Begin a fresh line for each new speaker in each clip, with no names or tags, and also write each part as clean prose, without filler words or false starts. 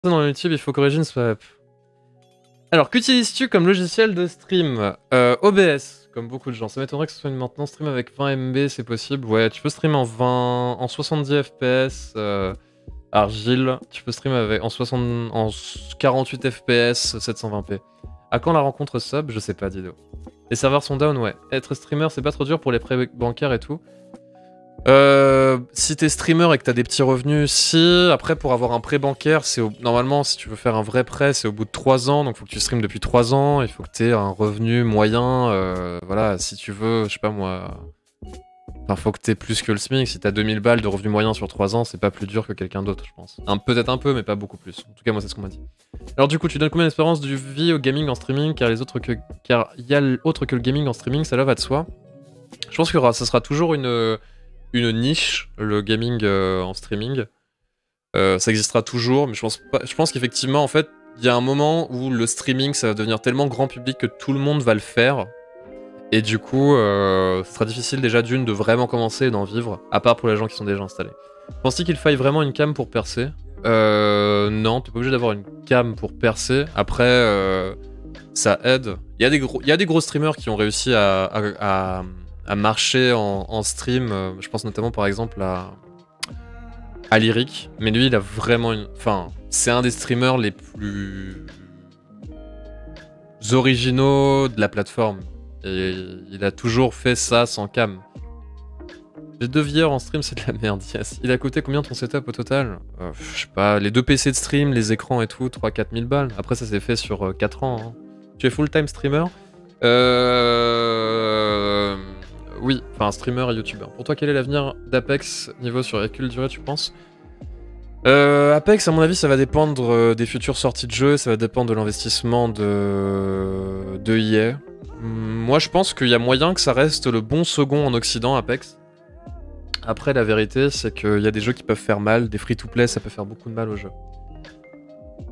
Dans YouTube, il faut qu'Origin soit up. Alors, qu'utilises-tu comme logiciel de stream? OBS, comme beaucoup de gens. Ça m'étonnerait que ce soit une maintenant stream avec 20 MB, c'est possible. Ouais, tu peux stream en 70 FPS. Argile, tu peux stream avec en 48 FPS 720p. À quand la rencontre sub? Je sais pas, Dido. Les serveurs sont down, ouais. Être streamer, c'est pas trop dur pour les prêts bancaires et tout. Si t'es streamer et que t'as des petits revenus, si. Après, pour avoir un prêt bancaire, normalement, si tu veux faire un vrai prêt, c'est au bout de 3 ans. Donc, faut que tu streames depuis 3 ans. Il faut que t'aies un revenu moyen. Voilà, si tu veux, je sais pas moi. Enfin, faut que t'aies plus que le SMIC. Si t'as 2000 balles de revenu moyen sur 3 ans, c'est pas plus dur que quelqu'un d'autre, je pense. Peut-être un peu, mais pas beaucoup plus. En tout cas, moi, c'est ce qu'on m'a dit. Alors, du coup, tu donnes combien d'espérance du vie au gaming en streaming? Car il y a autre que le gaming en streaming, ça va de soi. Je pense que ça sera toujours une niche, le gaming en streaming. Ça existera toujours, mais je pense qu'effectivement, en fait, il y a un moment où le streaming, ça va devenir tellement grand public que tout le monde va le faire. Et du coup, ce sera difficile déjà d'une de vraiment commencer et d'en vivre, à part pour les gens qui sont déjà installés. Penses-tu qu'il faille vraiment une cam pour percer? Non, t'es pas obligé d'avoir une cam pour percer. Après, ça aide. Il y a des gros streamers qui ont réussi à marcher en stream. Je pense notamment par exemple à Lyric. Mais lui, il a vraiment une... Enfin, c'est un des streamers les plus originaux de la plateforme. Et il a toujours fait ça sans cam. Les 2 vieurs en stream, c'est de la merde, yes. Il a coûté combien ton setup au total? Je sais pas, les 2 PC de stream, les écrans et tout, 3-4 000 balles. Après, ça s'est fait sur 4 ans. Hein. Tu es full-time streamer? Oui, enfin streamer et youtubeur. Pour toi, quel est l'avenir d'Apex niveau sur recul durée, tu penses? Apex, à mon avis, ça va dépendre des futures sorties de jeux, ça va dépendre de l'investissement de EA. Moi, je pense qu'il y a moyen que ça reste le bon second en Occident, Apex. Après, la vérité, c'est qu'il y a des jeux qui peuvent faire mal, des free-to-play, ça peut faire beaucoup de mal aux jeux.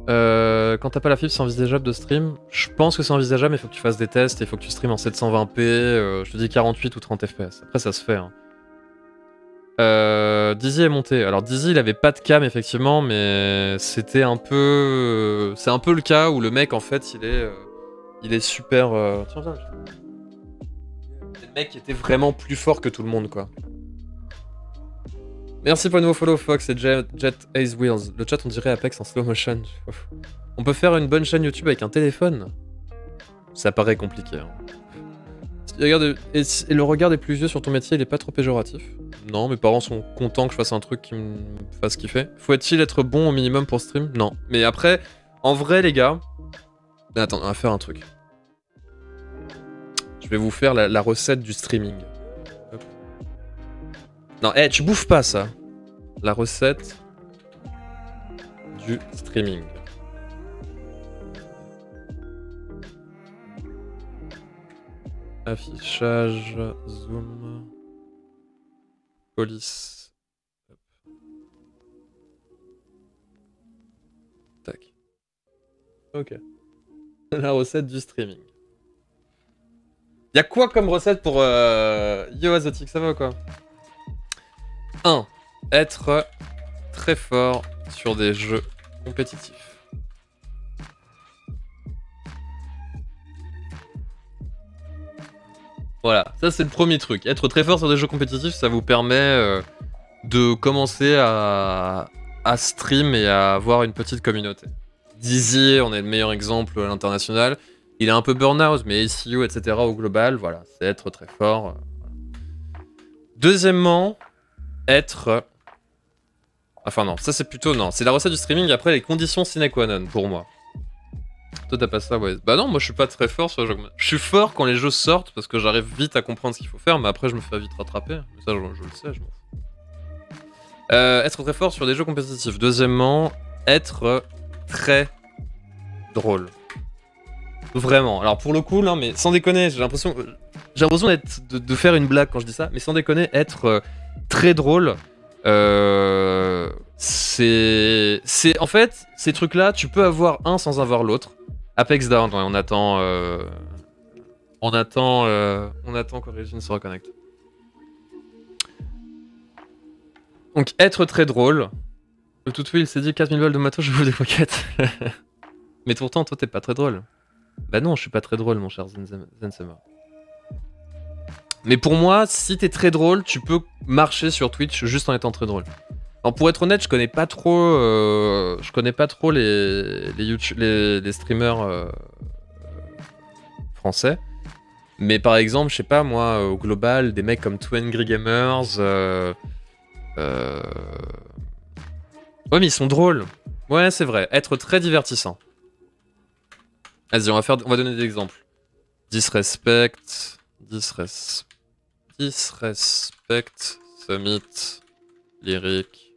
Quand t'as pas la fibre, c'est envisageable de stream? Je pense que c'est envisageable, mais il faut que tu fasses des tests, il faut que tu streames en 720p, je te dis 48 ou 30 fps. Après, ça se fait. Hein. Dizzy est monté. Alors Dizzy, il avait pas de cam effectivement, mais c'était un peu... C'est un peu le cas où le mec, en fait, il est super... Tiens, viens. C'est le mec qui était vraiment plus fort que tout le monde, quoi. Merci pour le nouveau follow, Fox et Jet Ace Wheels. Le chat, on dirait Apex en slow motion. On peut faire une bonne chaîne YouTube avec un téléphone? Ça paraît compliqué. Hein. Et le regard des plus vieux sur ton métier, il est pas trop péjoratif? Non, mes parents sont contents que je fasse un truc qui me fasse kiffer. Faut-il être bon au minimum pour stream? Non. Mais après, en vrai, les gars... Attends, on va faire un truc. Je vais vous faire la recette du streaming. Hop. Non, tu bouffes pas ça. La recette du streaming. Affichage, zoom, police. Hop. Tac. Ok. La recette du streaming. Y'a quoi comme recette pour Yo Azotic, ça va ou quoi? 1. Être très fort sur des jeux compétitifs. Voilà, ça c'est le premier truc. Être très fort sur des jeux compétitifs, ça vous permet de commencer à stream et à avoir une petite communauté. Dizzy, on est le meilleur exemple à l'international. Il est un peu burn-out, mais ACU, etc. au global, voilà, c'est être très fort. Deuxièmement, être... Enfin non, ça c'est plutôt... Non, c'est la recette du streaming, après les conditions sine qua non, pour moi. Toi t'as pas ça, ouais. Bah non, moi je suis pas très fort sur les jeux. Je suis fort quand les jeux sortent, parce que j'arrive vite à comprendre ce qu'il faut faire, mais après je me fais vite rattraper. Mais ça, je le sais, je m'en fous. Être très fort sur des jeux compétitifs. Deuxièmement, être très drôle. Vraiment. Alors pour le coup, là, mais sans déconner, j'ai l'impression de faire une blague quand je dis ça, mais sans déconner, être très drôle, c'est... En fait, ces trucs-là, tu peux avoir un sans avoir l'autre. Apex Down, ouais, on attend qu'Origin se reconnecte. Donc être très drôle, Le toutou, il s'est dit 4000 balles de matos, je vous des moquettes. Mais pourtant, toi, t'es pas très drôle. Bah non, je suis pas très drôle, mon cher Zenzema. Mais pour moi, si t'es très drôle, tu peux marcher sur Twitch juste en étant très drôle. Alors pour être honnête, je connais pas trop les streamers français. Mais par exemple, je sais pas moi, au global, des mecs comme 2Angry Gamers. Ouais, mais ils sont drôles. Ouais, c'est vrai. Être très divertissant. Vas-y, on va donner des exemples. Disrespect, Summit, Lyric.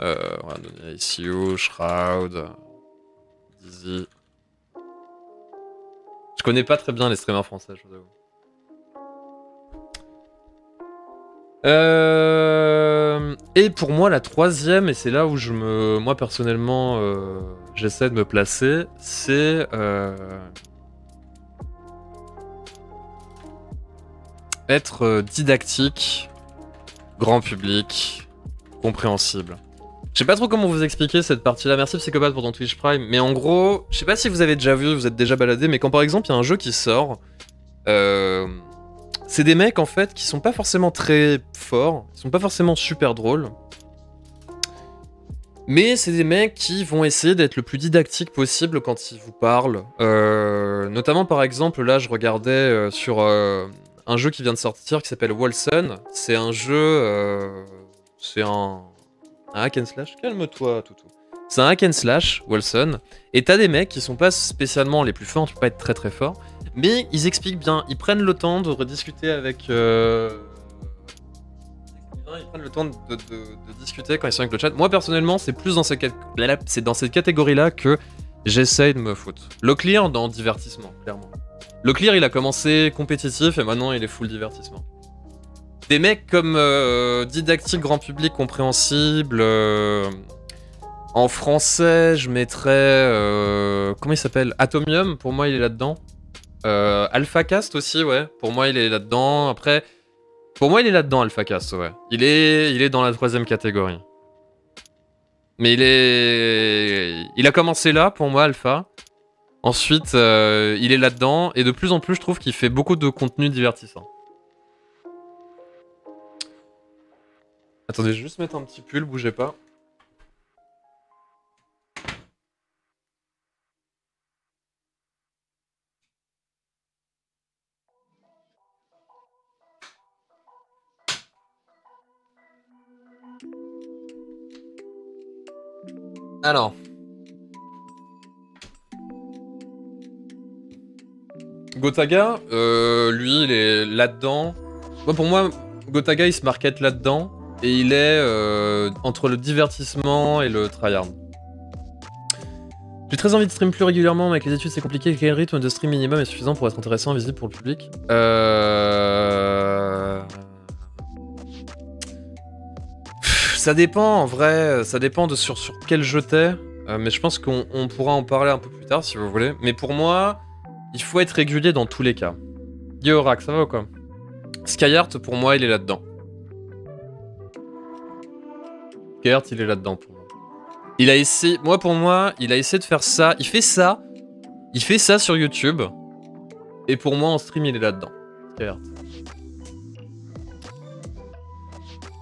On va donner ICU, Shroud, Dizzy. Je connais pas très bien les streamers français, je vous avoue. Et pour moi, la troisième, et c'est là où moi personnellement, j'essaie de me placer, c'est être didactique, grand public, compréhensible. Je sais pas trop comment vous expliquer cette partie-là. Merci Psychopathe pour ton Twitch Prime. Mais en gros, je sais pas si vous avez déjà vu, vous êtes déjà baladé, mais quand par exemple il y a un jeu qui sort, c'est des mecs en fait qui sont pas forcément très forts, ils sont pas forcément super drôles. Mais c'est des mecs qui vont essayer d'être le plus didactique possible quand ils vous parlent. Notamment par exemple, là je regardais sur un jeu qui vient de sortir qui s'appelle Wolcen. C'est un jeu... c'est un hack and slash. Calme-toi, toutou. C'est un hack and slash, Wolcen. Et t'as des mecs qui sont pas spécialement les plus forts, tu peux pas être très très fort. Mais ils expliquent bien, ils prennent le temps de rediscuter avec... Ils prennent le temps de discuter quand ils sont avec le chat. Moi personnellement, c'est plus dans cette catégorie-là que j'essaye de me foutre. Locklear dans divertissement, clairement. Locklear, il a commencé compétitif et maintenant il est full divertissement. Des mecs comme didactique, grand public, compréhensible. En français, je mettrais... comment il s'appelle? Atomium, pour moi il est là-dedans. AlphaCast aussi, ouais. Pour moi il est là-dedans. Après... Pour moi, il est là-dedans, AlphaCast, ouais. Il est dans la troisième catégorie. Mais il a commencé là, pour moi, Alpha. Ensuite, il est là-dedans. Et de plus en plus, je trouve qu'il fait beaucoup de contenu divertissant. Attendez, je vais juste mettre un petit pull, bougez pas. Alors. Gotaga, lui, il est là-dedans. Pour moi, Gotaga, il se market là-dedans. Et il est entre le divertissement et le tryhard. J'ai très envie de stream plus régulièrement, mais avec les études c'est compliqué. Quel rythme de stream minimum est suffisant pour être intéressant et visible pour le public? Ça dépend, en vrai, ça dépend de sur quel jeu t'es. Mais je pense qu'on pourra en parler un peu plus tard si vous voulez. Mais pour moi, il faut être régulier dans tous les cas. Yo Rack, ça va ou quoi? Skyheart, pour moi, il est là-dedans. Skyheart, il est là-dedans pour moi. Il a essayé, pour moi, il a essayé de faire ça. Il fait ça sur YouTube. Et pour moi, en stream, il est là-dedans. Skyheart.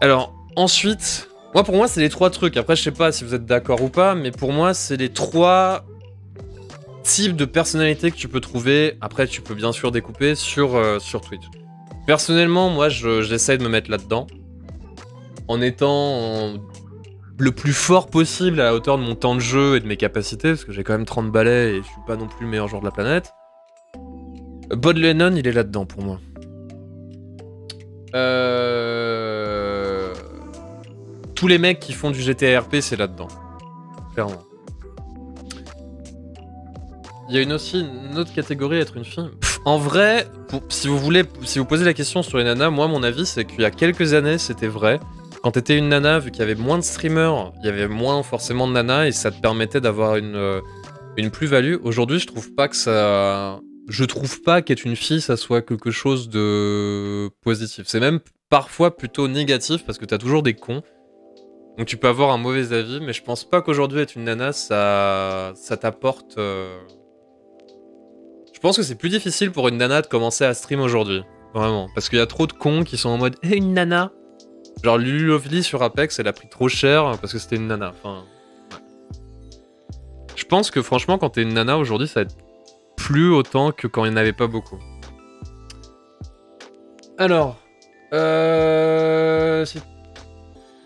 Alors, ensuite... pour moi, c'est les trois trucs. Après, je sais pas si vous êtes d'accord ou pas, mais pour moi, c'est les trois types de personnalités que tu peux trouver. Après, tu peux bien sûr découper sur Twitch. Personnellement, moi, j'essaye de me mettre là-dedans. En étant le plus fort possible à la hauteur de mon temps de jeu et de mes capacités, parce que j'ai quand même 30 balais et je suis pas non plus le meilleur joueur de la planète. Bod Lennon, il est là-dedans pour moi. Tous les mecs qui font du GTRP, c'est là-dedans. Clairement. Il y a aussi une autre catégorie, être une fille. En vrai, si vous posez la question sur les nanas, moi, mon avis, c'est qu'il y a quelques années, c'était vrai. Quand t'étais une nana, vu qu'il y avait moins de streamers, il y avait moins forcément de nanas et ça te permettait d'avoir une plus-value. Aujourd'hui, je trouve pas que ça... Je trouve pas qu'être une fille, ça soit quelque chose de positif. C'est même parfois plutôt négatif parce que t'as toujours des cons. Donc tu peux avoir un mauvais avis, mais je pense pas qu'aujourd'hui être une nana, ça t'apporte... Je pense que c'est plus difficile pour une nana de commencer à stream aujourd'hui. Vraiment. Parce qu'il y a trop de cons qui sont en mode hey, une nana. Genre Lulu Lovely sur Apex, elle a pris trop cher parce que c'était une nana. Enfin... Ouais. Je pense que franchement, quand t'es une nana aujourd'hui, ça va être plus autant que quand il n'y en avait pas beaucoup. Alors...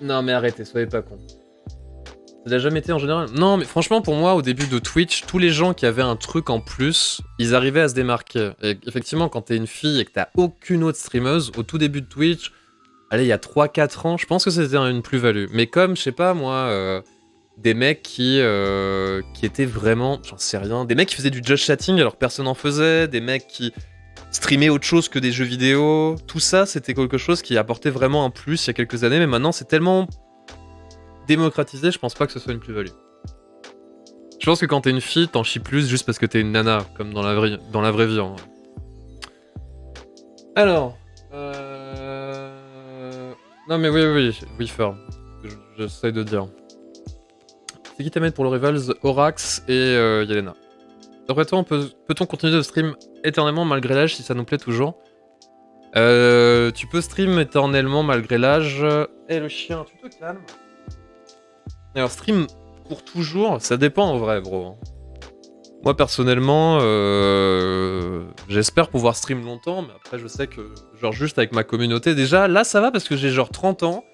Non mais arrêtez, soyez pas cons. Ça n'a jamais été en général. Non mais franchement pour moi au début de Twitch, tous les gens qui avaient un truc en plus, ils arrivaient à se démarquer. Et effectivement quand t'es une fille et que t'as aucune autre streameuse, au tout début de Twitch, allez il y a 3-4 ans, je pense que c'était une plus-value. Mais comme, je sais pas moi, des mecs qui étaient vraiment, j'en sais rien, des mecs qui faisaient du just chatting alors que personne n'en faisait, des mecs qui streamer autre chose que des jeux vidéo, tout ça c'était quelque chose qui apportait vraiment un plus il y a quelques années, mais maintenant c'est tellement démocratisé, je pense pas que ce soit une plus-value. Je pense que quand t'es une fille, t'en chies plus juste parce que t'es une nana, comme dans la vraie vie. En vrai. Alors... Non mais oui, Fur. J'essaie de dire. C'est qui t'amène pour le Rivals, Orax et Yelena. D'après toi, peut-on continuer de stream éternellement malgré l'âge si ça nous plaît toujours? Tu peux stream éternellement malgré l'âge. Eh le chien, tu te calmes. Alors stream pour toujours, ça dépend en vrai bro. Moi personnellement, j'espère pouvoir stream longtemps, mais après je sais que genre juste avec ma communauté, déjà là ça va parce que j'ai genre 30 ans.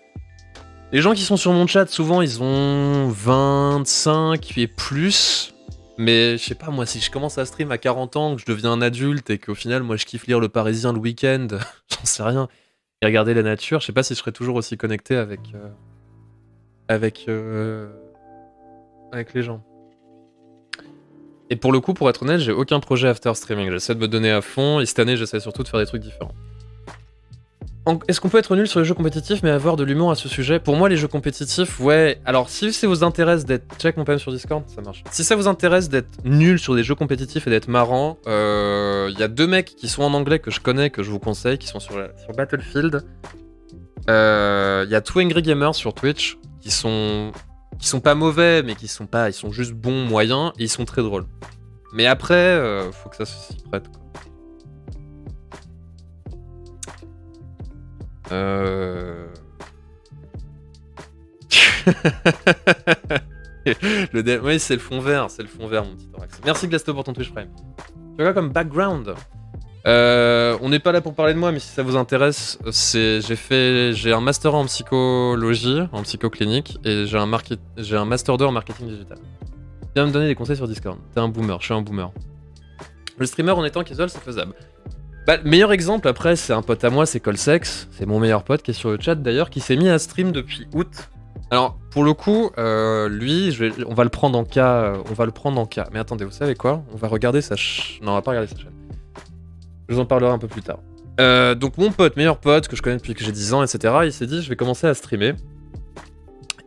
Les gens qui sont sur mon chat souvent ils ont 25 et plus. Mais je sais pas, moi, si je commence à stream à 40 ans, que je deviens un adulte et qu'au final, moi, je kiffe lire Le Parisien le week-end, j'en sais rien, et regarder la nature, je sais pas si je serais toujours aussi connecté avec les gens. Et pour le coup, pour être honnête, j'ai aucun projet after streaming. J'essaie de me donner à fond, et cette année, j'essaie surtout de faire des trucs différents. Est-ce qu'on peut être nul sur les jeux compétitifs mais avoir de l'humour à ce sujet? Pour moi, les jeux compétitifs, ouais. Alors, si ça vous intéresse d'être... Check mon PM sur Discord, ça marche. Si ça vous intéresse d'être nul sur des jeux compétitifs et d'être marrant, y a 2 mecs qui sont en anglais que je connais, que je vous conseille, qui sont sur Battlefield. Y a Two Angry Gamers sur Twitch, qui sont pas mauvais, mais ils sont juste bons, moyens, et ils sont très drôles. Mais après, faut que ça s'y prête, quoi. Oui, c'est le fond vert, mon petit Thorax. Merci Glasto pour ton Twitch Prime. Tu vois comme background. On n'est pas là pour parler de moi, mais si ça vous intéresse, j'ai un master en psychologie, en psychoclinique, et j'ai un master 2 en marketing digital. Viens me donner des conseils sur Discord. T'es un boomer, je suis un boomer. Le streamer en étant casual, c'est faisable. Bah, le meilleur exemple après, c'est un pote à moi, c'est Colsex, c'est mon meilleur pote qui est sur le chat d'ailleurs, qui s'est mis à stream depuis août. Alors, pour le coup, lui, on va le prendre en cas, Mais attendez, vous savez quoi? On va regarder sa chaîne. Non, on va pas regarder sa chaîne. Je vous en parlerai un peu plus tard. Donc mon pote, meilleur pote, que je connais depuis que j'ai 10 ans, etc., il s'est dit, je vais commencer à streamer.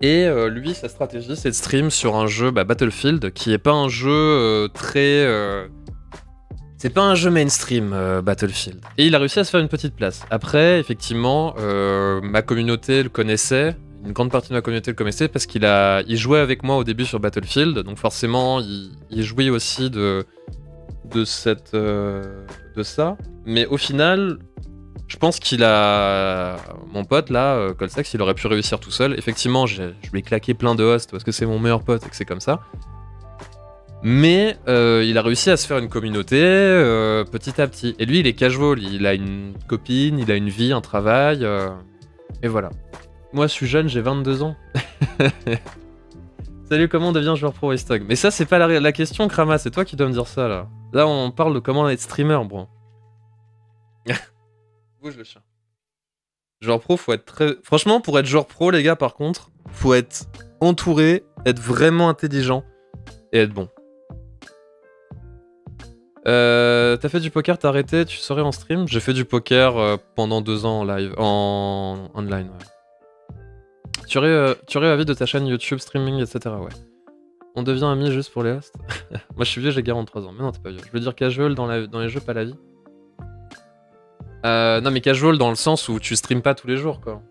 Et lui, sa stratégie, c'est de stream sur un jeu Battlefield, qui est pas un jeu très... C'est pas un jeu mainstream, Battlefield. Et il a réussi à se faire une petite place. Après, effectivement, ma communauté le connaissait. Une grande partie de ma communauté le connaissait parce qu'il jouait avec moi au début sur Battlefield. Donc forcément, il jouait aussi de ça. Mais au final, je pense mon pote là, Colsex, il aurait pu réussir tout seul. Effectivement, je lui ai claqué plein de hosts parce que c'est mon meilleur pote et que c'est comme ça. Mais il a réussi à se faire une communauté petit à petit. Et lui, il est casual, il a une copine, il a une vie, un travail, et voilà. Moi, je suis jeune, j'ai 22 ans. Salut, comment on devient joueur pro Westog? Mais ça, c'est pas la question, Krama, c'est toi qui dois me dire ça, là. Là, on parle de comment être streamer, bro. Bouge le chien. Joueur pro, faut être très... Franchement, pour être joueur pro, les gars, par contre, faut être entouré, être vraiment intelligent, et être bon. T'as fait du poker, t'as arrêté, tu serais en stream? J'ai fait du poker pendant 2 ans en live, en online, ouais. Tu aurais avis de ta chaîne YouTube, streaming, etc. Ouais. On devient amis juste pour les hosts. Moi je suis vieux, j'ai 43 ans. Mais non, t'es pas vieux. Je veux dire casual dans les jeux, pas la vie. Non mais casual dans le sens où tu streams pas tous les jours, quoi.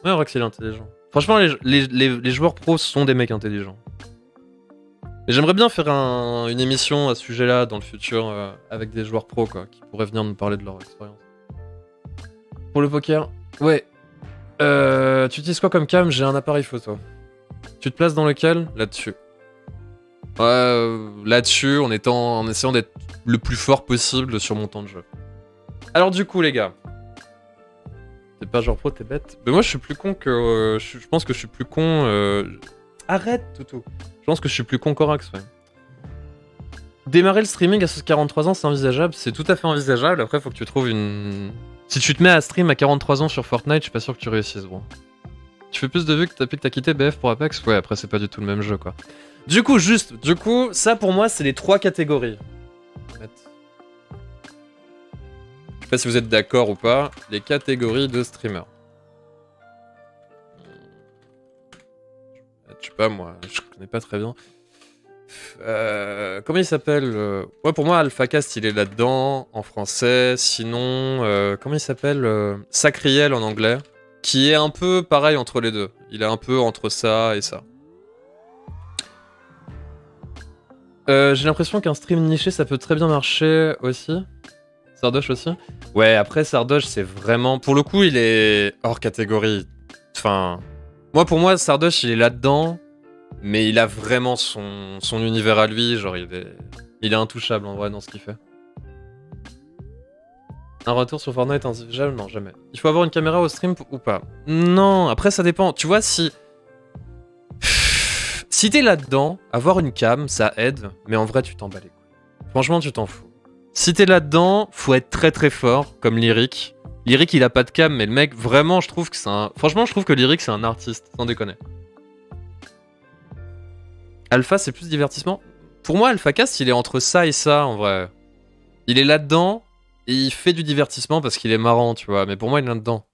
Ouais, Rox, il est intelligent. Franchement, les joueurs pros sont des mecs intelligents. Et j'aimerais bien faire une émission à ce sujet-là dans le futur avec des joueurs pros, quoi, qui pourraient venir nous parler de leur expérience. Pour le poker, ouais. Tu utilises quoi comme cam? J'ai un appareil photo. Tu te places dans lequel? Là-dessus. Là-dessus, en essayant d'être le plus fort possible sur mon temps de jeu. Alors du coup, les gars. T'es pas genre pro, t'es bête. Mais moi, je suis plus con que... je pense que je suis plus con... Arrête, Toutou. Je pense que je suis plus con qu'Orax, ouais. Démarrer le streaming à 43 ans, c'est envisageable. C'est tout à fait envisageable. Après, faut que tu trouves une... Si tu te mets à stream à 43 ans sur Fortnite, je suis pas sûr que tu réussisses, bro. Tu fais plus de vues que t'as quitté BF pour Apex? Ouais, après, c'est pas du tout le même jeu, quoi. Du coup, ça, pour moi, c'est les 3 catégories. Je sais pas si vous êtes d'accord ou pas, les catégories de streamers. Je sais pas, moi, je connais pas très bien. Comment il s'appelle Ouais, pour moi, AlphaCast, il est là-dedans, en français. Sinon, comment il s'appelle Sacriel en anglais, qui est un peu pareil entre les deux. Il est un peu entre ça et ça. J'ai l'impression qu'un stream niché, ça peut très bien marcher aussi. Sardoche aussi. Ouais, après, Sardoche, c'est vraiment... Pour le coup, il est hors catégorie. Enfin... Pour moi, Sardoche, il est là-dedans, mais il a vraiment son univers à lui. Genre, il est intouchable, en vrai, dans ce qu'il fait. Un retour sur Fortnite envisageable? Non, jamais. Il faut avoir une caméra au stream ou pas? Non, après, ça dépend. Tu vois, si t'es là-dedans, avoir une cam, ça aide, mais en vrai, tu t'en bats les couilles. Franchement, tu t'en fous. Si t'es là-dedans, faut être très très fort, comme Lyric. Lyric, il a pas de cam, mais le mec, vraiment, je trouve que c'est un... Franchement, je trouve que Lyric, c'est un artiste, sans déconner. Alpha, c'est plus divertissement. Pour moi, AlphaCast, il est entre ça et ça, en vrai. Il est là-dedans, et il fait du divertissement parce qu'il est marrant, tu vois. Mais pour moi, il est là-dedans.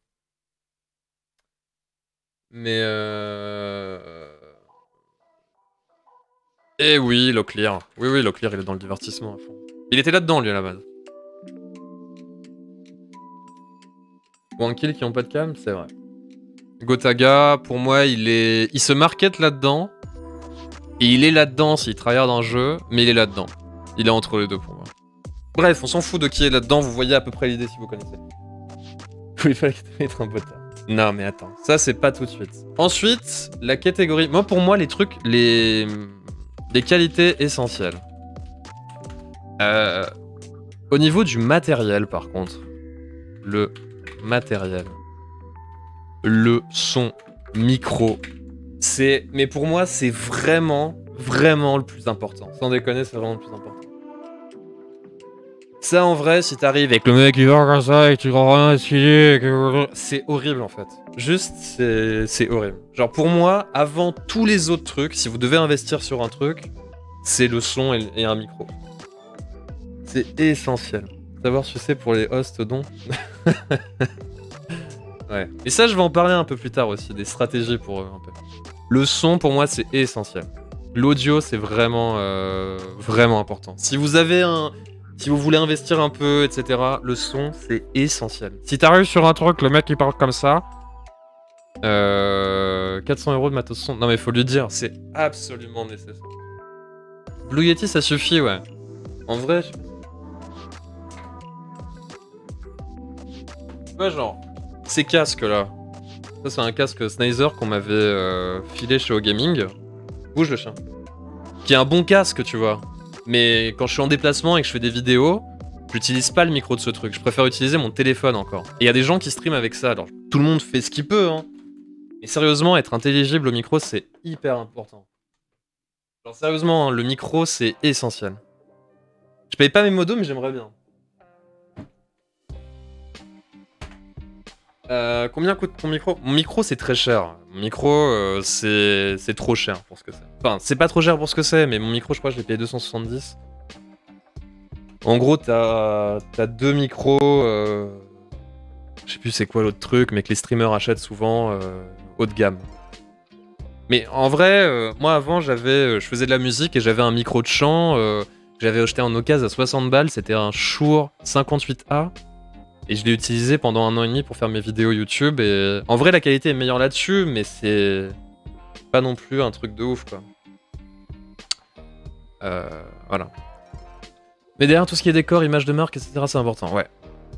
Mais Eh oui, Locklear. Oui, Locklear, il est dans le divertissement à fond. Il était là-dedans, lui, à la base. One Kill qui ont pas de cam, c'est vrai. Gotaga, pour moi, il se market là-dedans. Et il est là-dedans s'il tryhard un jeu, mais il est là-dedans. Il est entre les deux pour moi. Bref, on s'en fout de qui est là-dedans, vous voyez à peu près l'idée si vous connaissez. Il fallait être un botard. Non, mais attends, ça c'est pas tout de suite. Ensuite, la catégorie... Moi, pour moi, les trucs, les qualités essentielles. Au niveau du matériel, par contre, le matériel, le son, micro, mais pour moi, c'est vraiment le plus important. Sans déconner, c'est vraiment le plus important. Ça, en vrai, si t'arrives avec le mec qui va comme ça et que tu comprends rien à ce qu'il dit, c'est horrible, en fait. Juste, c'est horrible. Genre, pour moi, avant tous les autres trucs, si vous devez investir sur un truc, c'est le son et un micro. C'est essentiel. Savoir si c'est pour les hosts dont. Ouais. Et ça, je vais en parler un peu plus tard aussi, des stratégies pour eux, un peu. Le son, pour moi, c'est essentiel. L'audio, c'est vraiment important. Si vous voulez investir un peu, etc., le son, c'est essentiel. Si t'arrives sur un truc, le mec, il parle comme ça... 400 € de matos son. Non mais faut lui dire, c'est absolument nécessaire. Blue Yeti, ça suffit, ouais. En vrai, je... Ouais, genre, ces casques là. Ça, c'est un casque Sneijder qu'on m'avait filé chez O-Gaming. Bouge le chien. Qui est un bon casque, tu vois. Mais quand je suis en déplacement et que je fais des vidéos, j'utilise pas le micro de ce truc. Je préfère utiliser mon téléphone encore. Et il y a des gens qui streament avec ça. Alors, tout le monde fait ce qu'il peut, hein. Mais sérieusement, être intelligible au micro, c'est hyper important. Genre, sérieusement, hein, le micro, c'est essentiel. Je paye pas mes modos, mais j'aimerais bien. Combien coûte ton micro? Mon micro, c'est très cher. Mon micro, c'est trop cher pour ce que c'est. Enfin, c'est pas trop cher pour ce que c'est, mais mon micro, je crois que je l'ai payé 270. En gros, t'as deux micros. Je sais plus c'est quoi l'autre truc, mais que les streamers achètent souvent haut de gamme. Mais en vrai, moi avant, je faisais de la musique et j'avais un micro de chant. J'avais acheté en occasion à 60 balles. C'était un Shure 58A. Et je l'ai utilisé pendant 1 an et demi pour faire mes vidéos YouTube. Et en vrai, la qualité est meilleure là-dessus, mais c'est pas non plus un truc de ouf, quoi. Voilà. Mais derrière tout ce qui est décor, images de marque, etc., c'est important, ouais.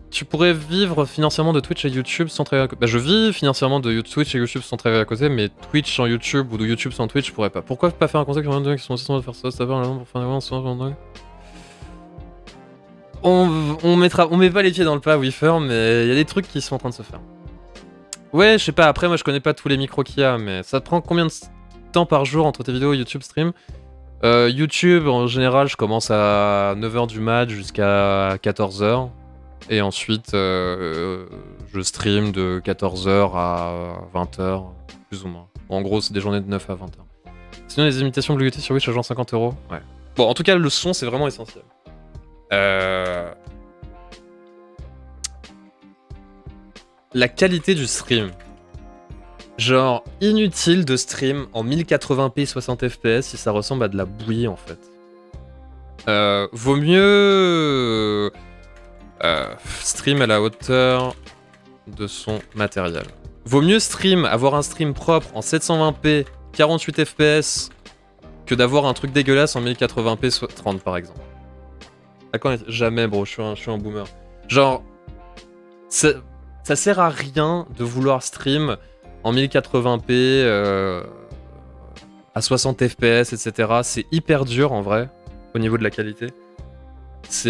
Tu pourrais vivre financièrement de Twitch et YouTube sans travailler à côté. Bah, je vis financièrement de Twitch et YouTube sans travailler à côté, mais Twitch sans YouTube ou de YouTube sans Twitch, je pourrais pas. Pourquoi pas faire un concept qui sont aussi de faire ça, ça va, pour faire un on met pas les pieds dans le pas, Weaver, mais il y a des trucs qui sont en train de se faire. Ouais, je sais pas, après moi je connais pas tous les micros qu'il y a, mais ça te prend combien de temps par jour entre tes vidéos et YouTube stream? YouTube, en général, je commence à 9h du mat jusqu'à 14h. Et ensuite, je stream de 14h à 20h, plus ou moins. En gros, c'est des journées de 9 à 20h. Sinon, les imitations Blue Yeti sur Twitch à genre 50 €. Ouais. Bon, en tout cas, le son, c'est vraiment essentiel. La qualité du stream. Genre, inutile de stream en 1080p 60 fps si ça ressemble à de la bouillie, en fait. Vaut mieux stream à la hauteur de son matériel. Vaut mieux avoir un stream propre en 720p 48 fps que d'avoir un truc dégueulasse en 1080p 30 par exemple. Jamais, bro, je suis un boomer. Genre, ça sert à rien de vouloir stream en 1080p à 60 fps, etc. C'est hyper dur en vrai, au niveau de la qualité. C'est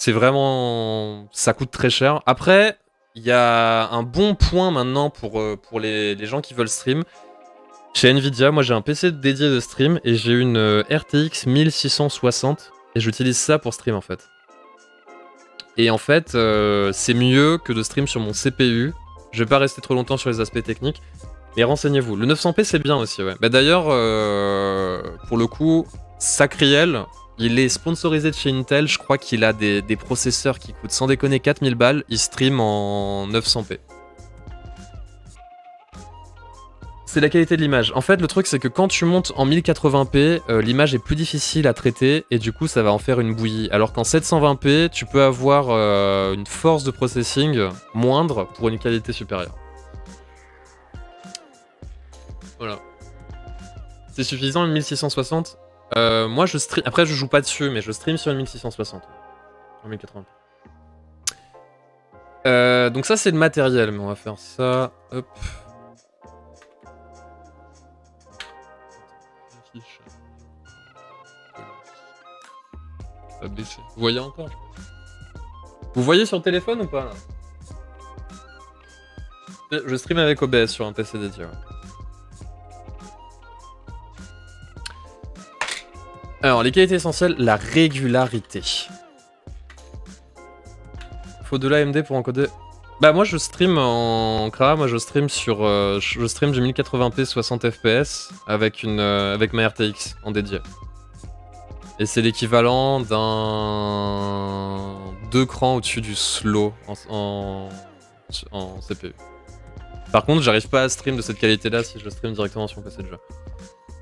vraiment... Ça coûte très cher. Après, il y a un bon point maintenant pour les gens qui veulent stream. Chez Nvidia, moi j'ai un PC dédié de stream et j'ai une RTX 1660 et j'utilise ça pour stream en fait. Et en fait, c'est mieux que de stream sur mon CPU. Je vais pas rester trop longtemps sur les aspects techniques, mais renseignez-vous. Le 900p c'est bien aussi, ouais. Bah d'ailleurs, pour le coup, Sacriel, il est sponsorisé de chez Intel. Je crois qu'il a des processeurs qui coûtent sans déconner 4000 balles. Il stream en 900p. C'est la qualité de l'image. En fait, le truc, c'est que quand tu montes en 1080p, l'image est plus difficile à traiter et du coup, ça va en faire une bouillie. Alors qu'en 720p, tu peux avoir une force de processing moindre pour une qualité supérieure. Voilà. C'est suffisant, une 1660 moi, je stream... Après, je joue pas dessus, mais je stream sur une 1660. En 1080p. Donc ça, c'est le matériel, mais on va faire ça. Hop. Baissé. Vous voyez encore? Vous voyez sur le téléphone ou pas là? Je stream avec OBS sur un PC dédié. Ouais. Alors, les qualités essentielles, la régularité. Faut de l'AMD pour encoder. Bah moi je stream en CRA, moi je stream sur je stream du 1080p 60 fps avec ma RTX en dédié. Et c'est l'équivalent d'un 2 crans au-dessus du slow en CPU. Par contre, j'arrive pas à stream de cette qualité-là si je stream directement sur mon PC de jeu.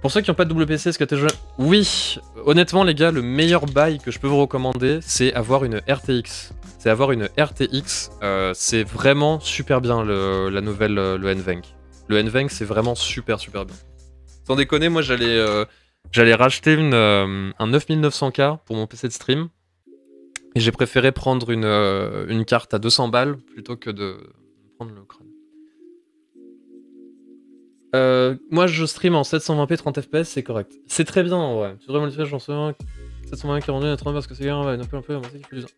Pour ceux qui n'ont pas de double PC, est-ce que t'es joué? Oui, honnêtement les gars, le meilleur bail que je peux vous recommander, c'est avoir une RTX. C'est avoir une RTX, c'est vraiment super bien la nouvelle, le NVENC. Le NVENC, c'est vraiment super bien. Sans déconner, moi j'allais racheter un 9900K pour mon PC de stream. Et j'ai préféré prendre une carte à 200 balles plutôt que de prendre le crâne. Moi je stream en 720p 30 fps, c'est correct. C'est très bien en vrai. Tu devrais modifier, j'en sais rien. 720 qui est rendu à 30 parce que c'est bien, ouais, un peu,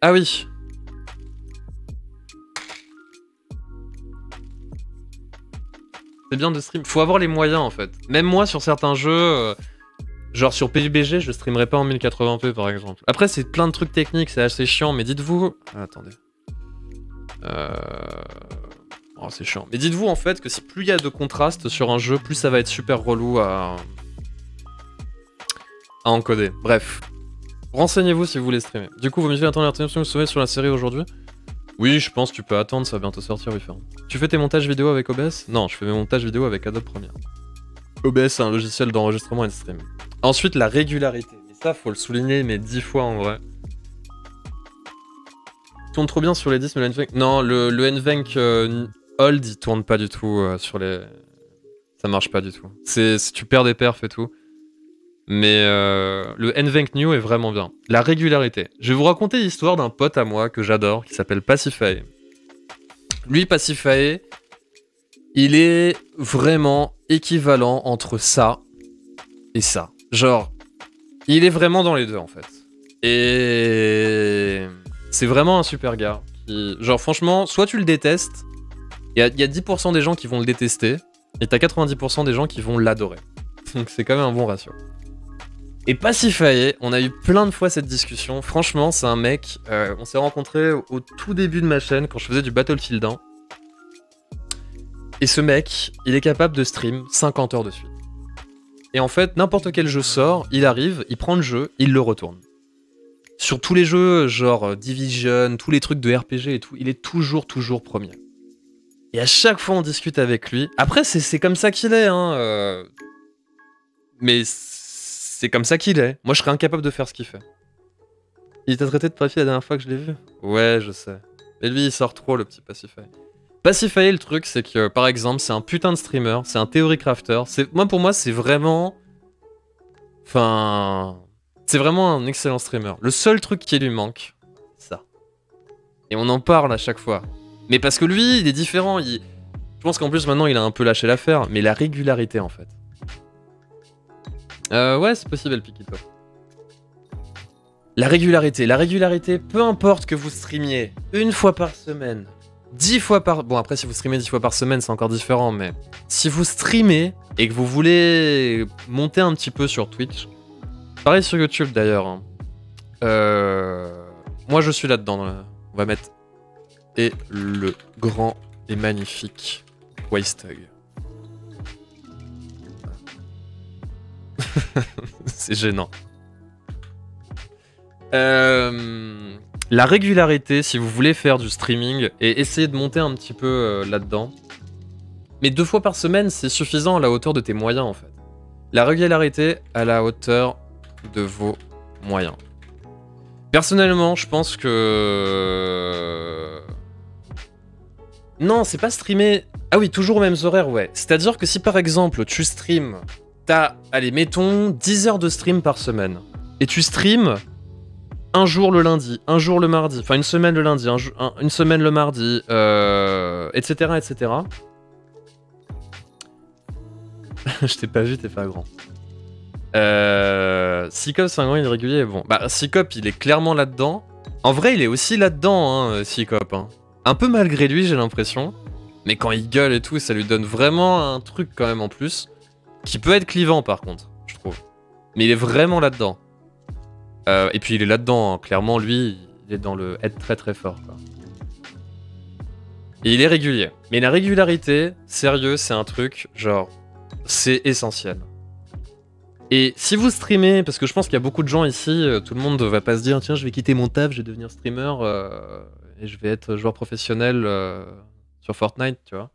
ah oui. C'est bien de stream. Faut avoir les moyens en fait. Même moi sur certains jeux, genre sur PUBG, je streamerais pas en 1080p par exemple. Après c'est plein de trucs techniques, c'est assez chiant, mais dites-vous... Ah, attendez. Oh, c'est chiant. Mais dites-vous en fait que si plus il y a de contraste sur un jeu, plus ça va être super relou à encoder. Bref. Renseignez-vous si vous voulez streamer. Du coup, vous me dites attendre l'interruption que vous sur la série aujourd'hui? Oui, je pense que tu peux attendre, ça va bientôt sortir, oui. Tu fais tes montages vidéo avec OBS? Non, je fais mes montages vidéo avec Adobe Premiere. OBS, c'est un logiciel d'enregistrement et de stream. Ensuite, la régularité. Et ça, faut le souligner, mais 10 fois en vrai. Il tourne trop bien sur les 10, mais le NVENC... Non, le NVENC Hold, il tourne pas du tout sur les... Ça marche pas du tout. Tu perds des perfs et tout. Mais le NVENC New est vraiment bien. La régularité. Je vais vous raconter l'histoire d'un pote à moi que j'adore, qui s'appelle Pacifae. Lui, Pacifae, il est vraiment équivalent entre ça et ça. Genre, il est vraiment dans les deux, en fait. Et c'est vraiment un super gars. Genre, franchement, soit tu le détestes, il y a 10% des gens qui vont le détester, et t'as 90% des gens qui vont l'adorer. Donc c'est quand même un bon ratio. Et Pacifae, on a eu plein de fois cette discussion. Franchement, c'est un mec, on s'est rencontrés au tout début de ma chaîne, quand je faisais du Battlefield 1. Et ce mec, il est capable de stream 50 heures de suite. Et en fait, n'importe quel jeu sort, il arrive, il prend le jeu, il le retourne. Sur tous les jeux, genre Division, tous les trucs de RPG et tout, il est toujours premier. Et à chaque fois, on discute avec lui. Après, c'est comme ça qu'il est, hein. Mais c'est comme ça qu'il est. Moi, je serais incapable de faire ce qu'il fait. Il t'a traité de Pafi la dernière fois que je l'ai vu? Ouais, je sais. Mais lui, il sort trop, le petit Pacifae. Pacifae, le truc, c'est que, par exemple, c'est un putain de streamer, c'est un theory crafter. Pour moi, c'est vraiment... Enfin... C'est vraiment un excellent streamer. Le seul truc qui lui manque, c'est ça. Et on en parle à chaque fois. Mais parce que lui, il est différent. Je pense qu'en plus, maintenant, il a un peu lâché l'affaire. Mais la régularité, en fait. Ouais, c'est possible, El Piquito. La régularité, peu importe que vous streamiez une fois par semaine, 10 fois par... Bon, après, si vous streamez 10 fois par semaine, c'est encore différent, mais... Si vous streamez et que vous voulez monter un petit peu sur Twitch, pareil sur YouTube, d'ailleurs, hein. Moi, je suis là-dedans. On va mettre... Et le grand et magnifique Wastug. C'est gênant. La régularité, si vous voulez faire du streaming et essayer de monter un petit peu là-dedans. Mais 2 fois par semaine, c'est suffisant à la hauteur de tes moyens, en fait. La régularité à la hauteur de vos moyens. Personnellement, je pense que... Non, c'est pas streamer... Ah oui, toujours aux mêmes horaires, ouais. C'est-à-dire que si par exemple, tu streams... T'as, allez, mettons 10 heures de stream par semaine. Et tu streams un jour le lundi, un jour le mardi, enfin une semaine le lundi, une semaine le mardi, etc. etc. Je t'ai pas vu, t'es pas grand. Sikop, c'est un grand irrégulier, bon. Bah, Sikop, il est clairement là-dedans. En vrai, il est aussi là-dedans, hein, Sikop. Hein. Un peu malgré lui, j'ai l'impression. Mais quand il gueule et tout, ça lui donne vraiment un truc quand même en plus. Qui peut être clivant, par contre, je trouve. Mais il est vraiment là-dedans. Et puis il est là-dedans, hein. Clairement, lui, il est dans le être très fort, quoi. Et il est régulier. Mais la régularité, sérieux, c'est un truc, genre, c'est essentiel. Et si vous streamez, parce que je pense qu'il y a beaucoup de gens ici, tout le monde va pas se dire, tiens, je vais quitter mon taf, je vais devenir streamer, et je vais être joueur professionnel sur Fortnite, tu vois.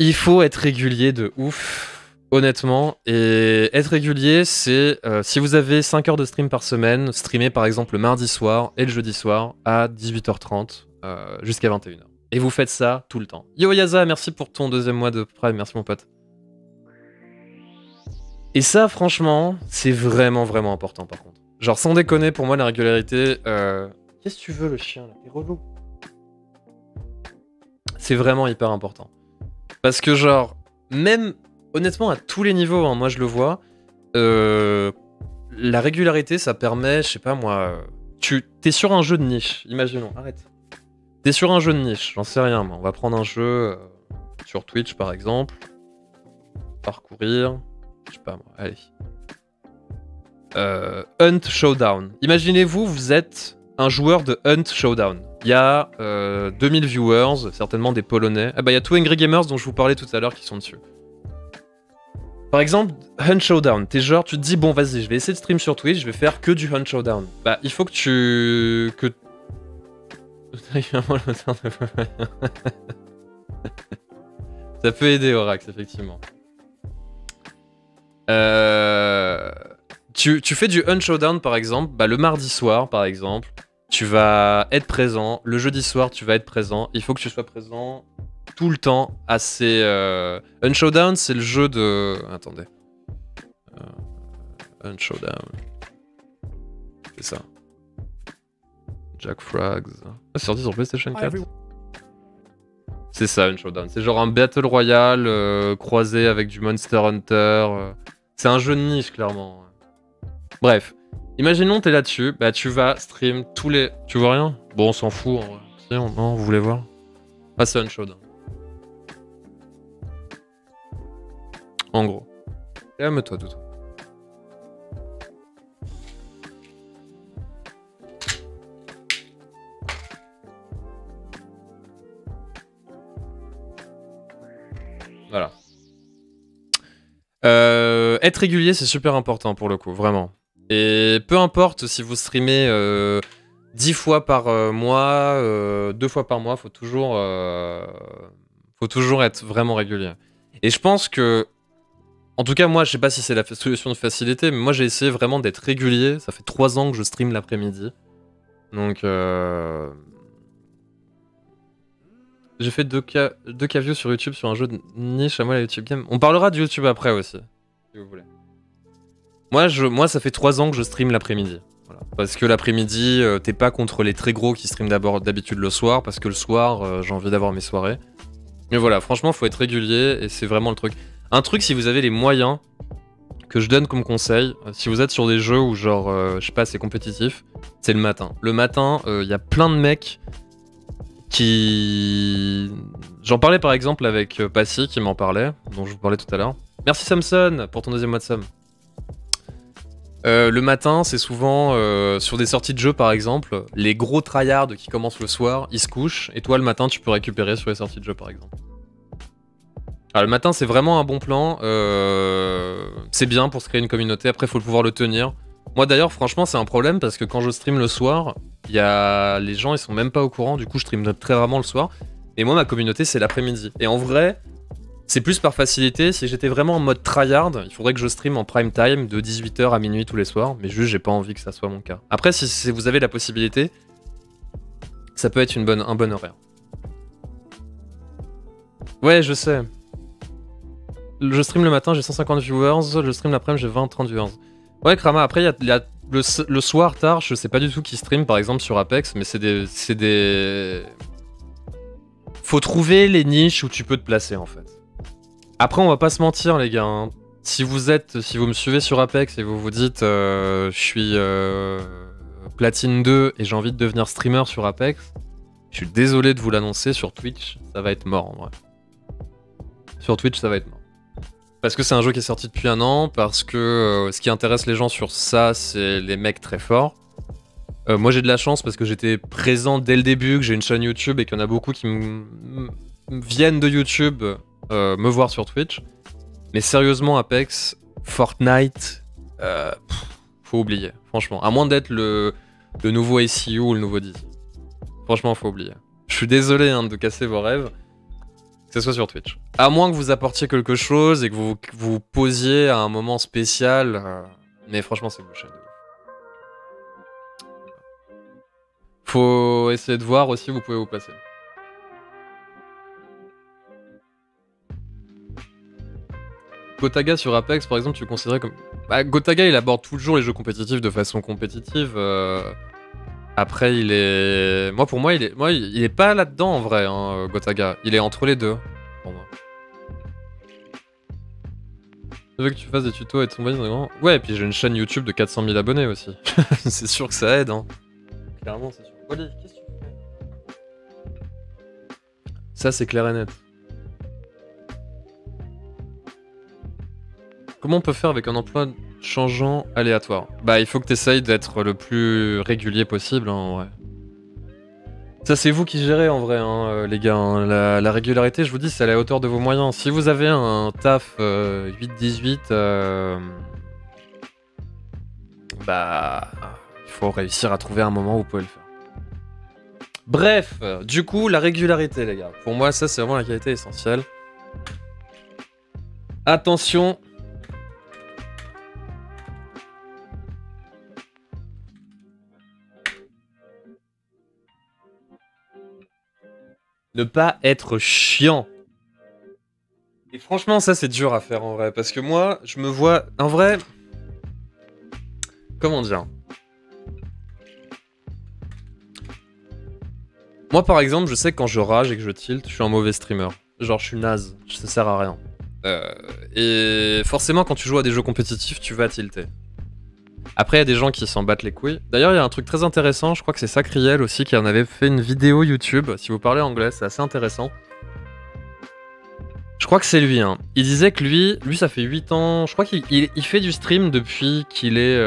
Il faut être régulier de ouf, honnêtement. Et être régulier, c'est si vous avez 5 heures de stream par semaine, streamer par exemple le mardi soir et le jeudi soir à 18h30 jusqu'à 21h. Et vous faites ça tout le temps. Yo Yaza, merci pour ton 2e mois de Prime, merci mon pote. Et ça, franchement, c'est vraiment important par contre. Genre, sans déconner, pour moi, la régularité... Qu'est-ce que tu veux, le chien, là? T'es relou. C'est vraiment hyper important. Parce que, genre, même, honnêtement, à tous les niveaux, hein, moi, je le vois, la régularité, ça permet, je sais pas, moi... T'es sur un jeu de niche, imaginons, arrête. T'es sur un jeu de niche, j'en sais rien, moi. On va prendre un jeu sur Twitch, par exemple. Parcourir... Je sais pas moi, allez. Hunt Showdown. Imaginez-vous, vous êtes un joueur de Hunt Showdown. Il y a 2000 viewers, certainement des Polonais. Ah bah il y a Two Angry Gamers dont je vous parlais tout à l'heure qui sont dessus. Par exemple, Hunt Showdown. T'es genre, tu te dis, bon vas-y, je vais essayer de stream sur Twitch, je vais faire que du Hunt Showdown. Bah il faut que tu... Ça peut aider Orax, effectivement. Tu fais du Hunt Showdown par exemple, bah, le mardi soir par exemple, tu vas être présent. Le jeudi soir, tu vas être présent. Il faut que tu sois présent tout le temps. Unshowdown, c'est le jeu de... Attendez. Unshowdown. C'est ça. Jack Frags. Ah, c'est sorti sur PlayStation 4. C'est ça, Unshowdown. C'est genre un Battle Royale croisé avec du Monster Hunter. C'est un jeu de niche, clairement. Bref. Imaginons t'es là-dessus, bah tu vas stream tous les... Tu vois rien? Bon, on s'en fout, en vrai. Si, non, vous voulez voir? Ah, c'est Unshowdown. En gros. Calme-toi, Toutou. Voilà. Être régulier, c'est super important pour le coup, vraiment. Et peu importe si vous streamez 10 fois par mois, 2 fois par mois, faut toujours être vraiment régulier. Et je pense que, en tout cas moi, je sais pas si c'est la solution de facilité, mais moi j'ai essayé vraiment d'être régulier. Ça fait 3 ans que je stream l'après-midi. Donc j'ai fait 2K views sur YouTube sur un jeu de niche à moi la YouTube Game. On parlera de YouTube après aussi, si vous voulez. Moi, ça fait 3 ans que je stream l'après-midi. Voilà. Parce que l'après-midi, t'es pas contre les très gros qui streament d'habitude le soir, parce que le soir, j'ai envie d'avoir mes soirées. Mais voilà, franchement, faut être régulier, et c'est vraiment le truc. Un truc, si vous avez les moyens, que je donne comme conseil, si vous êtes sur des jeux où genre, je sais pas, c'est compétitif, c'est le matin. Le matin, y a plein de mecs qui... J'en parlais par exemple avec Passy, qui m'en parlait, dont je vous parlais tout à l'heure. Merci Samson pour ton 2e mois de somme. Le matin, c'est souvent sur des sorties de jeux par exemple, les gros tryhards qui commencent le soir, ils se couchent, et toi le matin tu peux récupérer sur les sorties de jeux par exemple. Alors le matin c'est vraiment un bon plan, c'est bien pour se créer une communauté, après faut pouvoir le tenir. Moi d'ailleurs franchement c'est un problème parce que quand je stream le soir, les gens ils sont même pas au courant, du coup je stream très rarement le soir, et moi ma communauté c'est l'après-midi. Et en vrai... C'est plus par facilité, si j'étais vraiment en mode tryhard, il faudrait que je stream en prime time de 18h à minuit tous les soirs, mais juste j'ai pas envie que ça soit mon cas. Après, si vous avez la possibilité, ça peut être un bon horaire. Ouais, je sais. Je stream le matin, j'ai 150 viewers, je stream l'après-midi, j'ai 20-30 viewers. Ouais, Krama, après, il y a le soir tard, je sais pas du tout qui stream, par exemple, sur Apex, mais c'est des... Faut trouver les niches où tu peux te placer, en fait. Après, on va pas se mentir, les gars. Hein. Si vous me suivez sur Apex et vous vous dites je suis Platine 2 et j'ai envie de devenir streamer sur Apex, je suis désolé de vous l'annoncer, sur Twitch, ça va être mort en vrai. Sur Twitch, ça va être mort. Parce que c'est un jeu qui est sorti depuis 1 an, parce que ce qui intéresse les gens sur ça, c'est les mecs très forts. Moi, j'ai de la chance parce que j'étais présent dès le début, que j'ai une chaîne YouTube et qu'il y en a beaucoup qui viennent de YouTube me voir sur Twitch. Mais sérieusement, Apex, Fortnite, faut oublier, franchement. À moins d'être le nouveau SEO ou le nouveau Dizzy. Franchement, faut oublier. Je suis désolé hein, de casser vos rêves, que ce soit sur Twitch. À moins que vous apportiez quelque chose et que vous posiez à un moment spécial. Mais franchement, c'est bullshit. Faut essayer de voir aussi où vous pouvez vous placer. Gotaga sur Apex, par exemple, tu le considérais comme... Bah, Gotaga, il aborde toujours les jeux compétitifs de façon compétitive. Après, il est... Pour moi, il est pas là-dedans, en vrai, hein, Gotaga. Il est entre les deux, pour moi. Je veux que tu fasses des tutos et ton bonne... Ouais, et puis j'ai une chaîne YouTube de 400 000 abonnés aussi. C'est sûr que ça aide, hein. Clairement, c'est sûr. Wally, qu'est-ce que tu fais? Ça, c'est clair et net. Comment on peut faire avec un emploi changeant aléatoire? Bah, il faut que tu essayes d'être le plus régulier possible, hein, en vrai. Ça, c'est vous qui gérez, en vrai, hein, les gars. Hein. La régularité, je vous dis, c'est à la hauteur de vos moyens. Si vous avez un taf 8-18, bah, il faut réussir à trouver un moment où vous pouvez le faire. Bref, du coup, la régularité, les gars. Pour moi, ça, c'est vraiment la qualité essentielle. Attention. Ne pas être chiant. Et franchement, ça, c'est dur à faire en vrai. Parce que moi, je me vois... En vrai... Comment dire? Moi, par exemple, je sais que quand je rage et que je tilt, je suis un mauvais streamer. Genre, je suis naze. Ça sert à rien. Et forcément, quand tu joues à des jeux compétitifs, tu vas tilter. Après, il y a des gens qui s'en battent les couilles. D'ailleurs, il y a un truc très intéressant. Je crois que c'est Sacriel aussi qui en avait fait une vidéo YouTube. Si vous parlez anglais, c'est assez intéressant. Je crois que c'est lui, hein. Il disait que lui ça fait 8 ans. Je crois qu'il fait du stream depuis qu'il est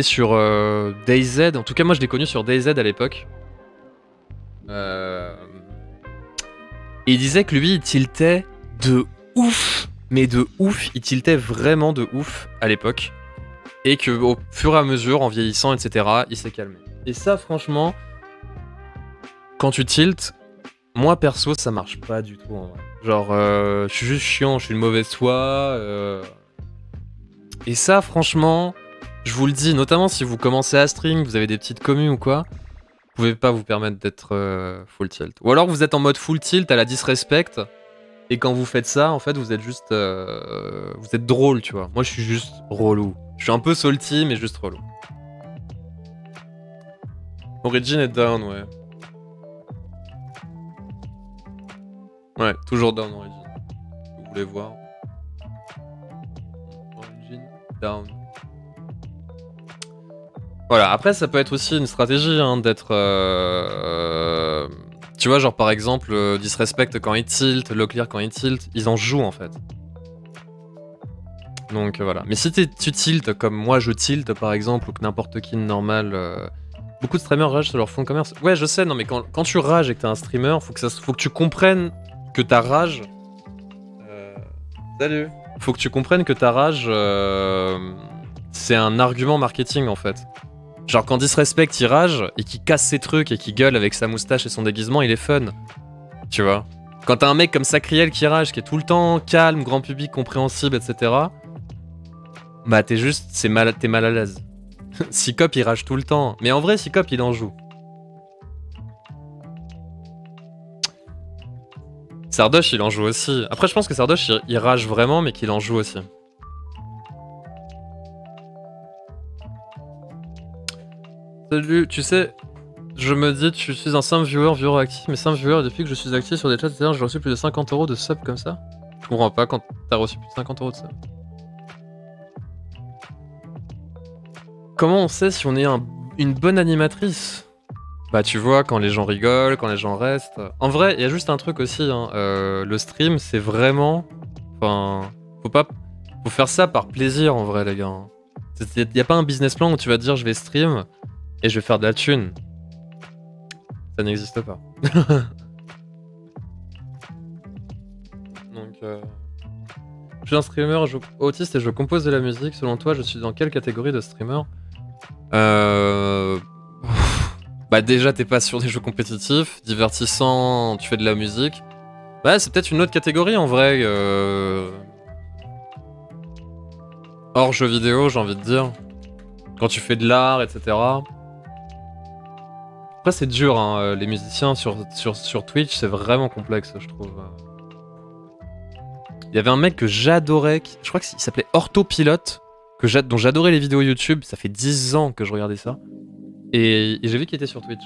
sur DayZ. En tout cas, moi, je l'ai connu sur DayZ à l'époque. Et il disait que lui, il tiltait de ouf. Mais de ouf. Il tiltait vraiment de ouf à l'époque. Et qu'au fur et à mesure, en vieillissant, etc., il s'est calmé. Et ça, franchement, quand tu tiltes, moi perso, ça marche pas du tout en vrai. Genre, je suis juste chiant, je suis une mauvaise foi. Et ça, franchement, je vous le dis, notamment si vous commencez à stream, vous avez des petites communes ou quoi, vous pouvez pas vous permettre d'être full tilt. Ou alors vous êtes en mode full tilt à la disrespect, et quand vous faites ça, en fait, vous êtes juste... vous êtes drôle, tu vois. Moi, je suis juste relou. Je suis un peu salty, mais juste relou. Origin est down, ouais. Ouais, toujours down Origin. Vous voulez voir. Origin, down. Voilà, après ça peut être aussi une stratégie hein, d'être... Tu vois, genre par exemple, Disrespect quand il tilt, Locklear quand il tilt, ils en jouent en fait. Donc voilà. Mais si tu tiltes comme moi je tilte par exemple, ou que n'importe qui de normal... Beaucoup de streamers ragent sur leur fond de commerce. Ouais, je sais, non mais quand tu rages et que t'es un streamer, faut que tu comprennes que ta rage... Salut. Faut que tu comprennes que ta rage, c'est un argument marketing en fait. Genre quand Disrespect il rage et qu'il casse ses trucs et qu'il gueule avec sa moustache et son déguisement, il est fun. Tu vois. Quand t'as un mec comme Sacriel qui rage, qui est tout le temps calme, grand public, compréhensible, etc. Bah t'es juste, t'es mal à l'aise. Sikop il rage tout le temps. Mais en vrai Sikop il en joue. Sardoche il en joue aussi. Après je pense que Sardoche il rage vraiment mais qu'il en joue aussi. Salut, tu sais, je me dis tu suis un simple viewer actif, mais simple viewer depuis que je suis actif sur des chats, etc. J'ai reçu plus de 50 € de sub comme ça. Je comprends pas quand t'as reçu plus de 50 € de sub. Comment on sait si on est une bonne animatrice? Bah tu vois, quand les gens rigolent, quand les gens restent... En vrai, il y a juste un truc aussi, hein. Le stream, c'est vraiment... Enfin, faut faire ça par plaisir, en vrai, les gars. Il n'y a pas un business plan où tu vas te dire, je vais stream et je vais faire de la thune. Ça n'existe pas. Donc... Je suis un streamer autiste et je compose de la musique. Selon toi, je suis dans quelle catégorie de streamer? Bah déjà t'es pas sur des jeux compétitifs, divertissant, tu fais de la musique. Bah c'est peut-être une autre catégorie en vrai. Hors jeux vidéo j'ai envie de dire. Quand tu fais de l'art, etc. Après c'est dur hein, les musiciens sur Twitch c'est vraiment complexe je trouve. Il y avait un mec que j'adorais, je crois qu'il s'appelait Orthopilote, dont j'adorais les vidéos YouTube, ça fait 10 ans que je regardais ça. Et j'ai vu qu'il était sur Twitch.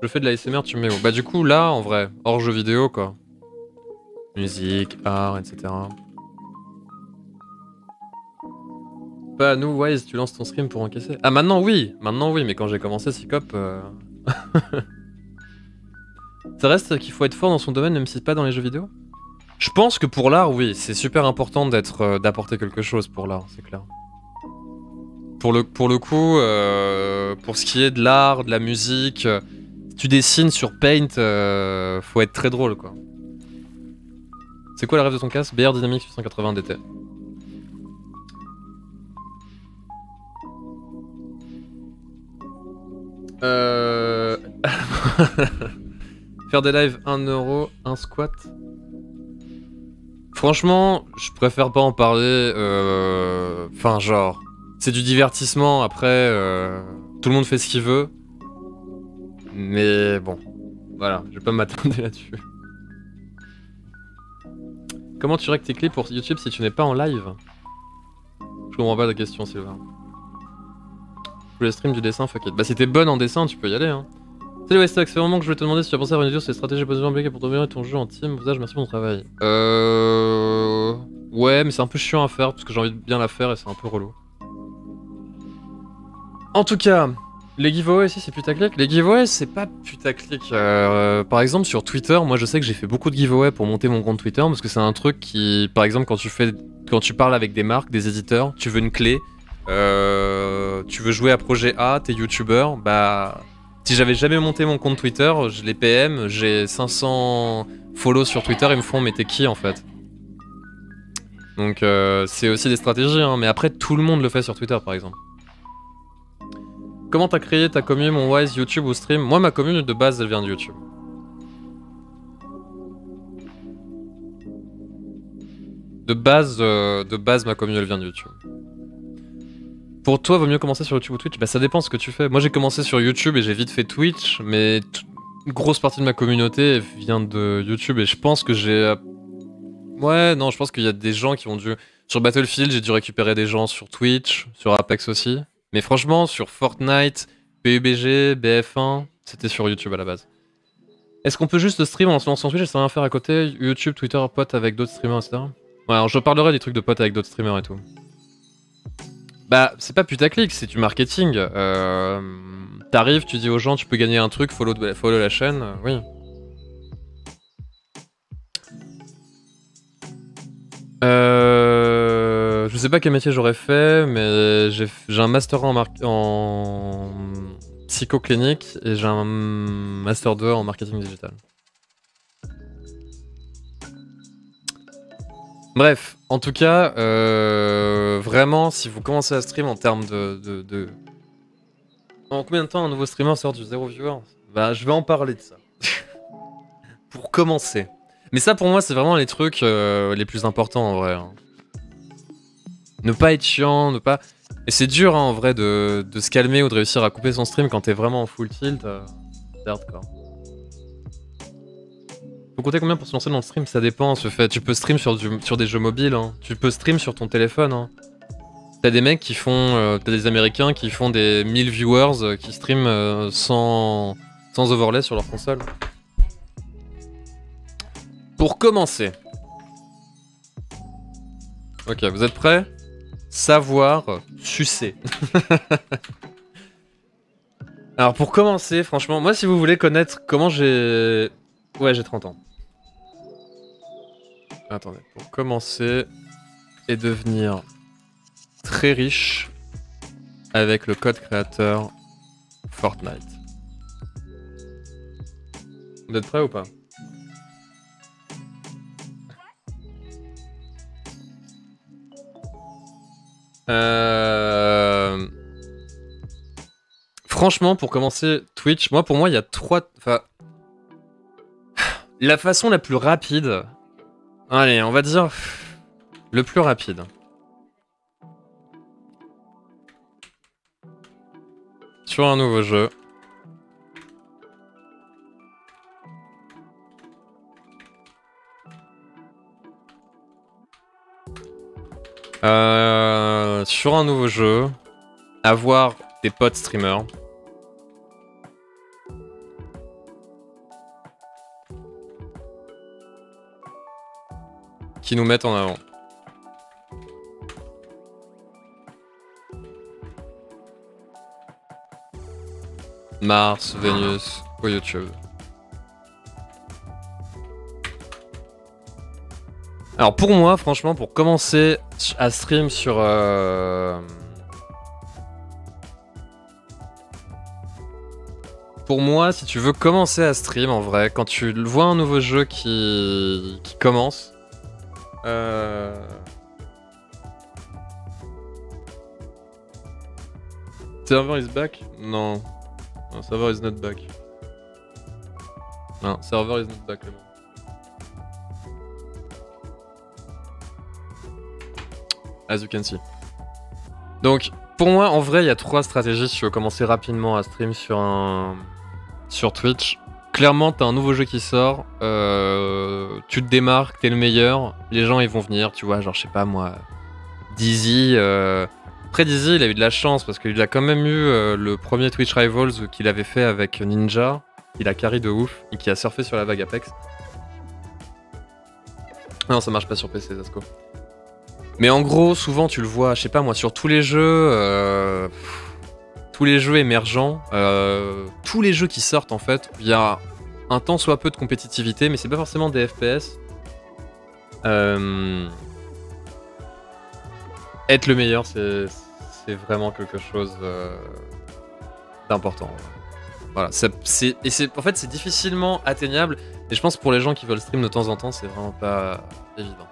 Je fais de la ASMR, tu me mets où? Bah du coup là, en vrai, hors jeu vidéo quoi. Musique, art, etc. Bah nous, Wise, tu lances ton stream pour encaisser. Ah maintenant oui, mais quand j'ai commencé Sikop... Ça reste qu'il faut être fort dans son domaine même si pas dans les jeux vidéo? Je pense que pour l'art, oui, c'est super important d'apporter quelque chose pour l'art, c'est clair. Pour le coup, pour ce qui est de l'art, de la musique, si tu dessines sur Paint, faut être très drôle quoi. C'est quoi le rêve de ton casque? BR Dynamics 880 DT. Faire des lives 1 €, un squat. Franchement, je préfère pas en parler. Enfin, genre, c'est du divertissement. Après, tout le monde fait ce qu'il veut. Mais bon, voilà, je vais pas m'attarder là-dessus. Comment tu règles tes clips pour YouTube si tu n'es pas en live? Je comprends pas la question, Sylvain. Je voulais stream du dessin, fuck it. Bah si t'es bonne en dessin, tu peux y aller, hein. Salut Westak, ça fait un moment que je voulais te demander si tu as pensé à une vidéo sur les stratégies positivement impliquées pour t'améliorer ton jeu en team. Visage, merci pour ton travail. Ouais, mais c'est un peu chiant à faire parce que j'ai envie de bien la faire et c'est un peu relou. En tout cas, les giveaways ici c'est putaclic. Les giveaways c'est pas putaclic. Par exemple sur Twitter, moi je sais que j'ai fait beaucoup de giveaways pour monter mon compte Twitter parce que c'est un truc qui, par exemple quand tu parles avec des marques, des éditeurs, tu veux une clé, tu veux jouer à projet A, t'es youtubeur, bah si j'avais jamais monté mon compte Twitter, je les PM, j'ai 500 follow sur Twitter, ils me font mais t'es qui en fait? Donc c'est aussi des stratégies, hein, mais après tout le monde le fait sur Twitter par exemple. Comment t'as créé ta commune, mon Wise, YouTube ou stream? Moi ma commune de base elle vient de YouTube. De base ma commune elle vient de YouTube. Pour toi, vaut mieux commencer sur YouTube ou Twitch? Bah ça dépend ce que tu fais. Moi j'ai commencé sur YouTube et j'ai vite fait Twitch, mais une grosse partie de ma communauté vient de YouTube et je pense que j'ai... Ouais, non, je pense qu'il y a des gens qui ont dû... Sur Battlefield, j'ai dû récupérer des gens sur Twitch, sur Apex aussi. Mais franchement, sur Fortnite, PUBG, BF1, c'était sur YouTube à la base. Est-ce qu'on peut juste stream en se lançant Twitch et sans rien faire à côté? YouTube, Twitter, potes avec d'autres streamers, etc. Ouais, alors je parlerai des trucs de potes avec d'autres streamers et tout. Bah, c'est pas putaclic, c'est du marketing. T'arrives, tu dis aux gens, tu peux gagner un truc, follow la chaîne, oui. Je sais pas quel métier j'aurais fait, mais j'ai un master 1 en psychoclinique et j'ai un master 2 en marketing digital. Bref, en tout cas, vraiment, si vous commencez à stream en termes de... En combien de temps un nouveau streamer sort du 0 viewer? Bah, je vais en parler de ça. Pour commencer. Mais ça, pour moi, c'est vraiment les trucs les plus importants, en vrai. Hein. Ne pas être chiant, ne pas... Et c'est dur, hein, en vrai, de se calmer ou de réussir à couper son stream quand t'es vraiment en full tilt. C'est hardcore. Faut compter combien pour se lancer dans le stream? Ça dépend, ce fait. Tu peux stream sur des jeux mobiles, hein. Tu peux stream sur ton téléphone, hein. T'as des mecs qui font... t'as des Américains qui font des 1000 viewers qui streament sans overlay sur leur console. Pour commencer. Ok, vous êtes prêts? Savoir sucer. Alors pour commencer, franchement, moi si vous voulez connaître comment j'ai... Ouais, j'ai 30 ans. Attendez, pour commencer et devenir très riche avec le code créateur Fortnite. Vous êtes prêts ou pas? Franchement, pour commencer Twitch, pour moi, il y a trois... Enfin... La façon la plus rapide... Allez, on va dire... Le plus rapide. Sur un nouveau jeu. Sur un nouveau jeu, avoir des potes streamers. Qui nous mettent en avant. Mars, Vénus ou YouTube. Alors pour moi, franchement, pour commencer à stream sur... Pour moi, si tu veux commencer à stream, en vrai, quand tu vois un nouveau jeu qui commence... Server is back? Non. Non, server is not back. Non, server is not back, le bon. As you can see. Donc, pour moi, en vrai, il y a trois stratégies si tu veux commencer rapidement à stream sur un sur Twitch, clairement t'as un nouveau jeu qui sort, tu te démarques, t'es le meilleur, les gens ils vont venir, tu vois, genre je sais pas moi, Dizzy. Après Dizzy il a eu de la chance parce qu'il a quand même eu le premier Twitch Rivals qu'il avait fait avec Ninja, il a carry de ouf, et qui a surfé sur la vague Apex. Non, ça marche pas sur PC, Zasco. Mais en gros, souvent tu le vois, je sais pas moi, sur tous les jeux émergents, tous les jeux qui sortent en fait, il y a un tant soit peu de compétitivité, mais c'est pas forcément des FPS. Être le meilleur, c'est vraiment quelque chose d'important. Voilà, en fait c'est difficilement atteignable, et je pense pour les gens qui veulent stream de temps en temps, c'est vraiment pas évident.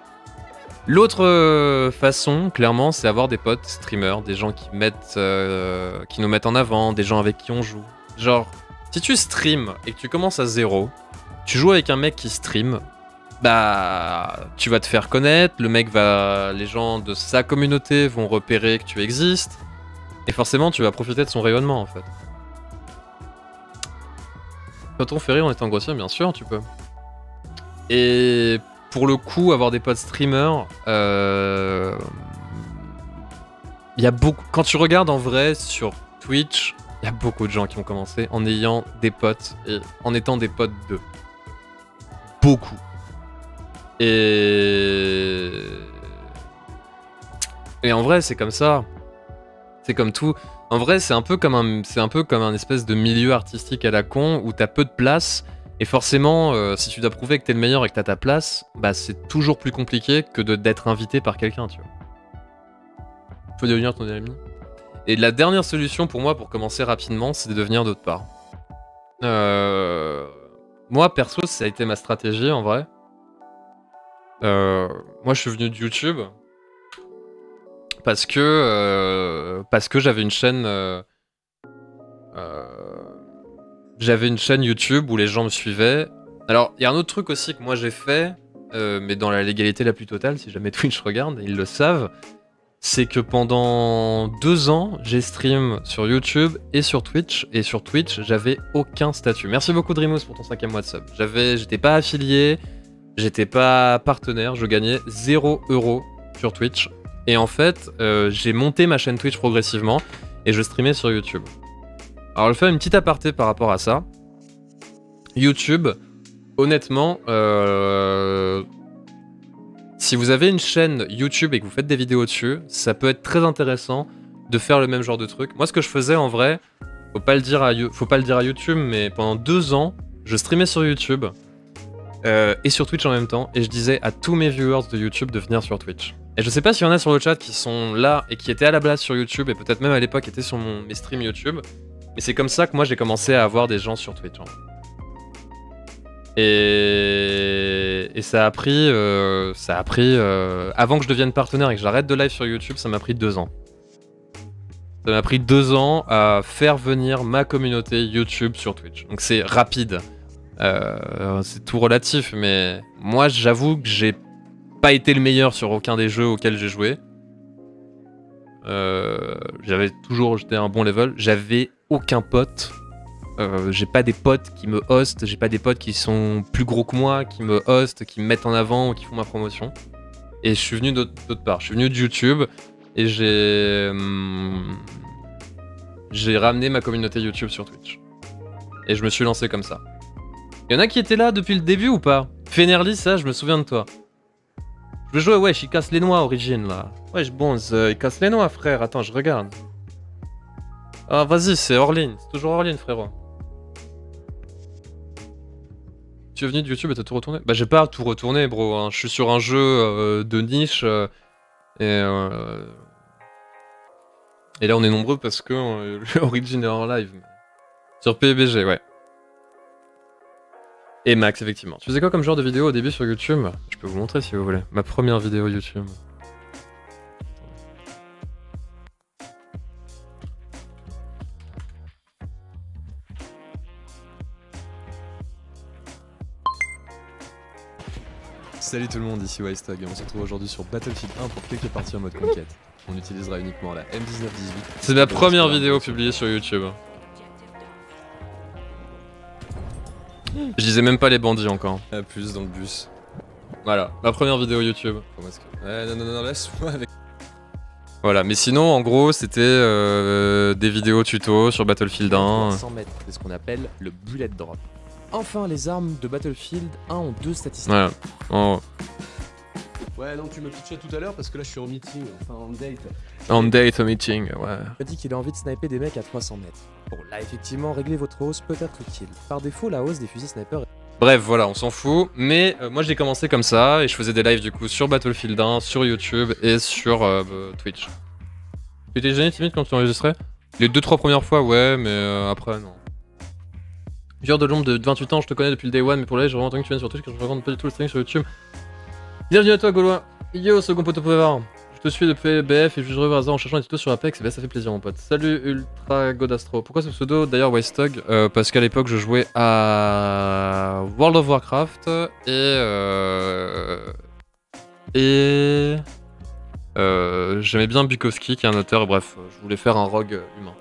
L'autre façon, clairement, c'est avoir des potes streamers, des gens qui nous mettent en avant, des gens avec qui on joue. Genre, si tu stream et que tu commences à 0, tu joues avec un mec qui stream, bah, tu vas te faire connaître, les gens de sa communauté vont repérer que tu existes, et forcément, tu vas profiter de son rayonnement, en fait. Peut-on faire rire en étant grossier? Bien sûr, tu peux. Et pour le coup, avoir des potes streamers, y a beaucoup. Quand tu regardes en vrai sur Twitch, il y a beaucoup de gens qui ont commencé en ayant des potes et en étant des potes d'eux. Beaucoup. Et en vrai, c'est comme ça. C'est comme tout. En vrai, c'est un peu comme un espèce de milieu artistique à la con où t'as peu de place. Et forcément, si tu dois prouver que t'es le meilleur et que t'as ta place, bah c'est toujours plus compliqué que d'être invité par quelqu'un, tu vois. Faut devenir ton ami. Et la dernière solution pour moi, pour commencer rapidement, c'est de devenir d'autre part. Moi, perso, ça a été ma stratégie, en vrai. Moi, je suis venu de YouTube parce que j'avais une chaîne... J'avais une chaîne YouTube où les gens me suivaient. Alors, il y a un autre truc aussi que moi j'ai fait, mais dans la légalité la plus totale, si jamais Twitch regarde, ils le savent, c'est que pendant 2 ans, j'ai stream sur YouTube et sur Twitch, et sur Twitch, j'avais aucun statut. Merci beaucoup Dreamos pour ton 5e mois de sub. J'étais pas affilié, j'étais pas partenaire, je gagnais 0 € sur Twitch. Et en fait, j'ai monté ma chaîne Twitch progressivement, et je streamais sur YouTube. Alors, je vais faire une petite aparté par rapport à ça. YouTube, honnêtement, si vous avez une chaîne YouTube et que vous faites des vidéos dessus, ça peut être très intéressant de faire le même genre de truc. Moi, ce que je faisais en vrai, faut pas le dire à YouTube, mais pendant 2 ans, je streamais sur YouTube et sur Twitch en même temps, et je disais à tous mes viewers de YouTube de venir sur Twitch. Et je sais pas s'il y en a sur le chat qui sont là et qui étaient à la base sur YouTube, et peut-être même à l'époque étaient sur mes streams YouTube. Et c'est comme ça que moi j'ai commencé à avoir des gens sur Twitch. Et ça a pris, avant que je devienne partenaire et que j'arrête de live sur YouTube, ça m'a pris 2 ans. Ça m'a pris 2 ans à faire venir ma communauté YouTube sur Twitch. Donc c'est rapide. C'est tout relatif, mais moi j'avoue que j'ai pas été le meilleur sur aucun des jeux auxquels j'ai joué. J'étais à un bon level. J'avais aucun pote. J'ai pas des potes qui me hostent. J'ai pas des potes qui sont plus gros que moi, qui me hostent, qui me mettent en avant ou qui font ma promotion. Et je suis venu d'autre part. Je suis venu de YouTube et j'ai ramené ma communauté YouTube sur Twitch. Et je me suis lancé comme ça. Il y en a qui étaient là depuis le début ou pas? Fenerly, ça, je me souviens de toi. Je veux jouer, wesh, il casse les noix, Origin, là. Wesh, Bonze, il casse les noix, frère. Attends, je regarde. Ah, vas-y, c'est Orlin. C'est toujours Orlin, frérot. Tu es venu de YouTube et t'as tout retourné? Bah, j'ai pas tout retourné, bro. Hein. Je suis sur un jeu de niche. Et là, on est nombreux parce que Origin est en live. Sur PUBG, ouais. Et Max, effectivement. Tu faisais quoi comme genre de vidéo au début sur YouTube? Je peux vous montrer si vous voulez. Ma première vidéo YouTube. Salut tout le monde, ici Wystog et on se retrouve aujourd'hui sur Battlefield 1 pour quelques parties en mode conquête. On utilisera uniquement la M1918. C'est ma première vidéo publiée sur YouTube. Je disais même pas les bandits encore. À plus dans le bus. Voilà, ma première vidéo YouTube. Non, laisse-moi avec... Voilà, mais sinon, en gros, c'était des vidéos tuto sur Battlefield 1.
100 mètres, c'est ce qu'on appelle le bullet drop. Enfin, les armes de Battlefield 1 ont 2 statistiques.
Voilà. Oh.
Ouais, non, tu me pitchais tout à l'heure parce que là je suis en meeting, enfin en date.
On date, meeting, ouais.
Il dit qu'il a envie de sniper des mecs à 300 mètres. Bon, là, effectivement, régler votre hausse peut être utile. Par défaut, la hausse des fusils sniper...
Bref, voilà, on s'en fout. Mais moi, j'ai commencé comme ça et je faisais des lives du coup sur Battlefield 1, sur YouTube et sur Twitch. Tu étais gêné, timide quand tu enregistrais? Les 2-3 premières fois, ouais, mais après, non. Joueur de l'ombre de 28 ans, je te connais depuis le day one, mais pour les j'ai vraiment entendu que tu viennes sur Twitch, que je ne regarde pas du tout le streaming sur YouTube. Bienvenue à toi, Gaulois. Yo, second pote au pouvoir. Je te suis depuis BF et je reviens au hasard en cherchant des tutos sur Apex, et ben ça fait plaisir, mon pote. Salut Ultra Godastro. Pourquoi ce pseudo? D'ailleurs, Wastog, parce qu'à l'époque, je jouais à World of Warcraft et j'aimais bien Bukowski, qui est un auteur, et bref, je voulais faire un rogue humain.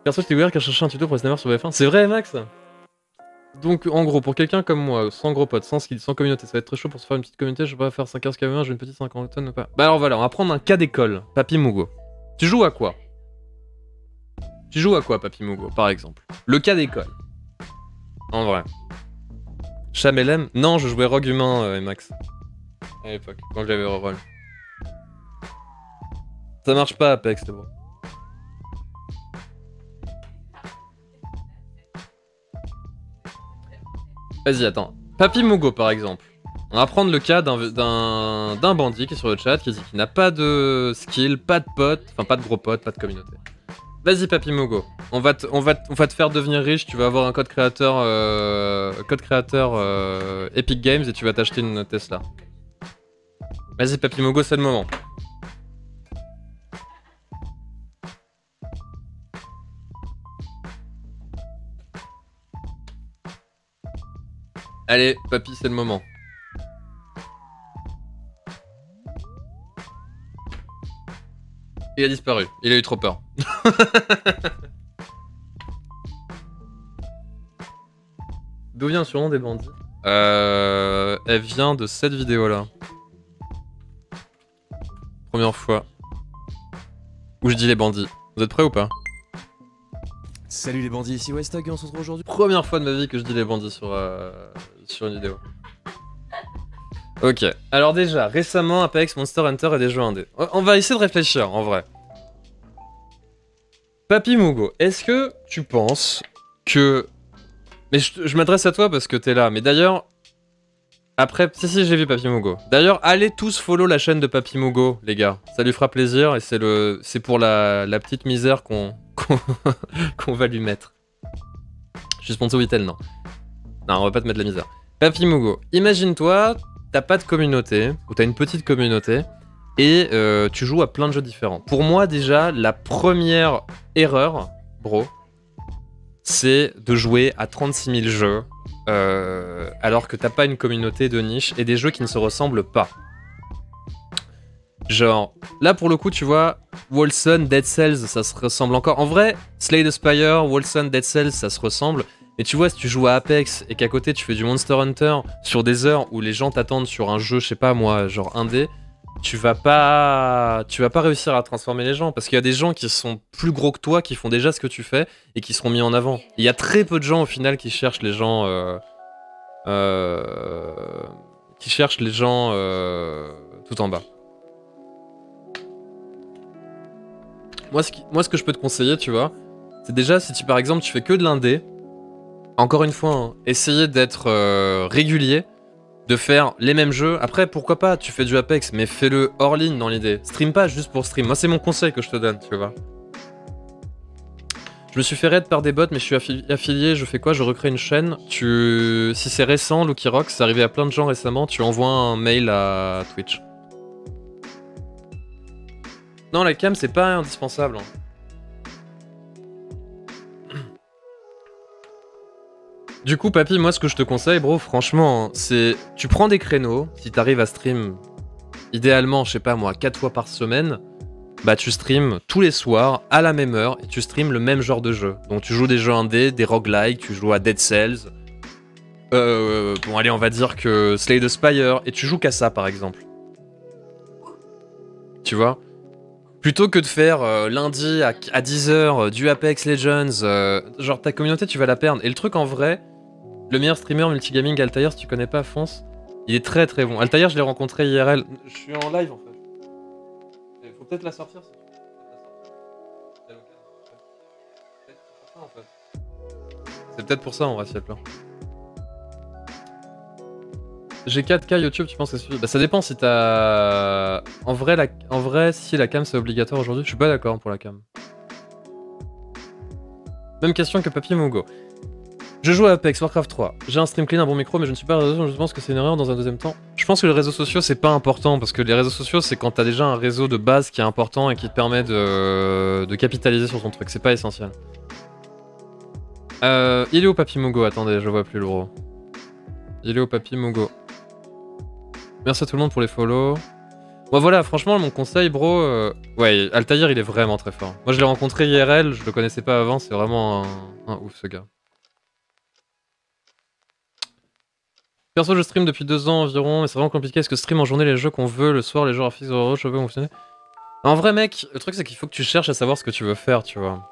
Perso, j'étais ouvert qu'à chercher un tuto pour SNMR sur BF1. C'est vrai, Max? Donc, en gros, pour quelqu'un comme moi, sans gros potes, sans skill, sans communauté, ça va être très chaud pour se faire une petite communauté. Je vais pas faire 5-15 KV1, j'ai une petite 50 tonnes ou pas. Bah alors voilà, on va prendre un cas d'école. Papy Mugo. Tu joues à quoi? Tu joues à quoi, Papy Mugo, par exemple? Le cas d'école. En vrai. Chamelem? Non, je jouais Rogue Humain, Max. À l'époque, quand j'avais reroll. Ça marche pas, Apex, c'est bon. Vas-y, attends. Papy Mugo, par exemple. On va prendre le cas d'un bandit qui est sur le chat, qui dit qu'il n'a pas de skill, pas de potes, enfin pas de gros potes, pas de communauté. Vas-y, Papy Mugo. On va te faire devenir riche, tu vas avoir un code créateur Epic Games et tu vas t'acheter une Tesla. Vas-y, Papy Mugo, c'est le moment. Allez, papy, c'est le moment. Il a disparu. Il a eu trop peur. D'où vient le surnom des bandits? Elle vient de cette vidéo-là. Première fois. Où je dis les bandits. Vous êtes prêts ou pas?
Salut les bandits, ici Wastog et on se retrouve aujourd'hui.
Première fois de ma vie que je dis les bandits sur une vidéo. Ok, alors déjà, récemment Apex, Monster Hunter et des jeux indés. On va essayer de réfléchir, en vrai. Papy Mugo, est-ce que tu penses que... Mais je m'adresse à toi parce que t'es là, mais d'ailleurs... Après, si j'ai vu Papy Mugo. D'ailleurs, allez tous follow la chaîne de Papy Mugo, les gars. Ça lui fera plaisir et c'est pour la petite misère qu'on va lui mettre. Je suis sponsor Vitel, non. Non, on va pas te mettre la misère. Papy Mugo, imagine-toi, t'as pas de communauté, ou t'as une petite communauté, et tu joues à plein de jeux différents. Pour moi, déjà, la première erreur, bro, c'est de jouer à 36 000 jeux, alors que t'as pas une communauté de niche, et des jeux qui ne se ressemblent pas. Genre, là pour le coup, tu vois, Wolcen, Dead Cells, ça se ressemble encore. En vrai, Slay the Spire, Wolcen, Dead Cells, ça se ressemble. Mais tu vois, si tu joues à Apex et qu'à côté tu fais du Monster Hunter sur des heures où les gens t'attendent sur un jeu, je sais pas moi, genre indé, tu vas pas réussir à transformer les gens. Parce qu'il y a des gens qui sont plus gros que toi, qui font déjà ce que tu fais et qui seront mis en avant. Il y a très peu de gens au final qui cherchent les gens... tout en bas. Moi, ce que je peux te conseiller, tu vois, c'est déjà, si par exemple tu fais que de l'indé, encore une fois, hein, essayer d'être régulier, de faire les mêmes jeux. Après, pourquoi pas, tu fais du Apex, mais fais-le hors ligne dans l'idée. Stream pas juste pour stream. Moi, c'est mon conseil que je te donne, tu vois. Je me suis fait raid par des bots, mais je suis affilié, je fais quoi? Je recrée une chaîne. Si c'est récent, Lucky Rock, c'est arrivé à plein de gens récemment, tu envoies un mail à Twitch. Non, la cam, c'est pas indispensable. Hein. Du coup, papy, moi, ce que je te conseille, bro, franchement, c'est... Tu prends des créneaux, si t'arrives à stream, idéalement, je sais pas moi, 4 fois par semaine, bah tu streams tous les soirs à la même heure et tu streams le même genre de jeu. Donc tu joues des jeux indés, des roguelikes, tu joues à Dead Cells. Bon allez, on va dire que Slay the Spire, et tu joues qu'à ça par exemple. Tu vois? Plutôt que de faire lundi à 10h du Apex Legends, genre ta communauté tu vas la perdre. Et le truc en vrai, le meilleur streamer multigaming Altair, si tu connais pas, fonce. Il est très très bon. Altair, je l'ai rencontré IRL. Je suis en live en fait. Faut peut-être la sortir. C'est peut-être pour ça en vrai si elle pleure. J'ai 4K YouTube, tu penses que ça suffit? Bah ça dépend si t'as... En vrai, si la cam c'est obligatoire aujourd'hui, je suis pas d'accord pour la cam. Même question que Papy Mogo. Je joue à Apex, Warcraft 3. J'ai un stream clean, un bon micro, mais je ne suis pas réseau sociaux, je pense que c'est une erreur dans un deuxième temps. Je pense que les réseaux sociaux c'est pas important, parce que les réseaux sociaux c'est quand t'as déjà un réseau de base qui est important et qui te permet de capitaliser sur ton truc, c'est pas essentiel. Il est où Papy Mogo? Attendez, je vois plus le gros. Il est où Papy Mogo? Merci à tout le monde pour les follow. Bon voilà, franchement mon conseil bro, ouais, Altair il est vraiment très fort. Moi je l'ai rencontré IRL, je le connaissais pas avant, c'est vraiment un ouf ce gars. Perso je stream depuis 2 ans environ, mais c'est vraiment compliqué, est-ce que stream en journée les jeux qu'on veut, le soir les jeux graphiques je veux fonctionner? En vrai mec, le truc c'est qu'il faut que tu cherches à savoir ce que tu veux faire, tu vois.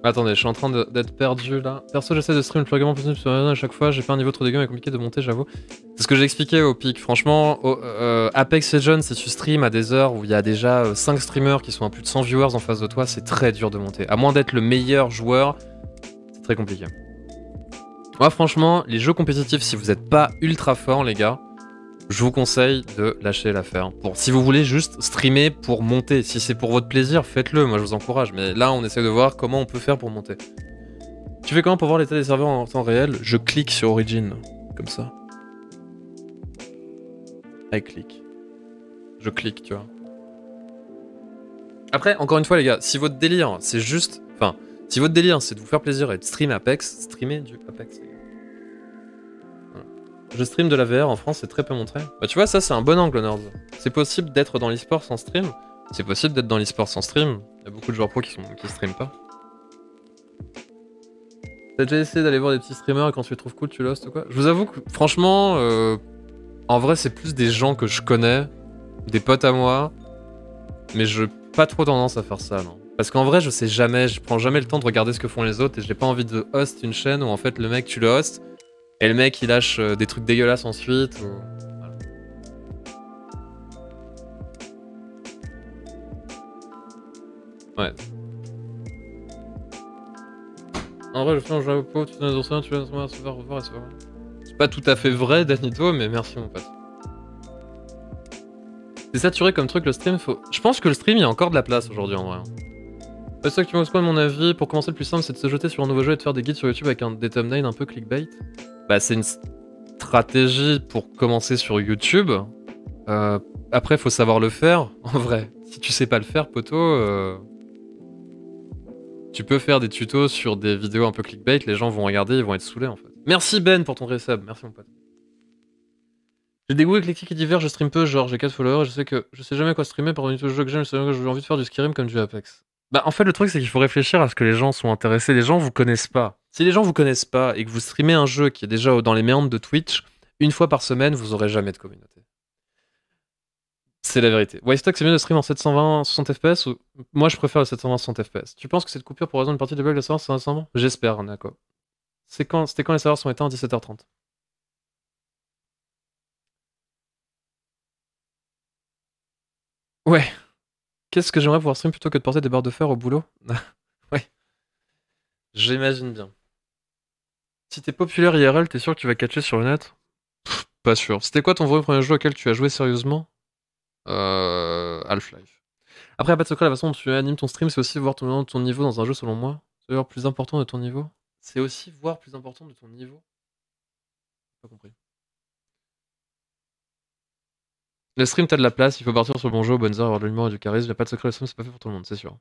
Attendez, je suis en train d'être perdu là. Perso, j'essaie de stream le plus régulièrement possible sur Arena à chaque fois. J'ai pas un niveau trop dégueu, mais compliqué de monter, j'avoue. C'est ce que j'ai expliqué au pic. Franchement, Apex Legends, si tu streams à des heures où il y a déjà 5 streamers qui sont à plus de 100 viewers en face de toi, c'est très dur de monter. À moins d'être le meilleur joueur, c'est très compliqué. Moi, franchement, les jeux compétitifs, si vous êtes pas ultra fort, les gars, je vous conseille de lâcher l'affaire. Si vous voulez juste streamer pour monter, si c'est pour votre plaisir, faites-le, moi je vous encourage. Mais là, on essaie de voir comment on peut faire pour monter. Tu fais comment pour voir l'état des serveurs en temps réel? Je clique sur Origin, comme ça. I click. Je clique, tu vois. Après, encore une fois, les gars, si votre délire, c'est juste... Enfin, si votre délire, c'est de vous faire plaisir et de stream Apex, streamez du Apex, les gars. Je stream de la VR en France, c'est très peu montré. Bah tu vois, ça c'est un bon angle, Nerds. C'est possible d'être dans l'e-sport sans stream. C'est possible d'être dans l'e-sport sans stream. Il y a beaucoup de joueurs pro qui streament pas. T'as déjà essayé d'aller voir des petits streamers et quand tu les trouves cool, tu l'host ou quoi? Je vous avoue que franchement, en vrai c'est plus des gens que je connais, des potes à moi, mais je pas trop tendance à faire ça, non. Parce qu'en vrai je sais jamais, je prends jamais le temps de regarder ce que font les autres et j'ai pas envie de host une chaîne où en fait le mec tu le host. Et le mec il lâche des trucs dégueulasses ensuite. Ou... Voilà. Ouais. En vrai, je fais un jeu au pot, tu donnes des anciens, tu vas se faire revoir et se faire. C'est pas tout à fait vrai, Danito, mais merci mon pote. C'est saturé comme truc le stream, faut. Je pense que le stream il y a encore de la place aujourd'hui en vrai. C'est ça que tu m'as quoi, mon avis. Pour commencer, le plus simple c'est de se jeter sur un nouveau jeu et de faire des guides sur YouTube avec des thumbnails un peu clickbait. Bah, c'est une stratégie pour commencer sur YouTube. Après, faut savoir le faire. En vrai, si tu sais pas le faire, poto, tu peux faire des tutos sur des vidéos un peu clickbait. Les gens vont regarder, ils vont être saoulés en fait. Merci Ben pour ton resub. Merci mon pote. J'ai des goûts éclectiques et divers. Je stream peu, genre j'ai 4 followers. Je sais jamais quoi streamer par une jeu que j'aime. J'ai envie de faire du Skyrim comme du Apex. Bah, en fait, le truc c'est qu'il faut réfléchir à ce que les gens sont intéressés. Les gens vous connaissent pas. Si les gens vous connaissent pas et que vous streamez un jeu qui est déjà dans les méandres de Twitch, une fois par semaine, vous aurez jamais de communauté. C'est la vérité. Wystock, c'est mieux de stream en 720 60 fps ou... Moi, je préfère le 720 60 fps. Tu penses que cette coupure pour raison d'une partie de bug de serveur, c'est récemment? J'espère, Nako. C'était quand les serveurs sont éteints à 17h30? Ouais. Qu'est-ce que j'aimerais pouvoir stream plutôt que de porter des barres de fer au boulot? Ouais. J'imagine bien. Si t'es populaire IRL, t'es sûr que tu vas catcher sur le net? Pas sûr. C'était quoi ton vrai premier jeu auquel tu as joué sérieusement? Half-Life. Après, pas de secret, la façon dont tu animes ton stream, c'est aussi voir ton niveau dans un jeu, selon moi. C'est d'ailleurs plus important de ton niveau. C'est aussi voir plus important de ton niveau. Pas compris. Le stream, t'as de la place, il faut partir sur le bon jeu, bonnes heures, avoir de l'humour et du charisme. Y'a pas de secret, le stream, c'est pas fait pour tout le monde, c'est sûr.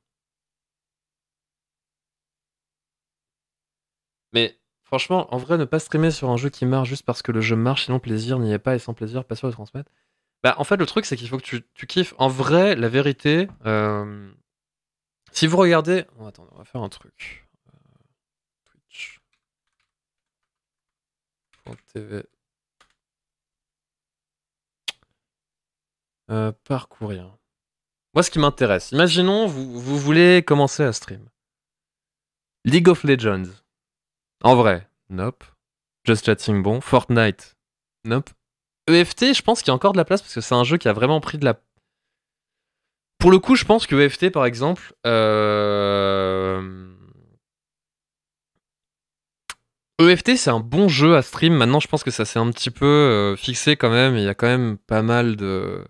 Mais Franchement, en vrai, ne pas streamer sur un jeu qui marche juste parce que le jeu marche, sinon plaisir n'y est pas et sans plaisir, pas sûr de transmettre. Bah, en fait, le truc, c'est qu'il faut que tu kiffes. En vrai, la vérité, si vous regardez. Oh, attends, on va faire un truc. Twitch.tv. Parcourir. Moi, ce qui m'intéresse, imaginons, vous voulez commencer à stream. League of Legends. En vrai, nope. Just Chatting, bon. Fortnite, nope. EFT, je pense qu'il y a encore de la place parce que c'est un jeu qui a vraiment pris de la. Pour le coup, je pense que EFT, par exemple, EFT, c'est un bon jeu à stream. Maintenant, je pense que ça s'est un petit peu fixé quand même. Il y a quand même pas mal de,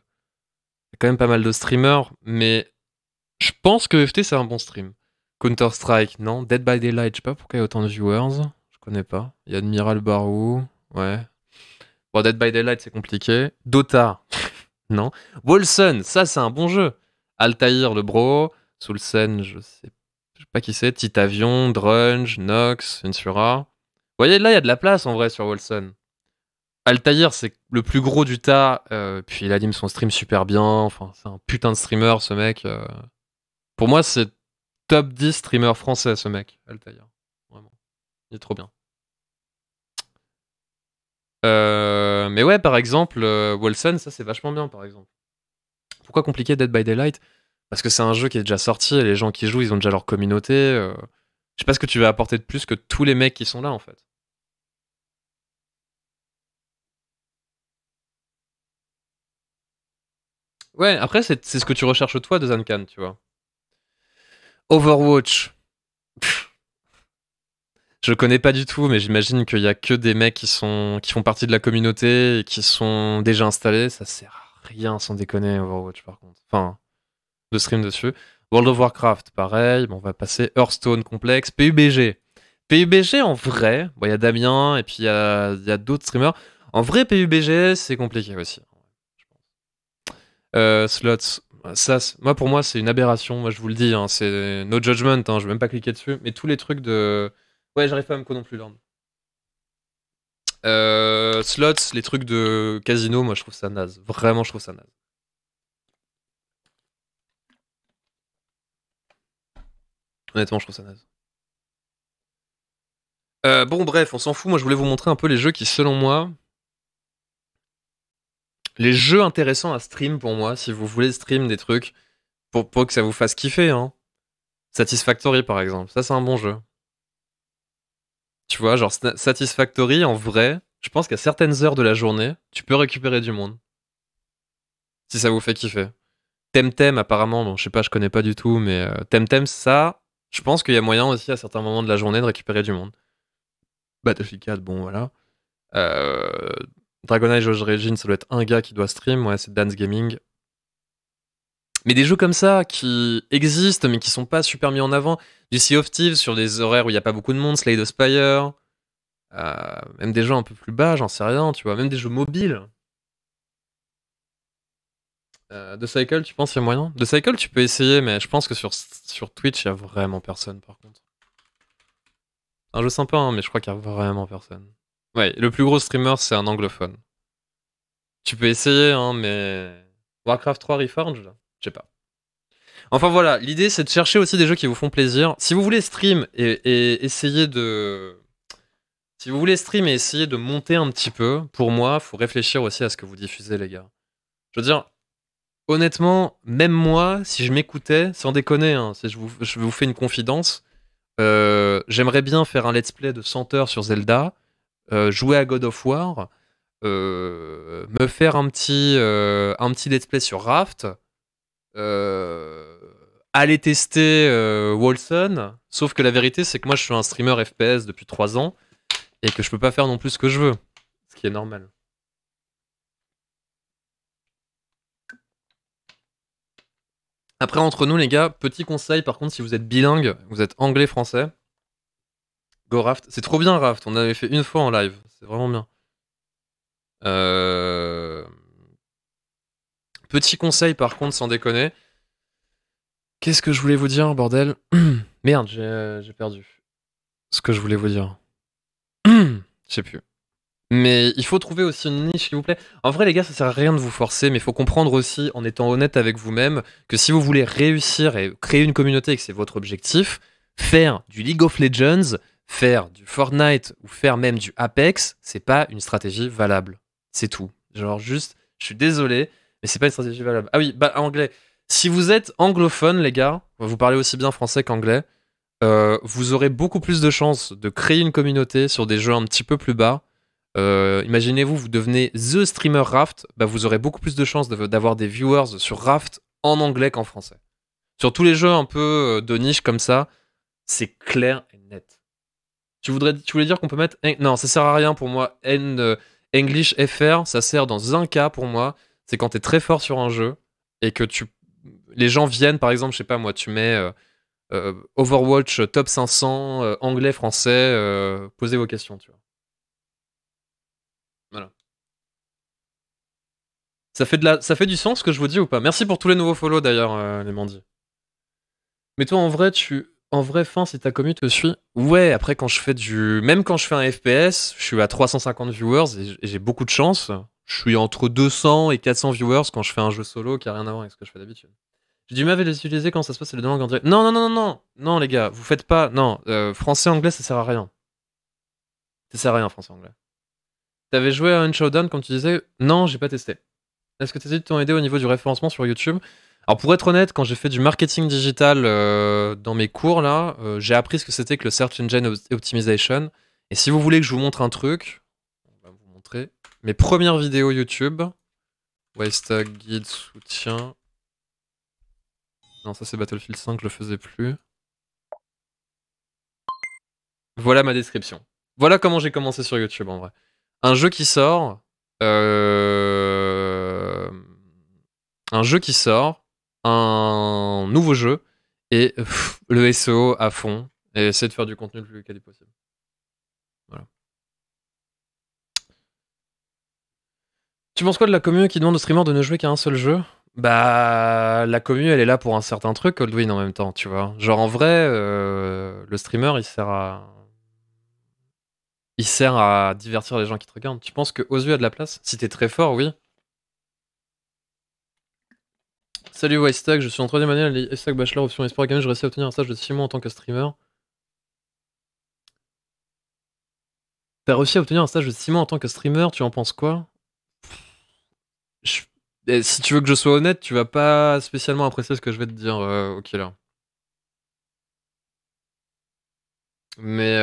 streamers, mais je pense que EFT, c'est un bon stream. Counter-Strike, non. Dead by Daylight, je sais pas pourquoi il y a autant de viewers. Je connais pas. Il y a Admiral Barou, ouais. Bon, Dead by Daylight, c'est compliqué. Dota, non. Wolcen, ça, c'est un bon jeu. Altair, le bro. Soulsen, je sais pas qui c'est. Titavion, Drunge, Nox, Insura. Vous voyez, là, il y a de la place en vrai sur Wolcen. Altair, c'est le plus gros du tas. Puis il anime son stream super bien. Enfin, c'est un putain de streamer, ce mec. Pour moi, c'est top 10 streamer français, ce mec, Altair. Vraiment. Il est trop bien. Mais ouais, par exemple, Wolcen, ça c'est vachement bien, par exemple. Pourquoi compliquer Dead by Daylight? Parce que c'est un jeu qui est déjà sorti et les gens qui jouent, ils ont déjà leur communauté. Je sais pas ce que tu vas apporter de plus que tous les mecs qui sont là, en fait. Ouais, après, c'est ce que tu recherches toi de Zankan, tu vois. Overwatch. Je connais pas du tout, mais j'imagine qu'il y a que des mecs qui font partie de la communauté et qui sont déjà installés. Ça sert à rien, sans déconner, Overwatch, par contre. Enfin, de stream dessus. World of Warcraft, pareil. Bon, on va passer Hearthstone complexe. PUBG. PUBG, en vrai, bon, il y a Damien et puis il y a d'autres streamers. En vrai, PUBG, c'est compliqué aussi. Slots. Ça, moi, pour moi, c'est une aberration. Moi, je vous le dis, hein, c'est no judgment. Hein, je vais même pas cliquer dessus. Mais tous les trucs de. Ouais, j'arrive pas à me co non plus, Lord. Slots, les trucs de casino, moi, je trouve ça naze. Vraiment, je trouve ça naze. Honnêtement, je trouve ça naze. Bon, bref, on s'en fout. Moi, je voulais vous montrer un peu les jeux qui, selon moi, les jeux intéressants à stream pour moi, si vous voulez stream des trucs pour que ça vous fasse kiffer, hein. Satisfactory, par exemple. Ça, c'est un bon jeu. Tu vois, genre Satisfactory, en vrai, je pense qu'à certaines heures de la journée, tu peux récupérer du monde. Si ça vous fait kiffer. Temtem, apparemment, bon, je sais pas, je connais pas du tout, mais Temtem, ça, je pense qu'il y a moyen aussi à certains moments de la journée de récupérer du monde. Battlefield 4, bon, voilà. Dragon Age Origins, ça doit être un gars qui doit stream, ouais, c'est Dance Gaming. Mais des jeux comme ça qui existent mais qui sont pas super mis en avant, du Sea of Thieves sur des horaires où il y a pas beaucoup de monde, Slay the Spire, même des jeux un peu plus bas, j'en sais rien, tu vois, même des jeux mobiles. The Cycle, tu penses qu'il y a moyen? The Cycle, tu peux essayer, mais je pense que sur Twitch, il y a vraiment personne par contre. Un jeu sympa, hein, mais je crois qu'il y a vraiment personne. Ouais, le plus gros streamer, c'est un anglophone. Tu peux essayer, hein, mais. Warcraft 3 Reforged? Je sais pas. Enfin voilà, l'idée c'est de chercher aussi des jeux qui vous font plaisir. Si vous voulez stream et essayer de. Si vous voulez stream et essayer de monter un petit peu, pour moi, faut réfléchir aussi à ce que vous diffusez, les gars. Je veux dire, honnêtement, même moi, si je m'écoutais, sans déconner, hein, si je vous fais une confidence, j'aimerais bien faire un let's play de 100 heures sur Zelda, jouer à God of War, me faire un petit let's play sur Raft, aller tester Wolcen, sauf que la vérité c'est que moi je suis un streamer FPS depuis 3 ans et que je peux pas faire non plus ce que je veux, ce qui est normal. Après, entre nous les gars, petit conseil par contre, si vous êtes bilingue, vous êtes anglais-français, go Raft. C'est trop bien Raft, on avait fait une fois en live, c'est vraiment bien. Petit conseil par contre, sans déconner. Qu'est-ce que je voulais vous dire, bordel? Merde, j'ai perdu ce que je voulais vous dire. Je sais plus. Mais il faut trouver aussi une niche qui vous plaît. En vrai, les gars, ça sert à rien de vous forcer, mais il faut comprendre aussi, en étant honnête avec vous-même, que si vous voulez réussir et créer une communauté et que c'est votre objectif, faire du League of Legends, faire du Fortnite ou faire même du Apex, c'est pas une stratégie valable. C'est tout. Genre juste, je suis désolé, mais c'est pas une stratégie valable. Ah oui, bah anglais. Si vous êtes anglophone, les gars, vous parlez aussi bien français qu'anglais, vous aurez beaucoup plus de chances de créer une communauté sur des jeux un petit peu plus bas. Imaginez-vous, vous devenez The Streamer Raft, bah vous aurez beaucoup plus de chances d'avoir des viewers sur Raft en anglais qu'en français. Sur tous les jeux un peu de niche comme ça, c'est clair et net. Tu voulais dire qu'on peut mettre... Non, ça sert à rien pour moi. English FR, ça sert dans un cas pour moi, c'est quand t'es très fort sur un jeu et que les gens viennent, par exemple, je sais pas moi, tu mets Overwatch top 500, anglais, français, posez vos questions, tu vois. Voilà. Ça fait du sens ce que je vous dis ou pas? Merci pour tous les nouveaux follow d'ailleurs, les mandis. Mais toi, en vrai, fin, si ta commu te suit, ouais, après, même quand je fais un FPS, je suis à 350 viewers et j'ai beaucoup de chance. Je suis entre 200 et 400 viewers quand je fais un jeu solo qui a rien à voir avec ce que je fais d'habitude. J'ai du mal à les utiliser quand ça se passe, c'est les deux langues en direct. Non, non, non, non, non, non, les gars, vous faites pas. Non, français-anglais, ça sert à rien. Ça sert à rien, français-anglais. T'avais joué à Unshowdown comme tu disais? Non, j'ai pas testé. Est-ce que tu essaies de t'en aider au niveau du référencement sur YouTube? Alors pour être honnête, quand j'ai fait du marketing digital dans mes cours là, j'ai appris ce que c'était que le Search Engine Optimization. Et si vous voulez que je vous montre un truc, on va vous montrer mes premières vidéos YouTube. Waystack guide soutien. Non, ça c'est Battlefield 5, je le faisais plus. Voilà ma description. Voilà comment j'ai commencé sur YouTube en vrai. Un jeu qui sort. Un nouveau jeu, et le SEO à fond, et essayer de faire du contenu le plus quali possible. Voilà. Tu penses quoi de la commu qui demande aux streamers de ne jouer qu'à un seul jeu? Bah, la commu, elle est là pour un certain truc, Coldwin, en même temps, tu vois. Genre, en vrai, le streamer, il sert à divertir les gens qui te regardent. Tu penses que Ozu a de la place? Si t'es très fort, oui. Salut Waystack, je suis en 3ème année à l'Estac Bachelor option Esport Game, je réussis à obtenir un stage de 6 mois en tant que streamer. T'as réussi à obtenir un stage de 6 mois en tant que streamer, tu en penses quoi? Si tu veux que je sois honnête, tu vas pas spécialement apprécier ce que je vais te dire, ok là. Mais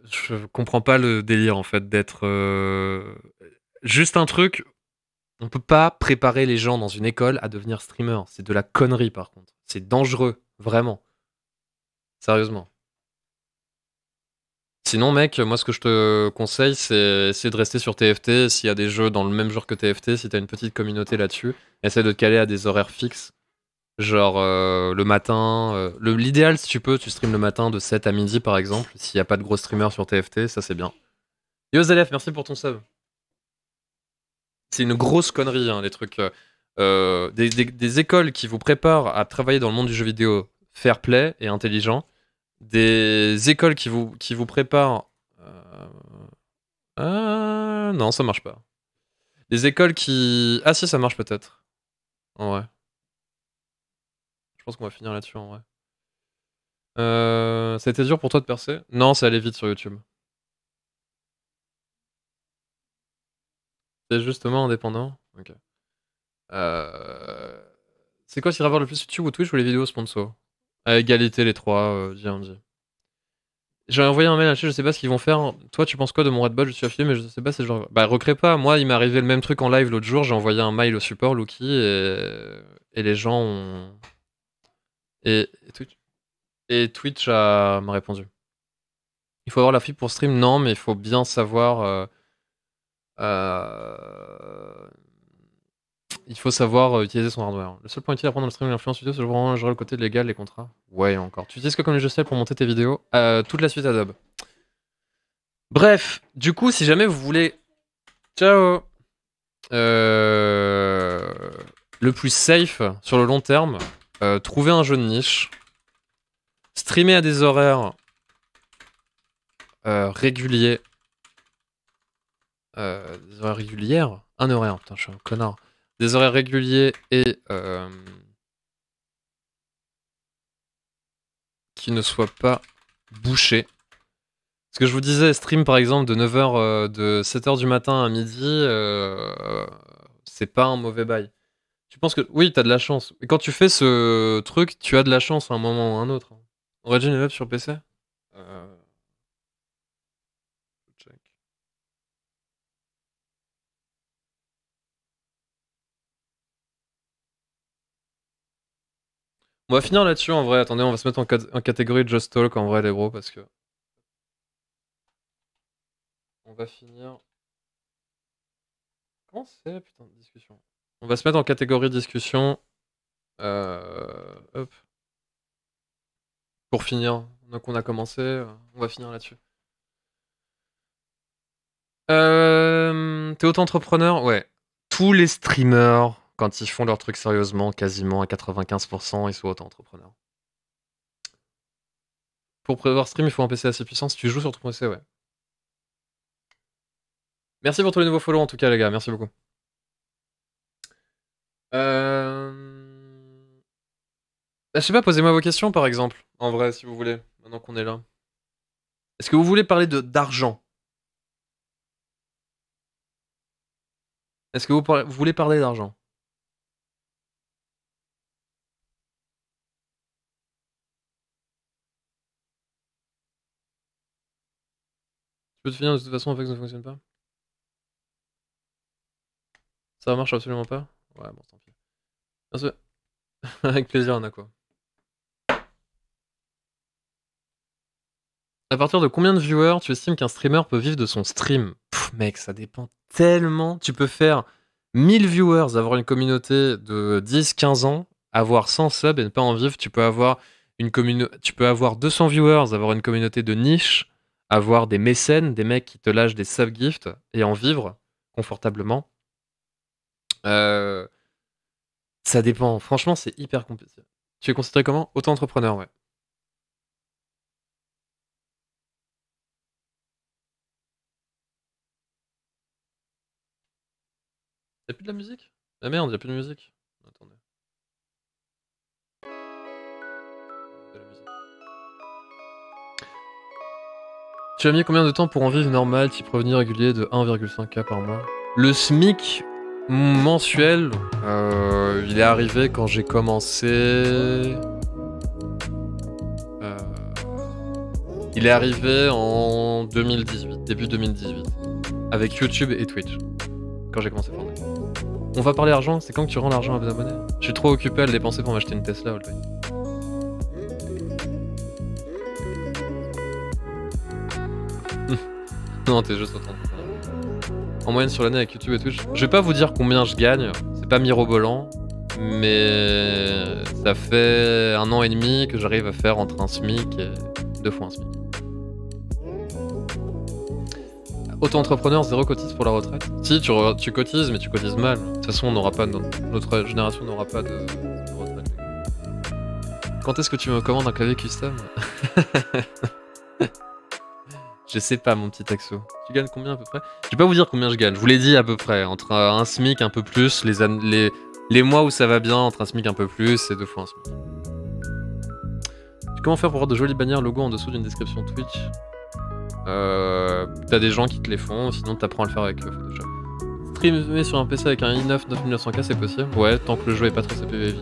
je comprends pas le délire en fait d'être... Juste un truc, on peut pas préparer les gens dans une école à devenir streamer. C'est de la connerie par contre. C'est dangereux, vraiment. Sérieusement. Sinon, mec, moi ce que je te conseille, c'est de rester sur TFT. S'il y a des jeux dans le même genre que TFT, si t'as une petite communauté là-dessus, essaie de te caler à des horaires fixes. Genre le matin. L'idéal, si tu peux, tu streams le matin de 7 à midi par exemple. S'il n'y a pas de gros streamers sur TFT, ça c'est bien. Yo Zalef, merci pour ton sub. C'est une grosse connerie, hein, les trucs. Des écoles qui vous préparent à travailler dans le monde du jeu vidéo fair play et intelligent. Des écoles qui vous préparent... non, ça marche pas. Des écoles qui... Ah si, ça marche peut-être. En vrai. Je pense qu'on va finir là-dessus, en vrai. Ça a été dur pour toi de percer? Non, ça allait vite sur YouTube. C'est justement indépendant? Ok. C'est quoi ce qui rapporte le plus YouTube ou Twitch ou les vidéos sponsor? À égalité les trois, JMJ. J'ai envoyé un mail à je sais pas ce qu'ils vont faire. Toi, tu penses quoi de mon Red Bull? Je suis affilié, mais je sais pas si je... Bah, recrée pas. Moi, il m'est arrivé le même truc en live l'autre jour. J'ai envoyé un mail au support, Lucky, et les gens ont... Et Twitch m'a répondu. Il faut avoir la fibre pour stream? Non, mais il faut bien savoir... Il faut savoir utiliser son hardware. Le seul point utile à prendre dans le stream et l'influence vidéo, c'est vraiment gérer le côté légal, les contrats. Ouais, encore. Tu utilises quoi comme logiciel pour monter tes vidéos? Toute la suite Adobe. Bref, du coup, si jamais vous voulez... Ciao. Le plus safe, sur le long terme, trouver un jeu de niche, streamer à des horaires réguliers. Des horaires régulières? Un horaire, putain, je suis un connard. Des horaires réguliers et qui ne soient pas bouchés. Ce que je vous disais, stream par exemple de 9h, de 7h du matin à midi, c'est pas un mauvais bail. Tu penses que... Oui, t'as de la chance. Et quand tu fais ce truc, tu as de la chance à un moment ou à un autre. Origin est up sur PC? Check. On va finir là-dessus en vrai. Attendez, on va se mettre en catégorie Just Talk en vrai, les bros, parce que... On va finir... Comment c'est, putain, de discussion? On va se mettre en catégorie discussion. Hop. Pour finir. Donc on a commencé, on va finir là-dessus. T'es auto-entrepreneur? Ouais. Tous les streamers, quand ils font leur truc sérieusement, quasiment à 95%, ils sont auto-entrepreneurs. Pour prévoir stream, il faut un PC assez puissant. Si tu joues sur ton PC, ouais. Merci pour tous les nouveaux follow en tout cas, les gars. Merci beaucoup. Je sais pas, posez-moi vos questions par exemple. En vrai, si vous voulez, maintenant qu'on est là. Est-ce que vous voulez parler d'argent? Est-ce que vous voulez parler d'argent? Tu peux te finir de toute façon, Apex ne fonctionne pas? Ça marche absolument pas? Ouais, bon, tant pis. Merci. Avec plaisir, on a quoi. À partir de combien de viewers tu estimes qu'un streamer peut vivre de son stream? Pff, mec, ça dépend tellement. Tu peux faire 1000 viewers, avoir une communauté de 10-15 ans, avoir 100 subs et ne pas en vivre. Tu peux avoir tu peux avoir 200 viewers, avoir une communauté de niche, avoir des mécènes, des mecs qui te lâchent des sub-gifts et en vivre confortablement. Euh, Ça dépend. Franchement, c'est hyper compliqué. Tu es considéré comment? Auto-entrepreneur, ouais. Y'a plus de la musique? Ah merde, y'a plus de musique. Attendez. De la musique. Tu as mis combien de temps pour en vivre normal, type revenu régulier de 1,5K par mois? Le SMIC mensuel, il est arrivé quand j'ai commencé... Il est arrivé en 2018, début 2018, avec YouTube et Twitch, quand j'ai commencé Fortnite. On va parler argent, c'est quand que tu rends l'argent à vos abonnés? Je suis trop occupé à le dépenser pour m'acheter une Tesla, Oldboy. Non, t'es juste autant. En moyenne sur l'année avec YouTube et Twitch. Je vais pas vous dire combien je gagne, c'est pas mirobolant, mais ça fait 1 an et demi que j'arrive à faire entre un SMIC et 2 fois un SMIC. Auto-entrepreneur, 0 cotise pour la retraite. Si, tu cotises, mais tu cotises mal. De toute façon, on n'aura pas, notre génération n'aura pas de retraite. Quand est-ce que tu me commandes un clavier custom? Je sais pas, mon petit Axo. Tu gagnes combien à peu près? Je vais pas vous dire combien je gagne. Je vous l'ai dit à peu près. Entre un SMIC un peu plus, les mois où ça va bien, entre un SMIC un peu plus et 2 fois un SMIC. Comment faire pour avoir de jolies bannières logo en dessous d'une description Twitch? T'as des gens qui te les font, sinon t'apprends à le faire avec Photoshop. Streamer sur un PC avec un i9 9900K, c'est possible? Ouais, tant que le jeu est pas trop CPV.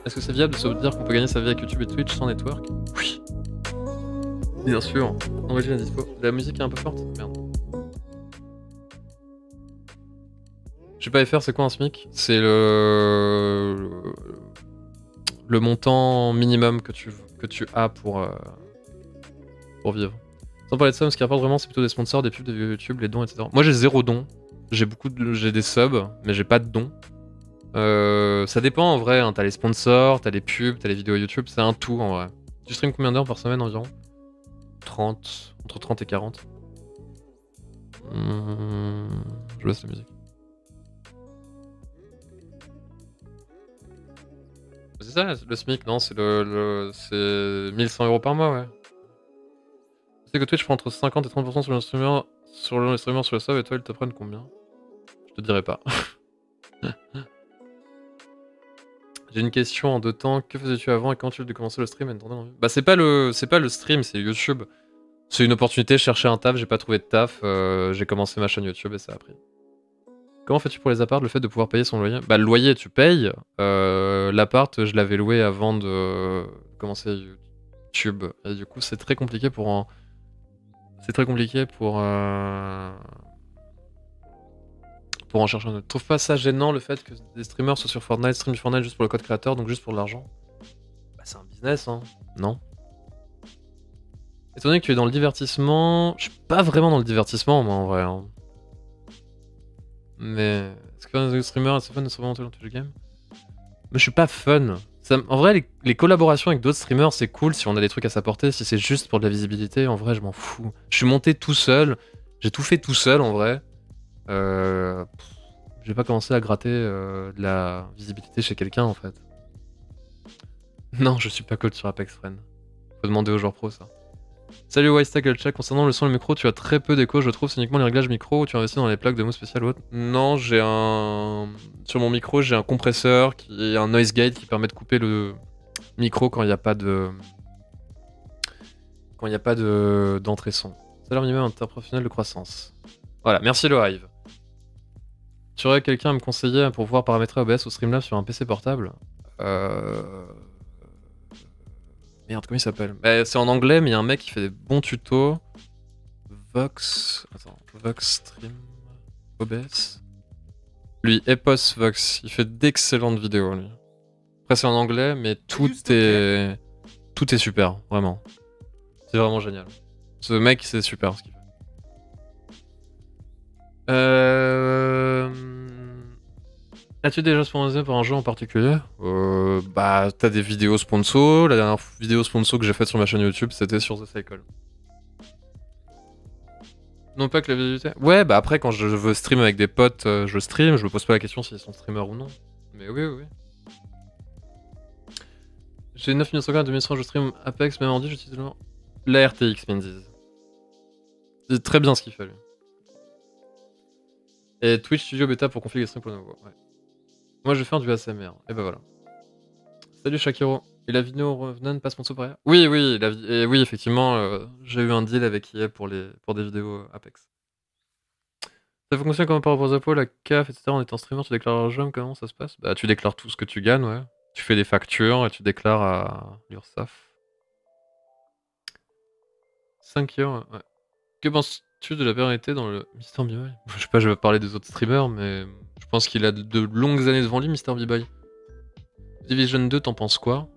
Est-ce que c'est viable de se dire qu'on peut gagner sa vie avec YouTube et Twitch sans network? Oui. Bien sûr. Envoyez la dispo. La musique est un peu forte? Merde. Je sais pas FR, c'est quoi un SMIC? C'est le montant minimum que tu as pour vivre. Sans parler de ça, ce qui rapporte vraiment, c'est plutôt des sponsors, des pubs, des vidéos YouTube, les dons, etc. Moi, j'ai 0 dons. J'ai des subs, mais j'ai pas de dons. Ça dépend en vrai. Hein. T'as les sponsors, t'as les pubs, t'as les vidéos YouTube. C'est un tout en vrai. Tu streams combien d'heures par semaine environ? 30, entre 30 et 40. Je laisse la musique. C'est ça le SMIC, non? C'est c'est 1100 € par mois, ouais. sais que Twitch prend entre 50 et 30% sur l'instrument, sur le sub, et toi, ils te prennent combien? Je te dirai pas. J'ai une question en 2 temps. Que faisais-tu avant et quand tu as dû commencer le stream? Bah, c'est pas le stream, c'est YouTube. C'est une opportunité, je cherchais un taf, j'ai pas trouvé de taf, j'ai commencé ma chaîne YouTube et ça a pris. Comment fais-tu pour les apparts, le fait de pouvoir payer son loyer? Bah, le loyer, tu payes. L'appart, je l'avais loué avant de commencer YouTube. Et du coup, c'est très compliqué pour pour en chercher un autre. Je trouve pas ça gênant le fait que des streamers soient sur Fortnite, stream du Fortnite juste pour le code créateur, donc juste pour de l'argent? Bah, c'est un business, hein. Non? Étant donné que tu es dans le divertissement, je suis pas vraiment dans le divertissement, moi, en vrai. Hein. Mais est-ce qu'un streamer c'est fun de se remonter dans le game? Mais je suis pas fun. En vrai, les collaborations avec d'autres streamers, c'est cool si on a des trucs à s'apporter. Si c'est juste pour de la visibilité, en vrai, je m'en fous. Je suis monté tout seul. J'ai tout fait tout seul, en vrai. J'ai pas commencé à gratter de la visibilité chez quelqu'un, en fait. Non, je suis pas coach sur Apex Friend. Faut demander aux joueurs pro, ça. Salut Wisetack le chat, concernant le son et le micro, tu as très peu d'écho, je trouve, c'est uniquement les réglages micro ou tu investis dans les plaques de mousse spéciales ou autre? Non, j'ai un... Sur mon micro, j'ai un compresseur qui est un noise gate qui permet de couper le micro quand il n'y a pas de... Quand il n'y a pas d'entrée son. Salaire minimum interprofessionnel de croissance. Voilà, merci le Hive. Tu aurais quelqu'un à me conseiller pour pouvoir paramétrer OBS ou Streamlabs sur un PC portable? Merde, comment il s'appelle? Bah, c'est en anglais, mais il y a un mec qui fait des bons tutos. Vox... Attends, Vox Stream... OBS? Lui, Epos Vox, il fait d'excellentes vidéos, lui. Après, c'est en anglais, mais tout est super, vraiment. C'est vraiment génial. Ce mec, c'est super ce qu'il fait. As-tu déjà sponsorisé par un jeu en particulier? Bah, t'as des vidéos sponsor. La dernière vidéo sponsor que j'ai faite sur ma chaîne YouTube, c'était sur The Cycle. Non pas que la visibilité. Ouais, bah après, quand je veux stream avec des potes, je stream. Je me pose pas la question s'ils sont streamers ou non. Mais oui, oui, oui. J'ai 9900 2100, je stream Apex, même en dit, j'utilise la RTX Menzies. C'est très bien ce qu'il fait, lui. Et Twitch Studio Beta pour configurer les streams pour le nouveau. Ouais. Moi, je vais faire du ASMR. Et bah voilà. Salut Shakiro. Et la vidéo Revenant passe sponsor par ailleurs? Oui, oui, et oui, effectivement, j'ai eu un deal avec EA pour des vidéos Apex. Ça fonctionne comme par rapport aux impôts, la CAF, etc. En étant streamer, tu déclares un jeu, comment ça se passe? Bah, tu déclares tout ce que tu gagnes, ouais. Tu fais des factures et tu déclares à l'URSSAF. 5 euros, ouais. Que penses-tu de la vérité dans le Mister B-Boy? Je sais pas, je vais parler des autres streamers, mais je pense qu'il a de longues années devant lui, Mister B-Boy. Division 2, t'en penses quoi?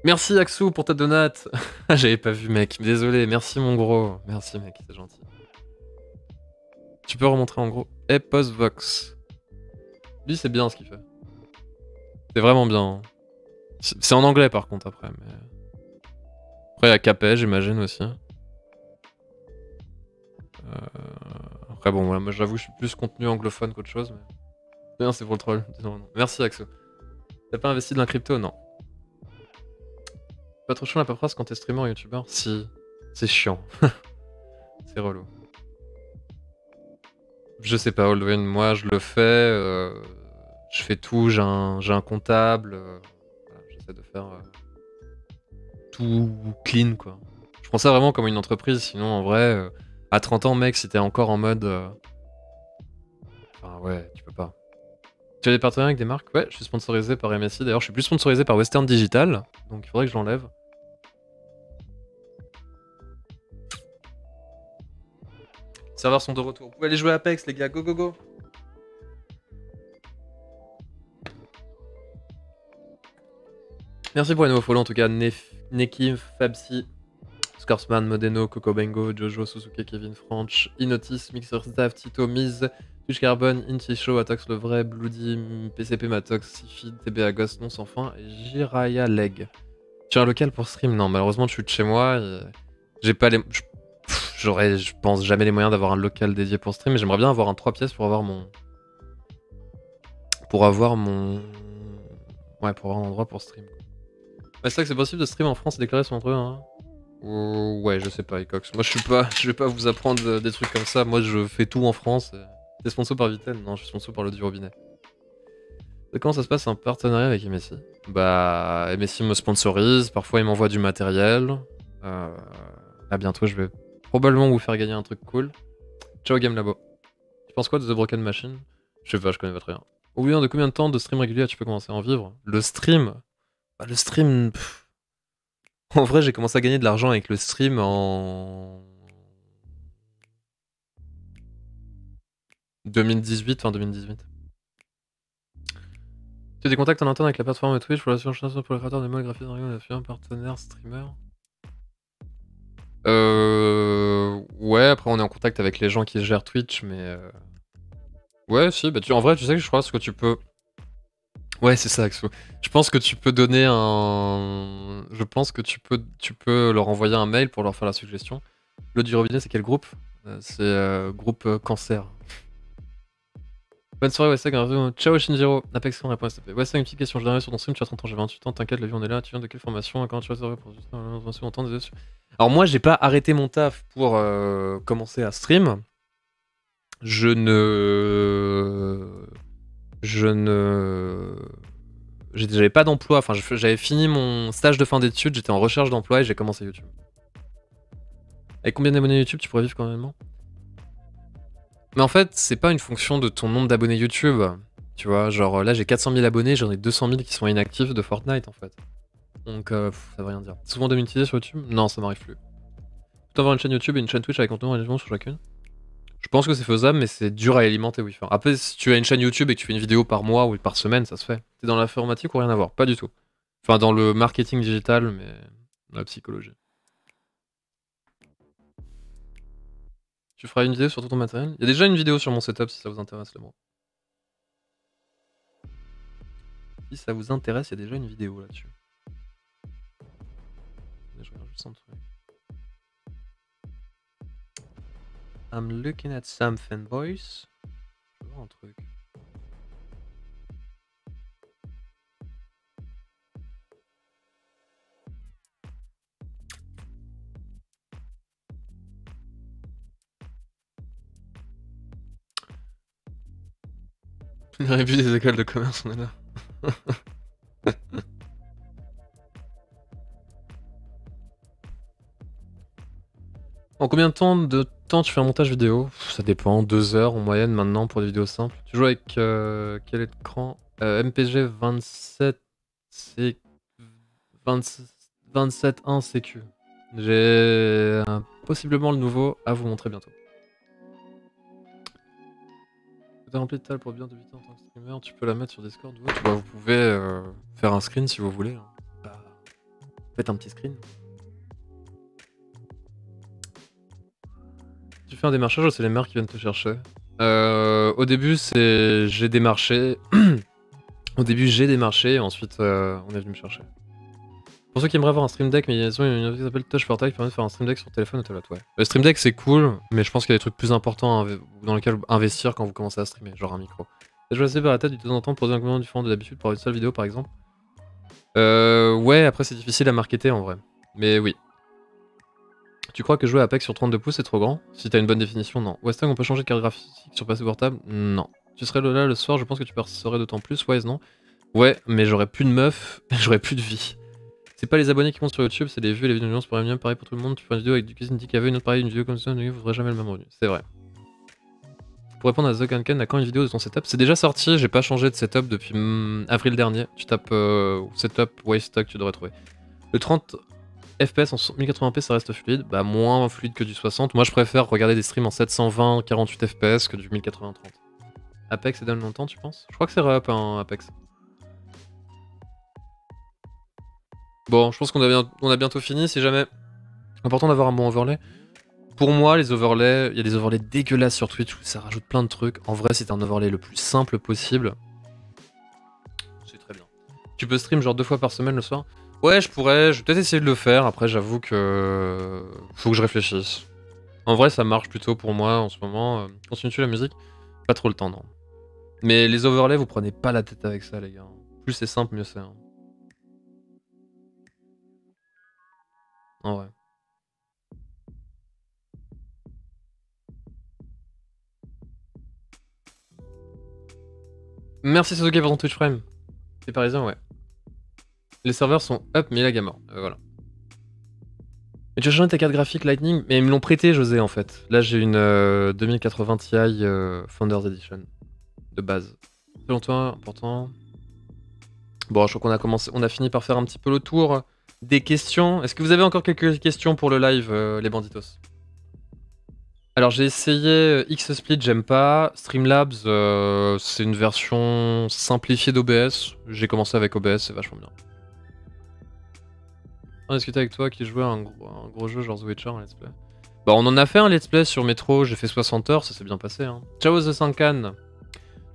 Merci Axou pour ta donate. J'avais pas vu mec, désolé, merci mon gros. Merci mec, c'est gentil. Tu peux remontrer en gros. Epos Vox. Lui c'est bien ce qu'il fait. C'est vraiment bien. C'est en anglais par contre après, mais... Après il y a Capet j'imagine aussi. Après bon, voilà, moi j'avoue je suis plus contenu anglophone qu'autre chose, mais... C'est bien, c'est pour le troll. Non. Merci Axou. T'as pas investi dans la crypto? Non. Pas trop chiant la paperasse quand t'es streamer ou youtubeur? Si. C'est chiant. C'est relou. Je sais pas, Oldwin, moi je le fais. Je fais tout, j'ai un comptable. Voilà, j'essaie de faire tout clean quoi. Je prends ça vraiment comme une entreprise, sinon en vrai, à 30 ans, mec, si t'es encore en mode. Enfin ouais, tu peux pas. Tu as des partenariats avec des marques? Ouais, je suis sponsorisé par MSI. D'ailleurs, je suis plus sponsorisé par Western Digital, donc il faudrait que je l'enlève. Les serveurs sont de retour. Vous pouvez aller jouer à Apex, les gars. Go, go, go. Merci pour les nouveaux follow en tout cas. Nekim, Fabsi, Scorsman, Modeno, Coco Bengo, Jojo, Suzuki, Kevin Franch, Inotis, Mixer Staff, Tito, Miz, Twitch Carbone, Inti Show, Atox le vrai, Bloody, PCP Matox, Sifid, TBA Ghost, Non Sans Fin et Jiraya Leg. Tu as un local pour stream? Non, malheureusement, je suis de chez moi et j'ai pas les. J'aurais, je pense, jamais les moyens d'avoir un local dédié pour stream, mais j'aimerais bien avoir un 3 pièces pour avoir mon. Ouais, pour avoir un endroit pour stream. Ouais, c'est vrai que c'est possible de stream en France et déclarer son entreprise. Hein. Ouais, je sais pas, Ecox. Moi, je vais pas vous apprendre des trucs comme ça. Moi, je fais tout en France. T'es sponsor par Vitel? Non, je suis sponsor par l'eau du robinet. Comment ça se passe un partenariat avec MSI? Bah, MSI me sponsorise, parfois il m'envoie du matériel. Là, bientôt, je vais probablement vous faire gagner un truc cool. Ciao, Game Labo. Tu penses quoi de The Broken Machine? Je sais pas, je connais pas très bien. Au bout de combien de temps de stream régulier tu peux commencer à en vivre? Le stream? Bah, le stream. En vrai, j'ai commencé à gagner de l'argent avec le stream en 2018, fin 2018. Tu as des contacts en interne avec la plateforme Twitch pour la surchasse pour les créateurs de modes graphiques un partenaire streamer? Ouais, après on est en contact avec les gens qui gèrent Twitch, mais ouais, si, bah en vrai, tu sais que je crois ce que tu peux. Ouais, c'est ça, Axo. Je pense que tu peux donner un. Je pense que tu peux leur envoyer un mail pour leur faire la suggestion. L'eau du robinet, c'est quel groupe? C'est groupe Cancer. Bonne soirée, Westag. Ciao Shinjiro. Apex répond à STP. Westag, une petite question. Je l'ai sur ton stream, tu as 30 ans, j'ai 28 ans. T'inquiète, la vie, on est là. Tu viens de quelle formation? Quand tu vas pour juste longtemps, désolé. Alors, moi, j'ai pas arrêté mon taf pour commencer à stream. Je ne. J'avais pas d'emploi. Enfin, j'avais fini mon stage de fin d'études, j'étais en recherche d'emploi et j'ai commencé YouTube. Avec combien d'abonnés YouTube tu pourrais vivre quand même? Mais en fait, c'est pas une fonction de ton nombre d'abonnés YouTube. Tu vois, genre là j'ai 400 000 abonnés, j'en ai 200 000 qui sont inactifs de Fortnite en fait. Donc ça veut rien dire. Souvent démonétisé sur YouTube? Non, ça m'arrive plus. Tu peux avoir une chaîne YouTube et une chaîne Twitch avec contenu religion sur chacune? Je pense que c'est faisable, mais c'est dur à alimenter, oui. Enfin, après, si tu as une chaîne YouTube et que tu fais une vidéo par mois ou par semaine, ça se fait. T'es dans l'informatique ou rien à voir? Pas du tout. Enfin, dans le marketing digital, mais dans la psychologie. Tu feras une vidéo sur tout ton matériel? Il y a déjà une vidéo sur mon setup si ça vous intéresse, les mots. Si ça vous intéresse, il y a déjà une vidéo là-dessus. Je regarde juste un truc. I'm looking at something, boys. Je vois un truc. Les revues des écoles de commerce, on est là. En combien de temps tu fais un montage vidéo? Ça dépend, 2 heures en moyenne maintenant pour des vidéos simples. Tu joues avec quel écran? MPG 27 C 27.1 CQ. J'ai possiblement le nouveau à vous montrer bientôt. Tu as rempli de tal pour bien débuter en tant que streamer, tu peux la mettre sur Discord. Ouais, vous pouvez faire un screen si vous voulez. Bah, faites un petit screen. Tu fais un démarchage ou c'est les maires qui viennent te chercher? Au début, c'est j'ai démarché. Au début, j'ai démarché et ensuite on est venu me chercher. Pour ceux qui aimeraient avoir un Stream Deck, mais il y a une appli qui s'appelle Touch Portal qui permet de faire un Stream Deck sur téléphone ou tablette. Ouais. Le Stream Deck c'est cool, mais je pense qu'il y a des trucs plus importants dans lesquels investir quand vous commencez à streamer, genre un micro. Je vais passer par la tête de temps en temps pour des inconvénients différents de d'habitude pour une seule vidéo par exemple. Ouais, après c'est difficile à marketer en vrai. Mais oui. Tu crois que jouer à Apex sur 32 pouces c'est trop grand? Si t'as une bonne définition, non. Western, on peut changer de carte graphique sur PC portable? Non. Tu serais là le soir, je pense que tu percerais d'autant plus, Wise, non? Ouais, mais j'aurais plus de meufs, j'aurais plus de vie. C'est pas les abonnés qui montent sur YouTube, c'est les vues et les vidéos pour mieux, pareil pour tout le monde. Tu fais une vidéo avec du cuisine KV, une autre pareil, une vidéo comme ça, vous n'aurez jamais le même revenu. C'est vrai. Pour répondre à The Kanken, à quand une vidéo de ton setup? C'est déjà sorti, j'ai pas changé de setup depuis avril dernier. Tu tapes setup Wavestock, tu devrais trouver. Le 30 FPS en 1080p ça reste fluide, bah moins fluide que du 60. Moi je préfère regarder des streams en 720 48 FPS que du 1080 30. Apex c'est dans longtemps tu penses? Je crois que c'est re-up hein, Apex. Bon, je pense qu'on a bientôt fini, si jamais. Important d'avoir un bon overlay. Pour moi, les overlays, il y a des overlays dégueulasses sur Twitch où ça rajoute plein de trucs. En vrai, si t'as un overlay le plus simple possible, c'est très bien. Tu peux stream genre 2 fois par semaine le soir? Ouais, je vais peut-être essayer de le faire. Après, j'avoue que faut que je réfléchisse. En vrai, ça marche plutôt pour moi en ce moment. Continue-tu la musique? Pas trop le temps, non. Mais les overlays, vous prenez pas la tête avec ça, les gars. Plus c'est simple, mieux c'est. Hein. En vrai. Merci Sasuke pour ton Twitch Prime. T'es parisien, ouais. Les serveurs sont up, mais la gamme. Voilà. Mais tu as changé ta carte graphique Lightning, mais ils me l'ont prêté, José, en fait. Là, j'ai une 2080 Ti Founders Edition de base. Selon toi, important. Bon, je crois on a fini par faire un petit peu le tour des questions. Est-ce que vous avez encore quelques questions pour le live, les banditos? Alors, j'ai essayé XSplit, j'aime pas. Streamlabs, c'est une version simplifiée d'OBS. J'ai commencé avec OBS, c'est vachement bien. On a discuté avec toi qui jouait à un gros jeu genre The Witcher, un let's play. Bah, on en a fait un let's play sur Metro, j'ai fait 60 heures, ça s'est bien passé. Hein. Ciao The Sankan.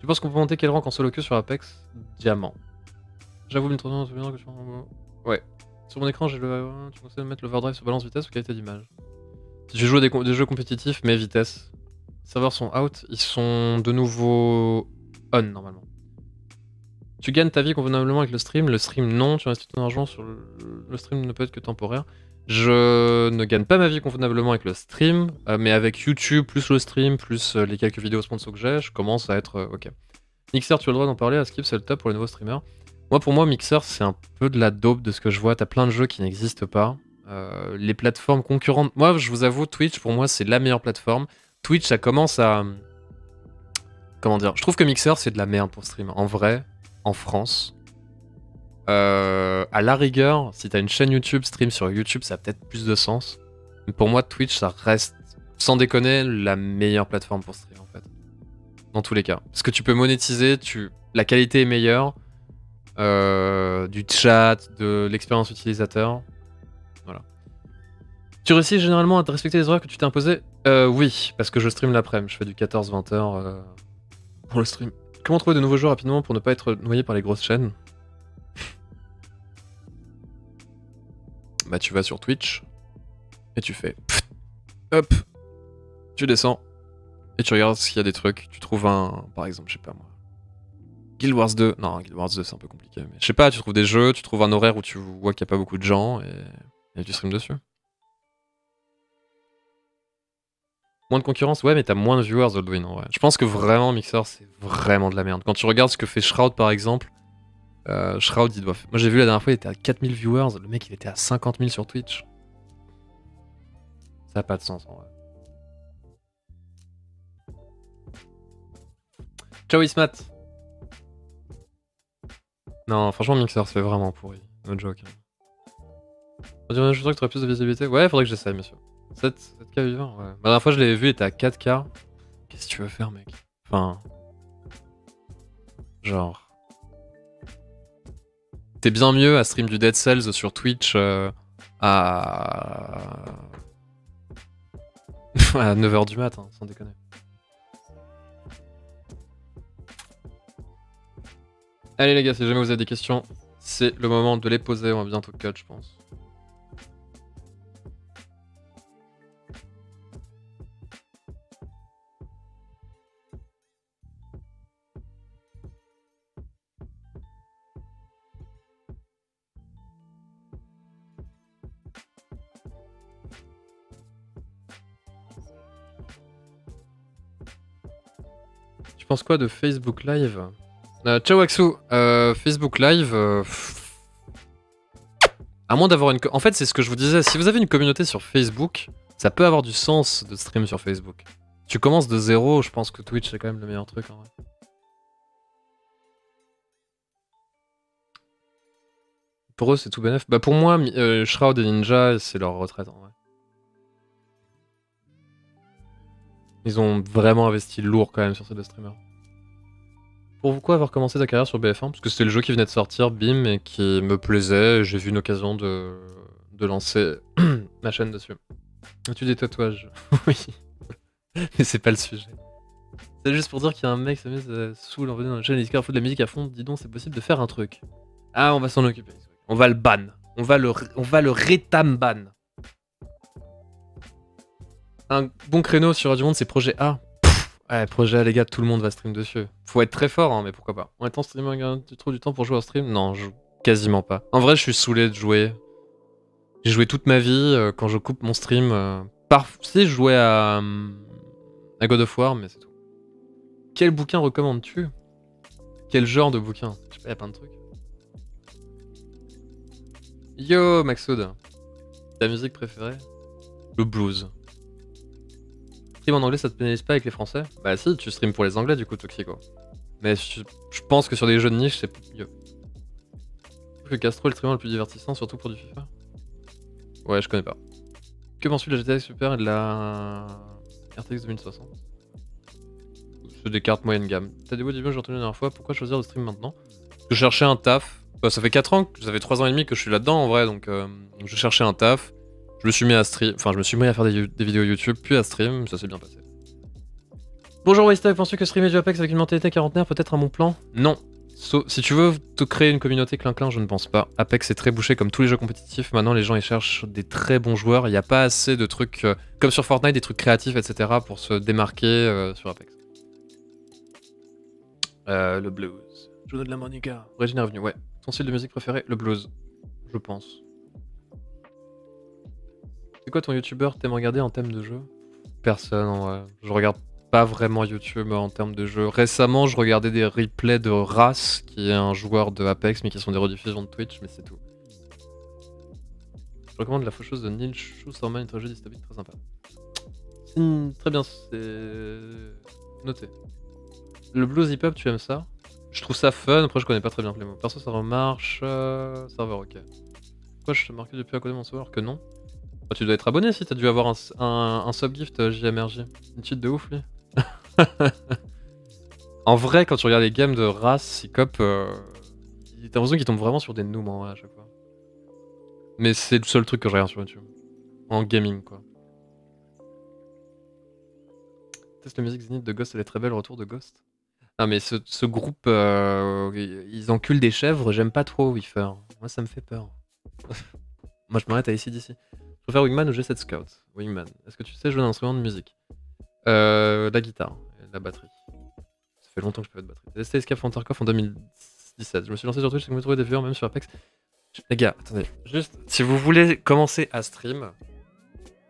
Tu penses qu'on peut monter quel rank en solo queue sur Apex? Diamant. J'avoue, une troisième que tu... Ouais. Sur mon écran, j'ai le... Tu conseilles de mettre l'overdrive sur balance vitesse ou qualité d'image? Si tu joues à des jeux compétitifs, mais vitesse. Les serveurs sont out, ils sont de nouveau on normalement. Tu gagnes ta vie convenablement avec le stream non, tu investis ton argent sur le stream ne peut être que temporaire. Je ne gagne pas ma vie convenablement avec le stream, mais avec YouTube, plus le stream, plus les quelques vidéos sponsors que j'ai, je commence à être ok. Mixer, tu as le droit d'en parler, à Skip, c'est le top pour les nouveaux streamers. Pour moi, Mixer, c'est un peu de la dope de ce que je vois, t'as plein de jeux qui n'existent pas. Les plateformes concurrentes, moi je vous avoue, Twitch pour moi c'est la meilleure plateforme. Twitch ça commence à... Comment dire? Je trouve que Mixer c'est de la merde pour stream, en vrai. En France. À la rigueur, si t'as une chaîne YouTube, stream sur YouTube, ça a peut-être plus de sens. Mais pour moi, Twitch, ça reste, sans déconner, la meilleure plateforme pour stream, en fait. Dans tous les cas. Parce que tu peux monétiser, la qualité est meilleure. Du chat, de l'expérience utilisateur. Voilà. Tu réussis généralement à te respecter les horaires que tu t'es imposé? Oui, parce que je stream l'après-midi. Je fais du 14-20 heures pour le stream. Comment trouver de nouveaux jeux rapidement pour ne pas être noyé par les grosses chaînes? Bah tu vas sur Twitch et tu fais hop, tu descends et tu regardes s'il y a des trucs. Tu trouves par exemple, je sais pas moi, Guild Wars 2. Non, Guild Wars 2 c'est un peu compliqué, mais je sais pas, tu trouves des jeux, tu trouves un horaire où tu vois qu'il n'y a pas beaucoup de gens et tu stream dessus. Moins de concurrence, ouais, mais t'as moins de viewers, Aldwin, en vrai. Je pense que vraiment, Mixer, c'est vraiment de la merde. Quand tu regardes ce que fait Shroud, par exemple, Shroud, il doit... Moi, j'ai vu la dernière fois, il était à 4000 viewers. Le mec, il était à 50 000 sur Twitch. Ça a pas de sens, en vrai. Ciao, Ismat. Non, franchement, Mixer, c'est vraiment pourri. No joke. On dirait que t'aurais plus de visibilité. Ouais, faudrait que j'essaye, monsieur. 7K vivant, ouais. La dernière fois je l'avais vu, il était à 4K. Qu'est-ce que tu veux faire, mec? Enfin... Genre... T'es bien mieux à stream du Dead Cells sur Twitch à 9h du matin, sans déconner. Allez les gars, si jamais vous avez des questions, c'est le moment de les poser. On va bientôt cut, je pense. Tu penses quoi de Facebook Live? Ciao Axu, Facebook Live... À moins d'avoir une... En fait, c'est ce que je vous disais, si vous avez une communauté sur Facebook, ça peut avoir du sens de stream sur Facebook. Tu commences de zéro, je pense que Twitch c'est quand même le meilleur truc en vrai. Pour eux, c'est tout bénef. Bah pour moi, Shroud et Ninja, c'est leur retraite en vrai. Ils ont vraiment investi lourd quand même sur ces deux streamers. Pourquoi avoir commencé ta carrière sur BF1? Parce que c'était le jeu qui venait de sortir, bim, et qui me plaisait. J'ai vu une occasion de lancer ma chaîne dessus. As-tu des tatouages? Oui. Mais c'est pas le sujet. C'est juste pour dire qu'il y a un mec qui s'amuse sous l'envie dans la chaîne et il dit de la musique à fond. Dis donc, c'est possible de faire un truc. Ah, on va s'en occuper. On va le ban. On va le rétam ban. Un bon créneau sur Radio Monde, c'est Projet A. Ouais, Projet A, les gars, tout le monde va stream dessus. Faut être très fort, hein, mais pourquoi pas. En étant streamer, tu trouves du temps pour jouer au stream? Non, je joue quasiment pas. En vrai, je suis saoulé de jouer. J'ai joué toute ma vie. Quand je coupe mon stream, si je jouais à God of War, mais c'est tout. Quel bouquin recommandes-tu? Quel genre de bouquin? Je sais pas, y a plein de trucs. Yo, Maxoud. Ta musique préférée? Le blues. Stream en anglais, ça te pénalise pas avec les français? Bah si, tu stream pour les anglais du coup, Toxico. Mais je pense que sur des jeux de niche, c'est mieux. Je trouve que Castro est le streamer le plus divertissant, surtout pour du FIFA. Ouais, je connais pas. Que penses-tu de la GTX Super et de la RTX 2060? C'est des cartes moyenne gamme. T'as des beaux débuts, j'ai entendu la dernière fois, pourquoi choisir de stream maintenant? Parce que je cherchais un taf. Bah, ça fait 4 ans, ça fait 3 ans et demi que je suis là-dedans en vrai, donc je cherchais un taf. Je me suis mis à stream, enfin je me suis mis à faire des vidéos YouTube, puis à stream, ça s'est bien passé. Bonjour Waystack, penses-tu que streamer du Apex avec une mentalité quarantenaire peut être un bon plan? Non. Si tu veux te créer une communauté clin-clin, je ne pense pas. Apex est très bouché comme tous les jeux compétitifs. Maintenant, les gens ils cherchent des très bons joueurs. Il n'y a pas assez de trucs comme sur Fortnite, des trucs créatifs, etc. pour se démarquer sur Apex. Le blues. Juno de la Monica. Régine est revenue, ouais. Ton style de musique préféré? Le blues. Je pense. C'est quoi ton youtubeur t'aimes regarder en thème de jeu? Personne, en vrai. Je regarde pas vraiment YouTube en termes de jeu. Récemment, je regardais des replays de Ras, qui est un joueur de Apex, mais qui sont des rediffusions de Twitch, mais c'est tout. Je recommande la faucheuse de Neil Schusterman, une tragédie dystopique très sympa. Très bien, c'est noté. Le blues hip-hop, tu aimes ça? Je trouve ça fun, après je connais pas très bien les mots. Perso, ça remarche. Serveur, ok. Pourquoi je t'ai marqué depuis à côté de mon serveur que non? Bah, tu dois être abonné si t'as dû avoir un sub-gift JMRJ. Une cheat de ouf, lui. En vrai, quand tu regardes les games de race, Icop, t'as l'impression qu'ils tombent vraiment sur des noobs en vrai à chaque fois. Mais c'est le seul truc que je regarde sur YouTube. En gaming, quoi. Teste la musique Zénith de Ghost, elle est très belle, retour de Ghost. Ah mais ce groupe, ils enculent des chèvres, j'aime pas trop Wiffer. Moi ça me fait peur. Moi je m'arrête à AC/DC. Je préfère Wingman ou G7 Scout. Wingman. Est-ce que tu sais jouer d'un instrument de musique? La guitare, et la batterie. Ça fait longtemps que je peux faire de batterie. J'ai testé Escape from Tarkov en 2017. Je me suis lancé sur Twitch, c'est que vous trouvez des viewers même sur Apex. Les gars, attendez, juste, si vous voulez commencer à stream,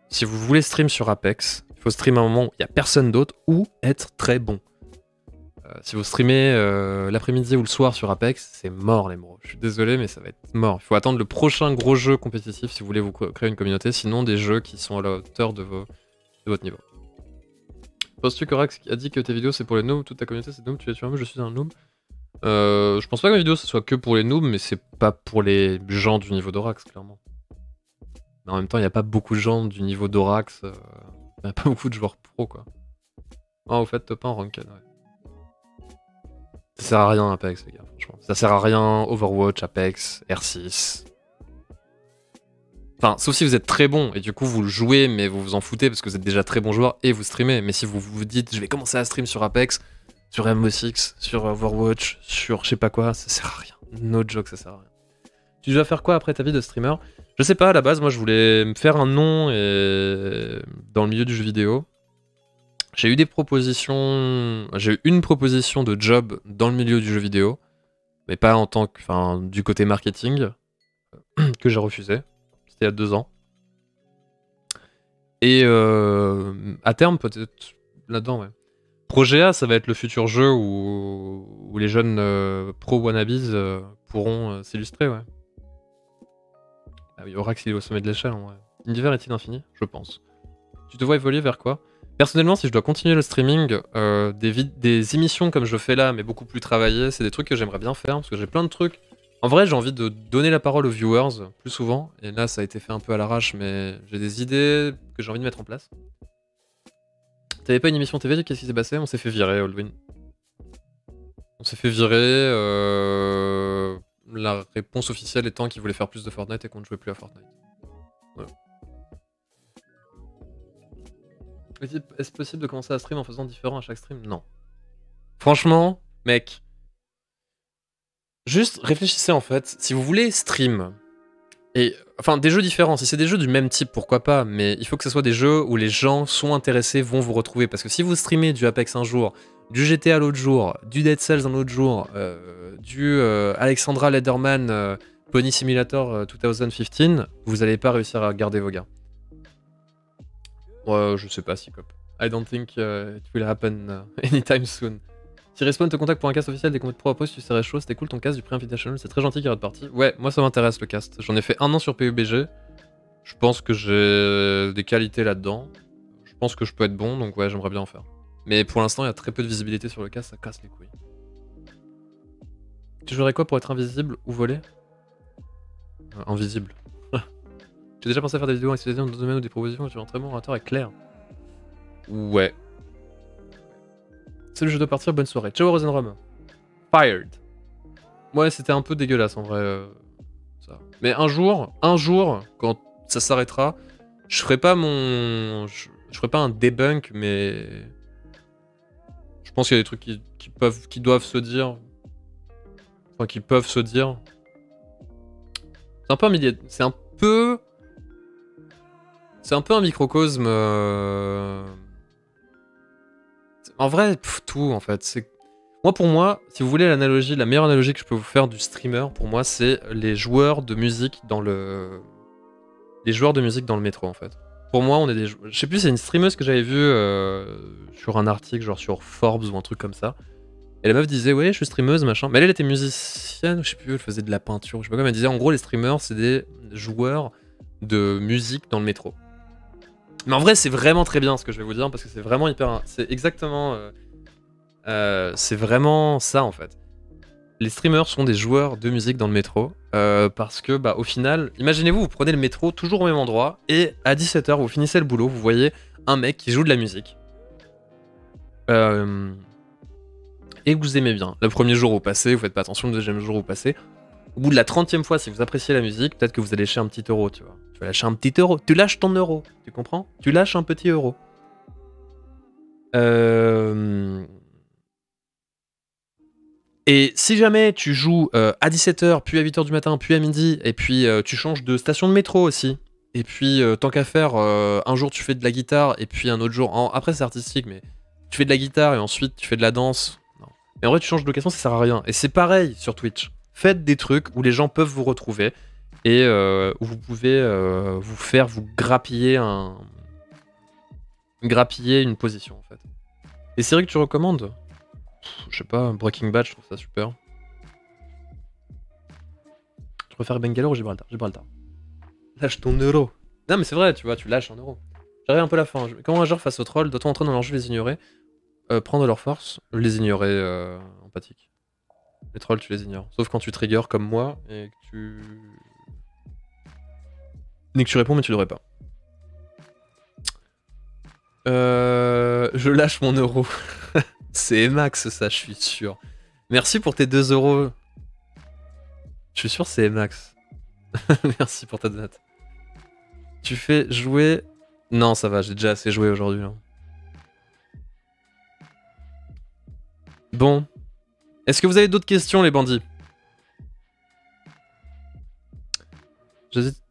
si vous voulez stream sur Apex, il faut stream à un moment où il n'y a personne d'autre ou être très bon. Si vous streamez l'après-midi ou le soir sur Apex, c'est mort les bros. Je suis désolé, mais ça va être mort. Il faut attendre le prochain gros jeu compétitif si vous voulez vous créer une communauté, sinon des jeux qui sont à la hauteur de votre niveau. Penses-tu que Rax a dit que tes vidéos c'est pour les noobs, toute ta communauté c'est noob, tu es un noob, je suis un noob? Je pense pas que mes vidéos ce soit que pour les noobs, mais c'est pas pour les gens du niveau d'Orax, clairement. Mais en même temps, il n'y a pas beaucoup de gens du niveau d'Orax, il n'y a pas beaucoup de joueurs pro quoi. Ah, au fait, top 1 ranked, ouais. Ça sert à rien Apex les gars, franchement. Ça sert à rien Overwatch, Apex, R6. Enfin, sauf si vous êtes très bon et du coup vous le jouez mais vous vous en foutez parce que vous êtes déjà très bon joueur et vous streamez. Mais si vous vous dites je vais commencer à stream sur Apex, sur MO6, sur Overwatch, sur je sais pas quoi, ça sert à rien. No joke, ça sert à rien. Tu dois faire quoi après ta vie de streamer? Je sais pas, à la base moi je voulais me faire un nom dans le milieu du jeu vidéo. J'ai eu des propositions, j'ai eu une proposition de job dans le milieu du jeu vidéo, mais pas en tant que, enfin, du côté marketing, que j'ai refusé. C'était il y a 2 ans. Et à terme, peut-être là-dedans, ouais. Projet A, ça va être le futur jeu où les jeunes pro wannabes pourront s'illustrer, ouais. Ah oui, Orax il est au sommet de l'échelle, en vrai. L'univers est-il infini? Je pense. Tu te vois évoluer vers quoi? Personnellement, si je dois continuer le streaming, des émissions comme je fais là, mais beaucoup plus travaillées, c'est des trucs que j'aimerais bien faire, parce que j'ai plein de trucs. En vrai, j'ai envie de donner la parole aux viewers plus souvent, et là, ça a été fait un peu à l'arrache, mais j'ai des idées que j'ai envie de mettre en place. T'avais pas une émission TV, qu'est-ce qui s'est passé? On s'est fait virer, Aldwin. On s'est fait virer, la réponse officielle étant qu'ils voulaient faire plus de Fortnite et qu'on ne jouait plus à Fortnite. Voilà. Est-ce possible de commencer à stream en faisant différent à chaque stream? Non. Franchement, mec, juste réfléchissez en fait. Si vous voulez stream, et enfin des jeux différents, si c'est des jeux du même type, pourquoi pas, mais il faut que ce soit des jeux où les gens sont intéressés, vont vous retrouver. Parce que si vous streamez du Apex un jour, du GTA l'autre jour, du Dead Cells un autre jour, du Alexandra Lederman Pony Simulator 2015, vous allez pas réussir à garder vos gains. Je sais pas si cop. I don't think it will happen anytime soon. Si Respawn te contacte pour un cast officiel des combats de Pro Post, tu serais chaud, c'était cool ton cast du pré-invitational, c'est très gentil qu'il y ait de partie. Ouais, moi ça m'intéresse le cast. J'en ai fait 1 an sur PUBG. Je pense que j'ai des qualités là-dedans. Je pense que je peux être bon, donc ouais, j'aimerais bien en faire. Mais pour l'instant, il y a très peu de visibilité sur le cast, ça casse les couilles. Tu jouerais quoi pour être invisible ou voler? Invisible. J'ai déjà pensé à faire des vidéos avec dans d'autres domaines ou des propositions, tu es un très bon orateur et clair. Ouais. Salut, je dois partir, bonne soirée. Ciao Rosenrom. Fired. Ouais, c'était un peu dégueulasse en vrai. Ça. Mais un jour, quand ça s'arrêtera, je ferai pas mon... Je ferai pas un debunk, mais... Je pense qu'il y a des trucs qui doivent se dire. Enfin, qui peuvent se dire. C'est un peu un millier... C'est un peu... C'est un peu un microcosme... En vrai, tout en fait. C'est... Moi, pour moi, si vous voulez l'analogie, la meilleure analogie que je peux vous faire du streamer, pour moi, c'est les joueurs de musique dans le... Les joueurs de musique dans le métro, en fait. Pour moi, on est des... Je sais plus, c'est une streameuse que j'avais vue sur un article, genre sur Forbes ou un truc comme ça. Et la meuf disait, ouais, je suis streameuse, machin. Mais elle était musicienne, je sais plus, elle faisait de la peinture, je sais pas comment. Elle disait, en gros, les streamers, c'est des joueurs de musique dans le métro. Mais en vrai, c'est vraiment très bien ce que je vais vous dire, parce que c'est vraiment hyper... C'est exactement... c'est vraiment ça, en fait. Les streamers sont des joueurs de musique dans le métro, parce que, bah, au final, imaginez-vous, vous prenez le métro toujours au même endroit, et à 17h, vous finissez le boulot, vous voyez un mec qui joue de la musique. Et que vous aimez bien. Le premier jour, vous passez, vous faites pas attention, le deuxième jour, vous passez. Au bout de la 30e fois, si vous appréciez la musique, peut-être que vous allez lâcher un petit euro, tu vois. Tu vas lâcher un petit euro. Tu lâches ton euro, tu comprends? Tu lâches un petit euro. Et si jamais tu joues à 17h, puis à 8h du matin, puis à midi, et puis tu changes de station de métro aussi, et puis tant qu'à faire, un jour tu fais de la guitare, et puis un autre jour... Après c'est artistique, mais tu fais de la guitare, et ensuite tu fais de la danse. Non. Mais en vrai tu changes de location, ça sert à rien. Et c'est pareil sur Twitch. Faites des trucs où les gens peuvent vous retrouver, et où vous pouvez vous grappiller une position en fait. Et c'est vrai que tu recommandes? Je sais pas, Breaking Bad, je trouve ça super. Tu préfères Bangalore ou Gibraltar? Gibraltar. Lâche ton euro. Non mais c'est vrai, tu vois, tu lâches un euro. J'arrive un peu la fin. Comment un joueur face aux trolls, doit-on entrer dans leur jeu les ignorer? Prendre leur force, les ignorer empathique. Les trolls, tu les ignores. Sauf quand tu triggers comme moi et que tu... Et que tu réponds mais tu l'aurais pas. Je lâche mon euro. C'est Max ça, je suis sûr. Merci pour tes 2 euros. Je suis sûr c'est Max. Merci pour ta donate. Tu fais jouer... Non ça va, j'ai déjà assez joué aujourd'hui. Hein. Bon. Est-ce que vous avez d'autres questions les bandits? J'hésite,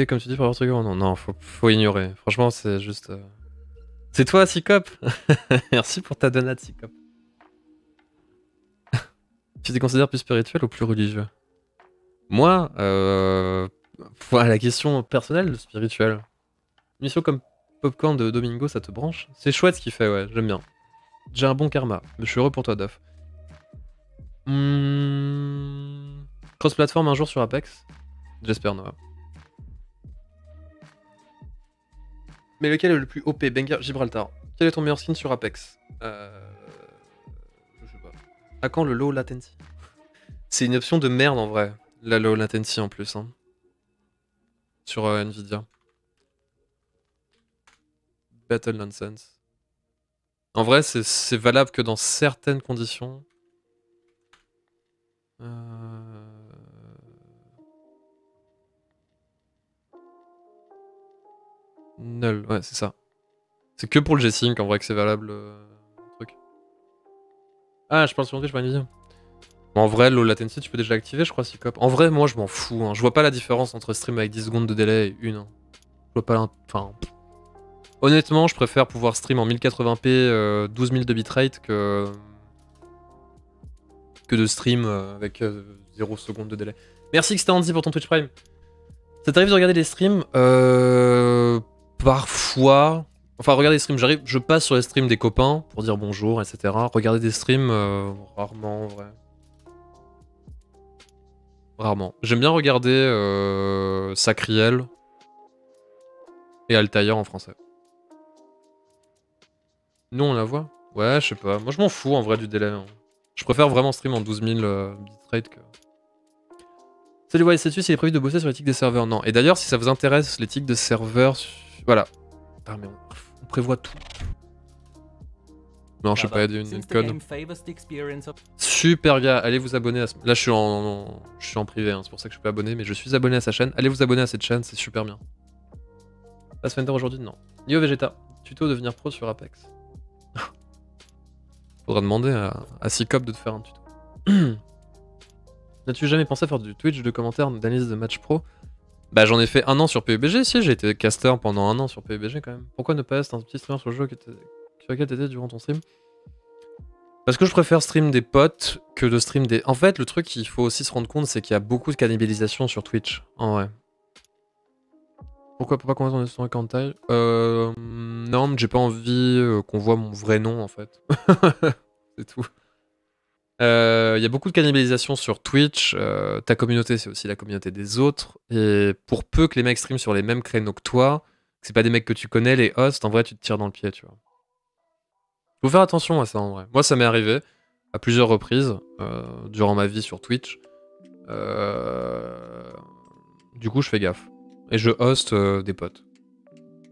comme tu dis, pour avoir truc. Non, non, faut ignorer. Franchement c'est juste... C'est toi, Cycop. Merci pour ta donate, Cycop. Tu te considères plus spirituel ou plus religieux? Moi, voilà, la question personnelle, le spirituel. Une mission comme Popcorn de Domingo, ça te branche? C'est chouette ce qu'il fait, ouais, j'aime bien. J'ai un bon karma, mais je suis heureux pour toi, Duff. Cross-platform un jour sur Apex? J'espère, Noah. Mais lequel est le plus OP? Banger, Gibraltar. Quel est ton meilleur skin sur Apex? Je sais pas. À quand le low latency? C'est une option de merde en vrai. La low latency en plus. Hein. Sur Nvidia. Battle nonsense. En vrai, c'est valable que dans certaines conditions. Null, ouais, c'est ça. C'est que pour le G-Sync en vrai que c'est valable le truc. Ah, je parle sur Twitch, je vois une vidéo. En vrai, low latency, tu peux déjà l'activer, je crois, Cycop. En vrai, moi, je m'en fous. Hein. Je vois pas la différence entre stream avec 10 secondes de délai et une. Hein. Je vois pas Enfin... Honnêtement, je préfère pouvoir stream en 1080p 12 000 de bitrate que de stream avec 0 secondes de délai. Merci Xtanzi pour ton Twitch Prime. Ça t'arrive de regarder les streams Parfois, Enfin, regarder des streams, je passe sur les streams des copains pour dire bonjour, etc. Regarder des streams, rarement en vrai. Rarement. J'aime bien regarder Sacriel et Altair en français. Nous, on la voit? Ouais, je sais pas. Moi, je m'en fous en vrai du délai. Hein. Je préfère vraiment stream en 12 000 bitrate que. Salut, ouais, sais-tu s'il est prévu de bosser sur l'éthique des serveurs? Non. Et d'ailleurs, si ça vous intéresse, l'éthique de serveurs. Voilà. Ah, mais on prévoit tout. Non, je sais pas, il y a une conne. Super gars, allez vous abonner à ce... Là, je suis en privé, hein, c'est pour ça que je suis pas abonné, mais je suis abonné à sa chaîne. Allez vous abonner à cette chaîne, c'est super bien. Pathfinder aujourd'hui? Non. Nio Vegeta, tuto devenir pro sur Apex. Faudra demander à Cycop de te faire un tuto. N'as-tu jamais pensé à faire du Twitch de commentaires d'analyse de match pro? Bah j'en ai fait 1 an sur PUBG, si j'ai été caster pendant 1 an sur PUBG quand même. Pourquoi ne pas être un petit streamer sur le jeu sur lequel t'étais durant ton stream? Parce que je préfère stream des potes que de stream des... En fait, le truc qu'il faut aussi se rendre compte, c'est qu'il y a beaucoup de cannibalisation sur Twitch, en vrai. Pourquoi pas commencer en sur Kantai? Non, mais j'ai pas envie qu'on voit mon vrai nom, en fait. C'est tout. Il y a beaucoup de cannibalisation sur Twitch. Ta communauté, c'est aussi la communauté des autres. Et pour peu que les mecs streament sur les mêmes créneaux que toi, que c'est pas des mecs que tu connais, les hosts, en vrai, tu te tires dans le pied, tu vois. Faut faire attention à ça, en vrai. Moi, ça m'est arrivé à plusieurs reprises durant ma vie sur Twitch. Du coup, je fais gaffe. Et je host des potes.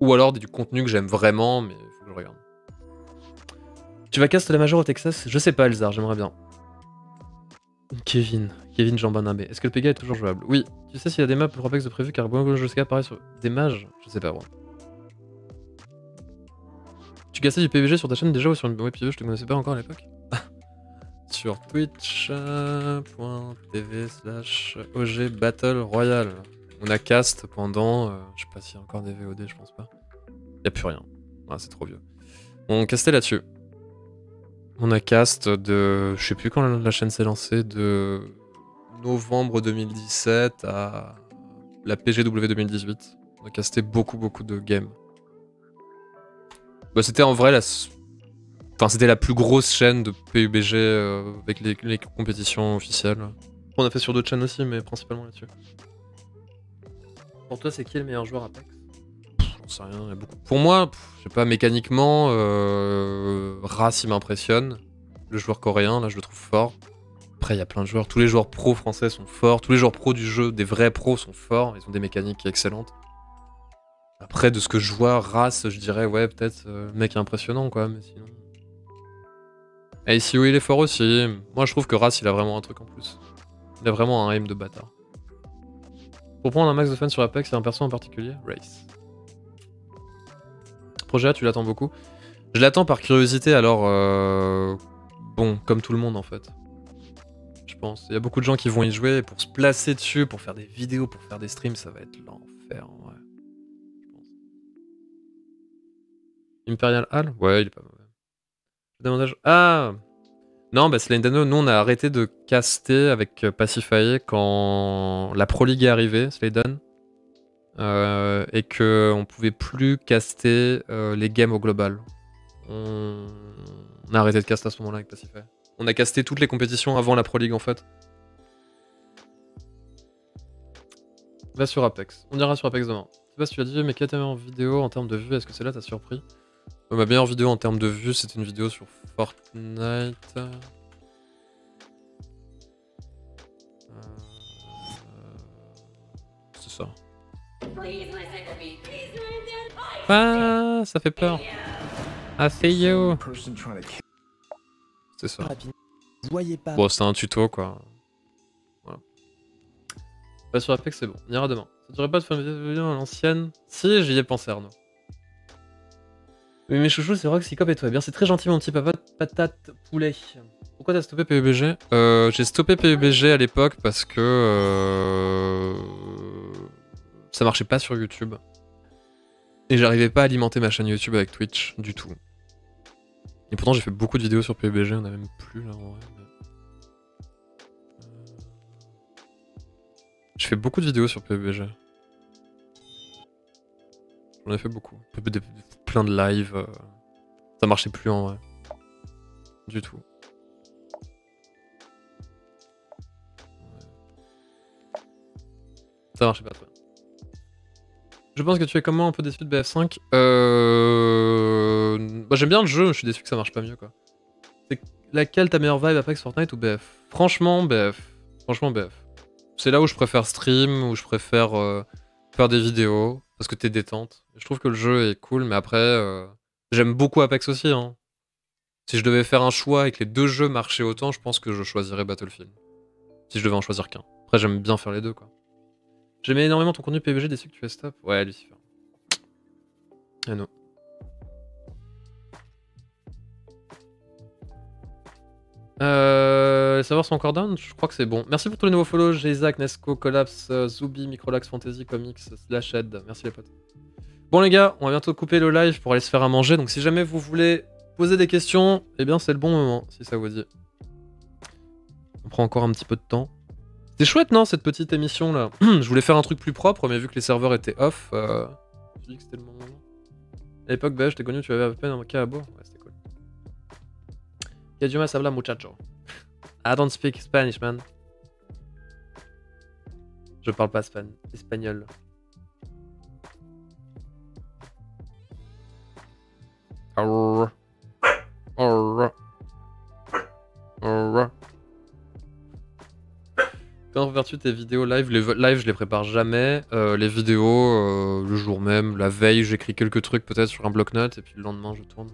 Ou alors du contenu que j'aime vraiment, mais il faut que je regarde. Tu vas cast la Major au Texas? Je sais pas, Elzar, j'aimerais bien. Kevin Jambonabé. Est-ce que le PK est toujours jouable? Oui. Tu sais s'il y a des maps pour Apex de prévu car bon jusqu'à apparaît sur des mages? Je sais pas, bon. Tu castais du PUBG sur ta chaîne déjà ou sur une web PUBG? Je te connaissais pas encore à l'époque. Sur twitch.tv/OG Battle Royale. On a cast pendant... je sais pas s'il y a encore des VOD, je pense pas. Y a plus rien. Ah, c'est trop vieux. On castait là-dessus. On a cast de... Je sais plus quand la chaîne s'est lancée, de novembre 2017 à la PGW 2018. On a casté beaucoup de games. Bah, c'était en vrai la... Enfin, c'était la plus grosse chaîne de PUBG avec les compétitions officielles. On a fait sur d'autres chaînes aussi, mais principalement là-dessus. Pour toi, c'est qui le meilleur joueur Apex? J'en sais rien, il y a beaucoup. Pour moi, je sais pas, mécaniquement, Ras il m'impressionne. Le joueur coréen, là, je le trouve fort. Après, il y a plein de joueurs. Tous les joueurs pros français sont forts. Tous les joueurs pros du jeu, des vrais pros, sont forts. Ils ont des mécaniques excellentes. Après, de ce que je vois, Ras, je dirais, ouais, peut-être, le mec est impressionnant, quoi, mais sinon... ACO, il est fort aussi. Moi, je trouve que Ras, il a vraiment un truc en plus. Il a vraiment un aim de bâtard. Pour prendre un max de fun sur Apex, il y a un perso en particulier? Race. Projet A, tu l'attends beaucoup? Je l'attends par curiosité, alors... Bon, comme tout le monde, en fait. Je pense. Il y a beaucoup de gens qui vont y jouer, et pour se placer dessus, pour faire des vidéos, pour faire des streams, ça va être l'enfer, en vrai. Je pense. Imperial Hall? Ouais, il est pas mauvais. Davantage... Ah! Non, bah Slendano, nous on a arrêté de caster avec Pacify quand la Pro League est arrivée, Sladen, et qu'on pouvait plus caster les games au global. On a arrêté de caster à ce moment-là avec Pacify. On a casté toutes les compétitions avant la Pro League en fait. Va sur Apex. On ira sur Apex demain. Je sais pas si tu as dit, mais quelle est ta meilleure vidéo en termes de vues? Est-ce que celle-là t'a surpris? Ma meilleure vidéo en termes de vues, c'était une vidéo sur Fortnite. C'est ça. Ah, ça fait peur. Ah, c'est yo. C'est ça. Bon, c'est un tuto quoi. Voilà. Pas sur Apex, c'est bon. On ira demain. Ça devrait pas te faire une vidéo à l'ancienne? Si, j'y ai pensé, Arnaud. Oui, mais chouchou, c'est vrai que Cycop et toi. Eh bien, c'est très gentil, mon petit papa. Patate poulet. Pourquoi t'as stoppé PUBG? J'ai stoppé PUBG à l'époque parce que ça marchait pas sur YouTube. Et j'arrivais pas à alimenter ma chaîne YouTube avec Twitch du tout. Et pourtant j'ai fait beaucoup de vidéos sur PUBG, on a même plus là en vrai. Je fais beaucoup de vidéos sur PUBG. J'en ai fait beaucoup. Plein de lives. Ça marchait plus en vrai. Du tout. Ça marchait pas très bien. Je pense que tu es comme moi un peu déçu de BF5. Bah, j'aime bien le jeu, mais je suis déçu que ça marche pas mieux quoi. C'est laquelle ta meilleure vibe Apex, Fortnite ou BF? Franchement BF. Franchement BF. C'est là où je préfère stream, où je préfère faire des vidéos, parce que t'es détente. Je trouve que le jeu est cool, mais après, j'aime beaucoup Apex aussi. Hein. Si je devais faire un choix et que les deux jeux marchaient autant, je pense que je choisirais Battlefield. Si je devais en choisir qu'un. Après, j'aime bien faire les deux quoi. J'aimais énormément ton contenu PUBG, déçu que tu fais stop. Ouais, Lucifer. Ah non. Les serveurs sont encore down? Je crois que c'est bon. Merci pour tous les nouveaux follow. J'ai Isaac, Nesco, Collapse, Zubi, Microlax Fantasy, Comics, Slashed. Merci les potes. Bon les gars, on va bientôt couper le live pour aller se faire à manger. Donc si jamais vous voulez poser des questions, eh bien c'est le bon moment, si ça vous dit. On prend encore un petit peu de temps. C'était chouette, non, cette petite émission là. Je voulais faire un truc plus propre, mais vu que les serveurs étaient off, je me dit que c'était le moment. À l'époque, je t'ai connu, tu avais à peine un cabo. Ouais, c'était cool. Que Dios me habla muchacho. I don't speak Spanish, man. Je parle pas espagnol. Arr. Arr. Arr. Quand regardes-tu tes vidéos live? Les lives, je les prépare jamais. Les vidéos, le jour même, la veille, j'écris quelques trucs peut-être sur un bloc-notes et puis le lendemain, je tourne.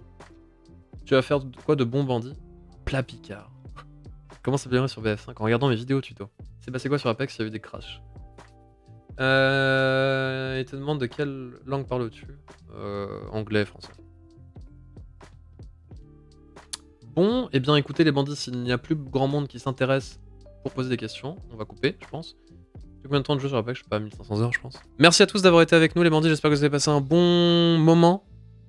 Tu vas faire quoi de bon bandit? Plat Picard. Comment ça s'améliorer sur BF5 en regardant mes vidéos tuto? C'est passé quoi sur Apex? Il y a eu des crashs. Il te demande de quelle langue parles-tu? Anglais, français. Bon, et bien écoutez les bandits, s'il n'y a plus grand monde qui s'intéresse pour poser des questions, on va couper, je pense. Depuis combien de temps de jeu sur Apex? Je sais pas, 1500 heures, je pense. Merci à tous d'avoir été avec nous, les bandits. J'espère que vous avez passé un bon moment.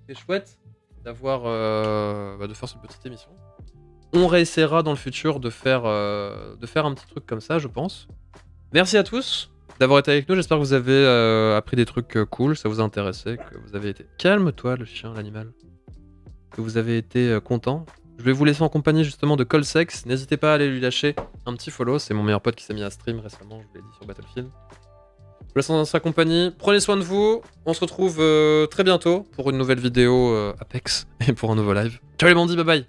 C'est chouette d'avoir de faire cette petite émission. On réessayera dans le futur de faire un petit truc comme ça, je pense. Merci à tous d'avoir été avec nous. J'espère que vous avez appris des trucs cool, ça vous a intéressé, que vous avez été... Calme-toi, le chien, l'animal. Que vous avez été content. Je vais vous laisser en compagnie justement de Colsex. N'hésitez pas à aller lui lâcher un petit follow. C'est mon meilleur pote qui s'est mis à stream récemment, je vous l'ai dit, sur Battlefield. Je vous laisse dans sa compagnie. Prenez soin de vous. On se retrouve très bientôt pour une nouvelle vidéo Apex et pour un nouveau live. Ciao les bandits, bye bye.